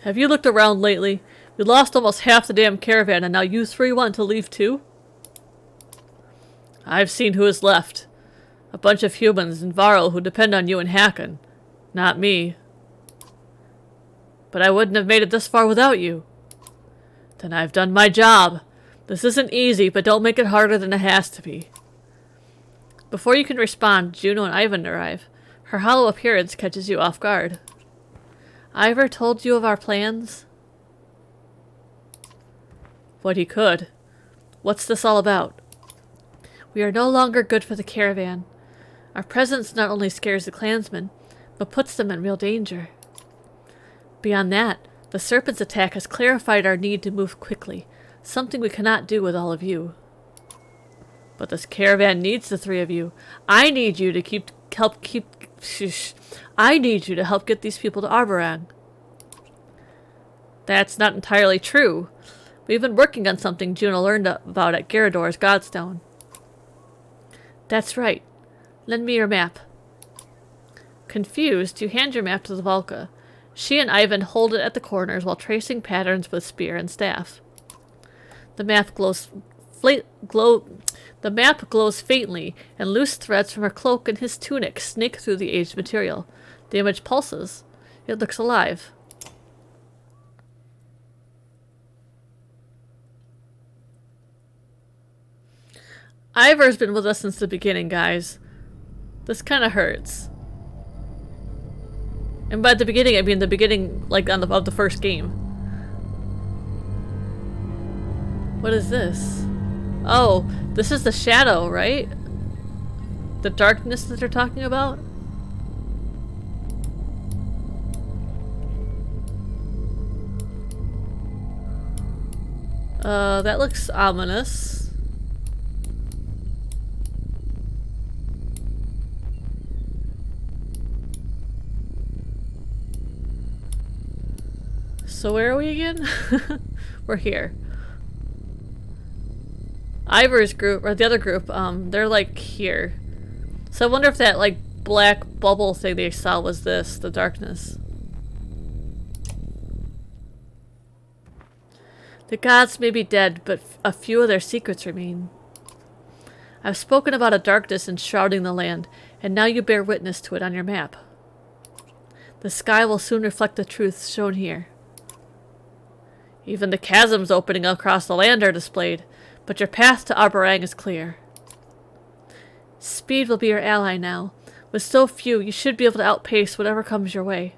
Have you looked around lately? We lost almost half the damn caravan, and now you three want to leave too? I've seen who is left. A bunch of humans in Varl who depend on you and Hakon. Not me. But I wouldn't have made it this far without you. Then I've done my job. This isn't easy, but don't make it harder than it has to be. Before you can respond, Juno and Ivan arrive. Her hollow appearance catches you off guard. Ivor told you of our plans? What he could. What's this all about? We are no longer good for the caravan. Our presence not only scares the clansmen, but puts them in real danger. Beyond that, the serpent's attack has clarified our need to move quickly. Something we cannot do with all of you. But this caravan needs the three of you. I need you to I need you to help get these people to Arborang. That's not entirely true. We've been working on something Juno learned about at Garador's Godstone. That's right. Lend me your map. Confused, you hand your map to the Valka. She and Ivan hold it at the corners while tracing patterns with spear and staff. The map glows faintly, and loose threads from her cloak and his tunic snake through the aged material. The image pulses. It looks alive. Ivar's been with us since the beginning, guys. This kind of hurts. And by the beginning, I mean the beginning, like, of the first game. What is this? Oh, this is the shadow, right? The darkness that they're talking about? That looks ominous. So where are we again? We're here. Ivar's group, or the other group, they're like here. So I wonder if that like black bubble thing they saw was this, the darkness. The gods may be dead, but a few of their secrets remain. I've spoken about a darkness enshrouding the land, and now you bear witness to it on your map. The sky will soon reflect the truths shown here. Even the chasms opening across the land are displayed, but your path to Arborang is clear. Speed will be your ally now. With so few, you should be able to outpace whatever comes your way.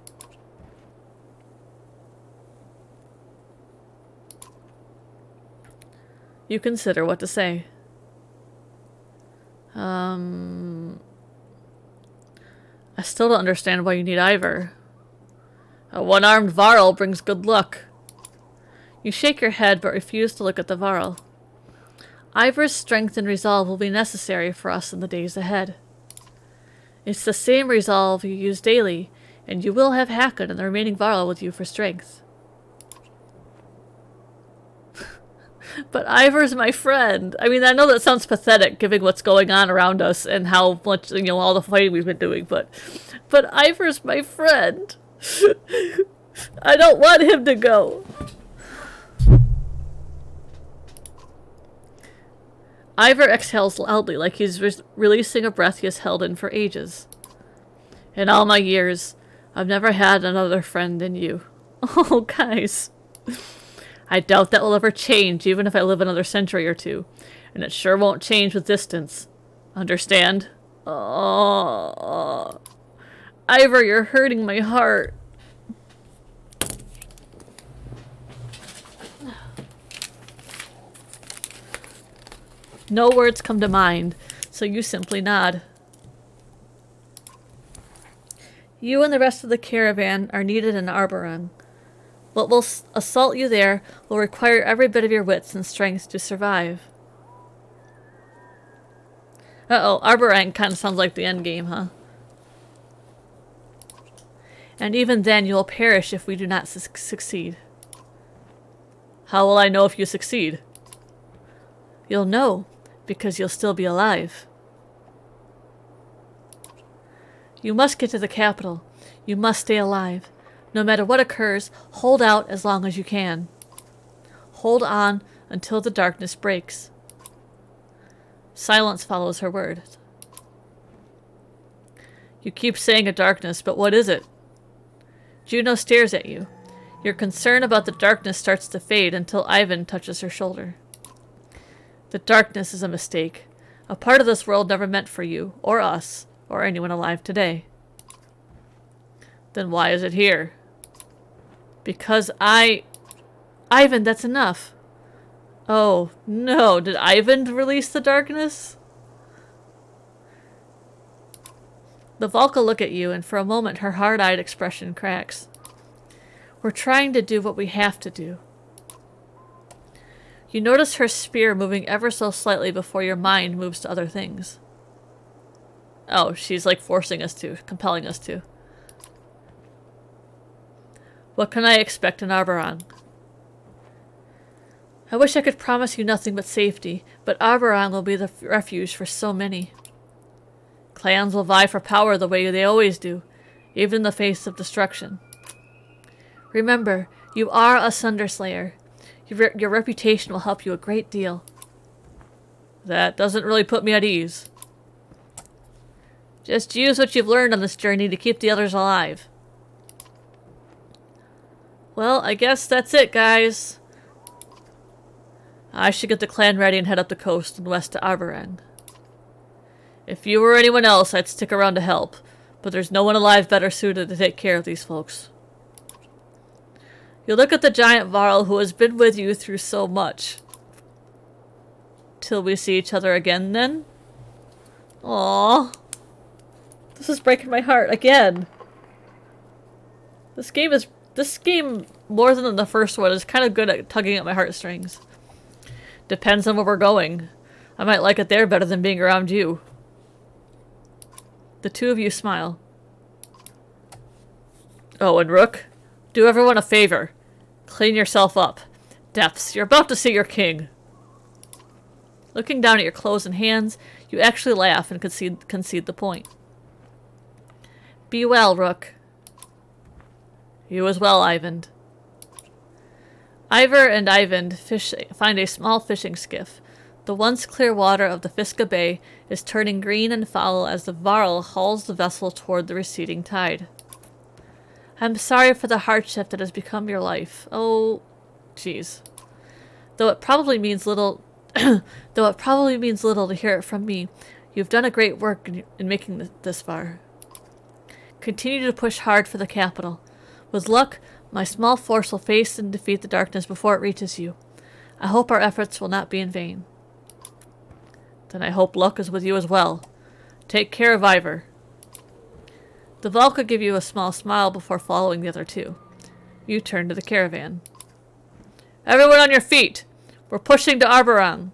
You consider what to say. I still don't understand why you need Ivar. A one-armed Varl brings good luck. You shake your head but refuse to look at the Varl. Ivar's strength and resolve will be necessary for us in the days ahead. It's the same resolve you use daily, and you will have Hakon and the remaining Varl with you for strength. But Ivar's my friend. I mean, I know that sounds pathetic given what's going on around us and how much, you know, all the fighting we've been doing, but Ivar's my friend. I don't want him to go. Ivar exhales loudly, like he's releasing a breath he has held in for ages. In all my years, I've never had another friend than you. Oh, guys. I doubt that will ever change, even if I live another century or two. And it sure won't change with distance. Understand? Oh. Ivar, you're hurting my heart. No words come to mind, so you simply nod. You and the rest of the caravan are needed in Arborang. What will assault you there will require every bit of your wits and strength to survive. Uh-oh, Arborang kind of sounds like the end game, huh? And even then you will perish if we do not succeed. How will I know if you succeed? You'll know, because you'll still be alive. You must get to the capital. You must stay alive. No matter what occurs, hold out as long as you can. Hold on until the darkness breaks. Silence follows her words. You keep saying a darkness, but what is it? Juno stares at you. Your concern about the darkness starts to fade until Ivan touches her shoulder. The darkness is a mistake. A part of this world never meant for you, or us, or anyone alive today. Then why is it here? Because Ivan, that's enough. Oh, no. Did Ivan release the darkness? The Valka look at you, and for a moment her hard-eyed expression cracks. We're trying to do what we have to do. You notice her spear moving ever so slightly before your mind moves to other things. Oh, she's like forcing us to, compelling us to. What can I expect in Arborang? I wish I could promise you nothing but safety, but Arborang will be the refuge for so many. Clans will vie for power the way they always do, even in the face of destruction. Remember, you are a Sunderslayer. Your reputation will help you a great deal. That doesn't really put me at ease. Just use what you've learned on this journey to keep the others alive. Well, I guess that's it, guys. I should get the clan ready and head up the coast and west to Arborang. If you were anyone else, I'd stick around to help, but there's no one alive better suited to take care of these folks. You look at the giant Varl who has been with you through so much. Till we see each other again, then? Aww. This is breaking my heart again. This game, more than the first one, is kind of good at tugging at my heartstrings. Depends on where we're going. I might like it there better than being around you. The two of you smile. Oh, and Rook, do everyone a favor. Clean yourself up. Depths, you're about to see your king. Looking down at your clothes and hands, you actually laugh and concede the point. Be well, Rook. You as well, Ivan. Ivor and Ivan find a small fishing skiff. The once clear water of the Fiska Bay is turning green and foul as the Varl hauls the vessel toward the receding tide. I'm sorry for the hardship that has become your life. Oh, jeez. Though it probably means little to hear it from me, you've done a great work in making this far. Continue to push hard for the capital. With luck, my small force will face and defeat the darkness before it reaches you. I hope our efforts will not be in vain. Then I hope luck is with you as well. Take care of Ivor. The Valka give you a small smile before following the other two. You turn to the caravan. Everyone on your feet! We're pushing to Arborang.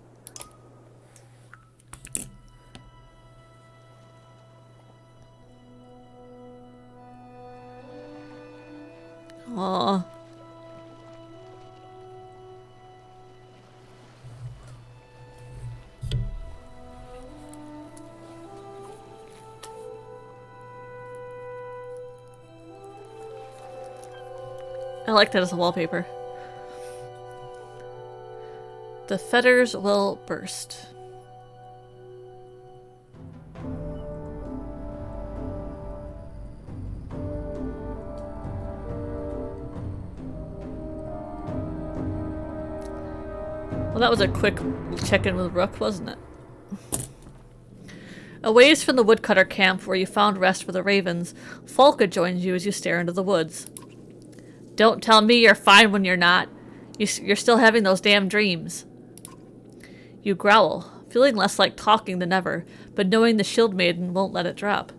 Aww. I like that as a wallpaper. The fetters will burst. Well, that was a quick check-in with Rook, wasn't it? A ways from the woodcutter camp where you found rest for the ravens, Folka joins you as you stare into the woods. Don't tell me you're fine when you're not. You're still having those damn dreams. You growl, feeling less like talking than ever, but knowing the Shield Maiden won't let it drop.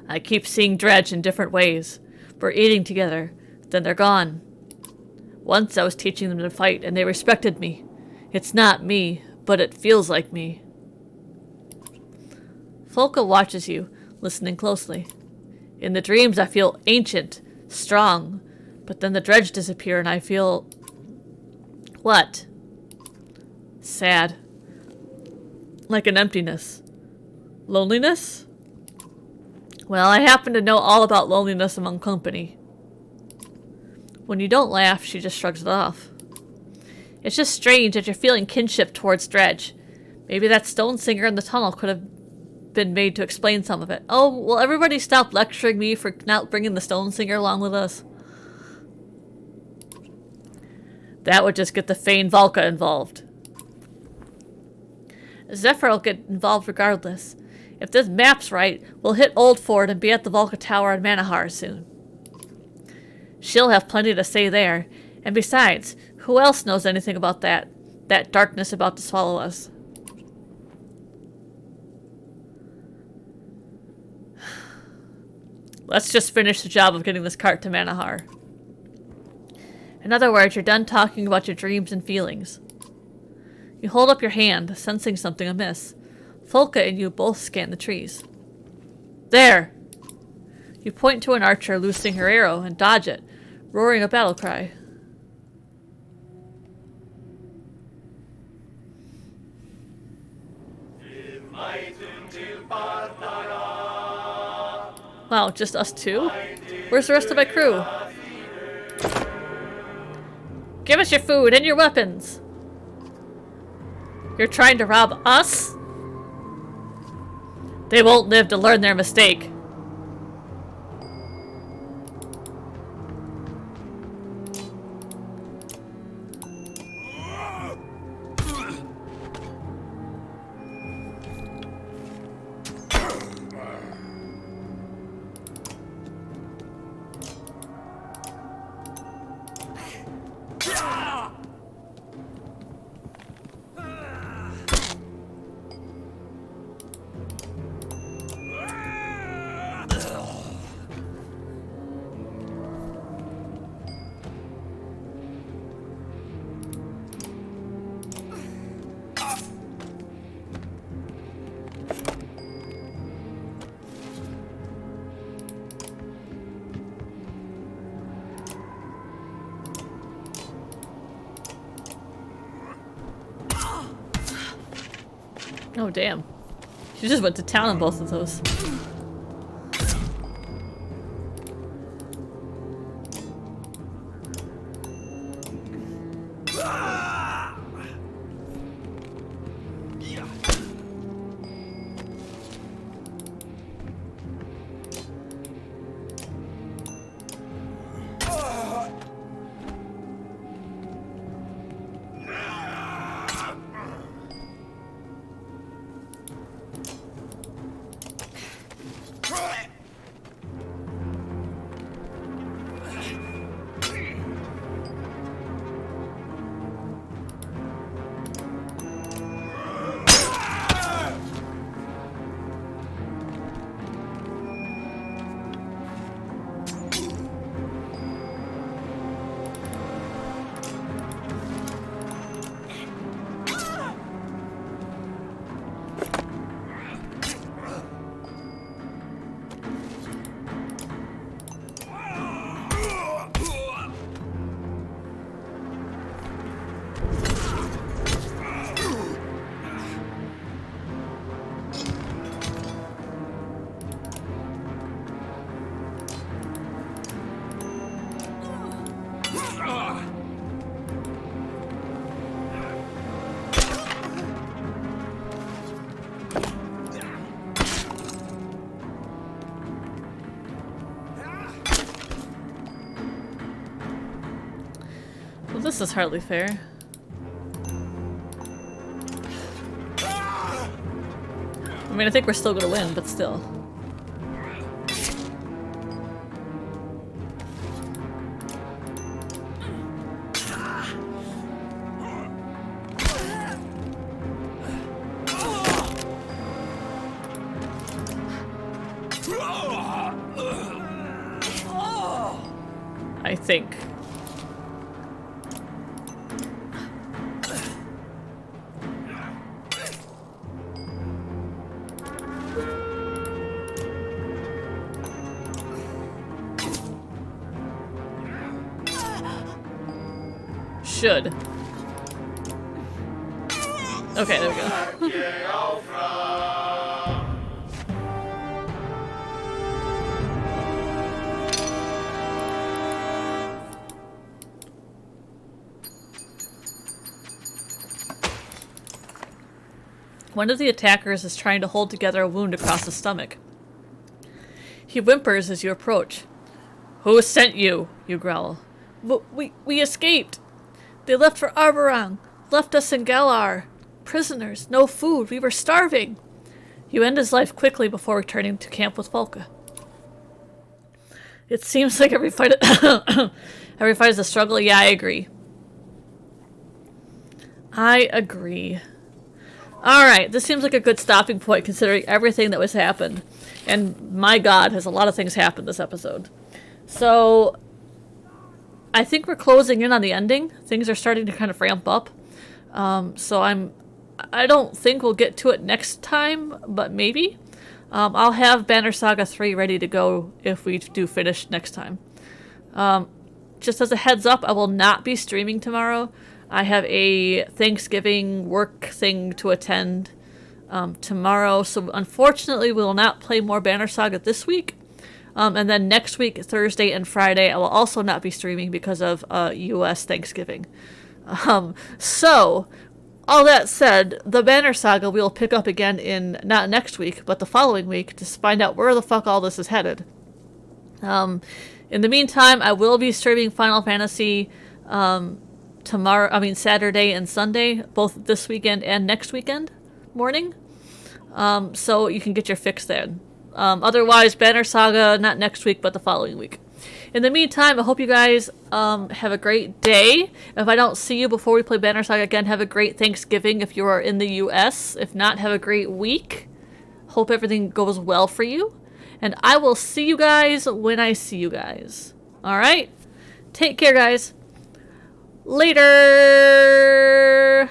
I keep seeing Dredge in different ways. We're eating together, then they're gone. Once I was teaching them to fight, and they respected me. It's not me, but it feels like me. Folka watches you, listening closely. In the dreams I feel ancient, strong, but then the Dredge disappear and I feel... What? Sad. Like an emptiness. Loneliness? Well, I happen to know all about loneliness among company. When you don't laugh, she just shrugs it off. It's just strange that you're feeling kinship towards Dredge. Maybe that stone singer in the tunnel could have been made to explain some of it. Oh, will everybody stop lecturing me for not bringing the stone singer along with us? That would just get the Fane Valka involved. Zephyr will get involved regardless. If this map's right, we'll hit Old Fort and be at the Valka Tower in Manahar soon. She'll have plenty to say there. And besides, who else knows anything about that darkness about to swallow us? Let's just finish the job of getting this cart to Manahar. In other words, you're done talking about your dreams and feelings. You hold up your hand, sensing something amiss. Folka and you both scan the trees. There! You point to an archer loosing her arrow and dodge it, roaring a battle cry. Wow, just us two? Where's the rest of my crew? Give us your food and your weapons! You're trying to rob us? They won't live to learn their mistake. Oh, damn. She just went to town on both of those. Well, this is hardly fair. I mean, I think we're still gonna win, but still. I think. Should. Okay, there we go. One of the attackers is trying to hold together a wound across the stomach. He whimpers as you approach. "Who sent you?" you growl. We escaped. They left for Arborang. Left us in Galar. Prisoners. No food. We were starving. You end his life quickly before returning to camp with Folka. It seems like every fight every fight is a struggle. Yeah, I agree. I agree. Alright, this seems like a good stopping point considering everything that was happened. And my god, has a lot of things happened this episode. So, I think we're closing in on the ending. Things are starting to kind of ramp up. So I don't think we'll get to it next time, but maybe. I'll have Banner Saga 3 ready to go if we do finish next time. Just as a heads up, I will not be streaming tomorrow. I have a Thanksgiving work thing to attend tomorrow, so unfortunately we will not play more Banner Saga this week. And then next week, Thursday and Friday, I will also not be streaming because of U.S. Thanksgiving. So, all that said, the Banner Saga we will pick up again in, not next week, but the following week to find out where the fuck all this is headed. In the meantime, I will be streaming Final Fantasy Saturday and Sunday, both this weekend and next weekend morning. So you can get your fix then. Otherwise, Banner Saga, not next week, but the following week. In the meantime, I hope you guys have a great day. If I don't see you before we play Banner Saga again, have a great Thanksgiving if you are in the U.S. If not, have a great week. Hope everything goes well for you. And I will see you guys when I see you guys. Alright? Take care, guys. Later!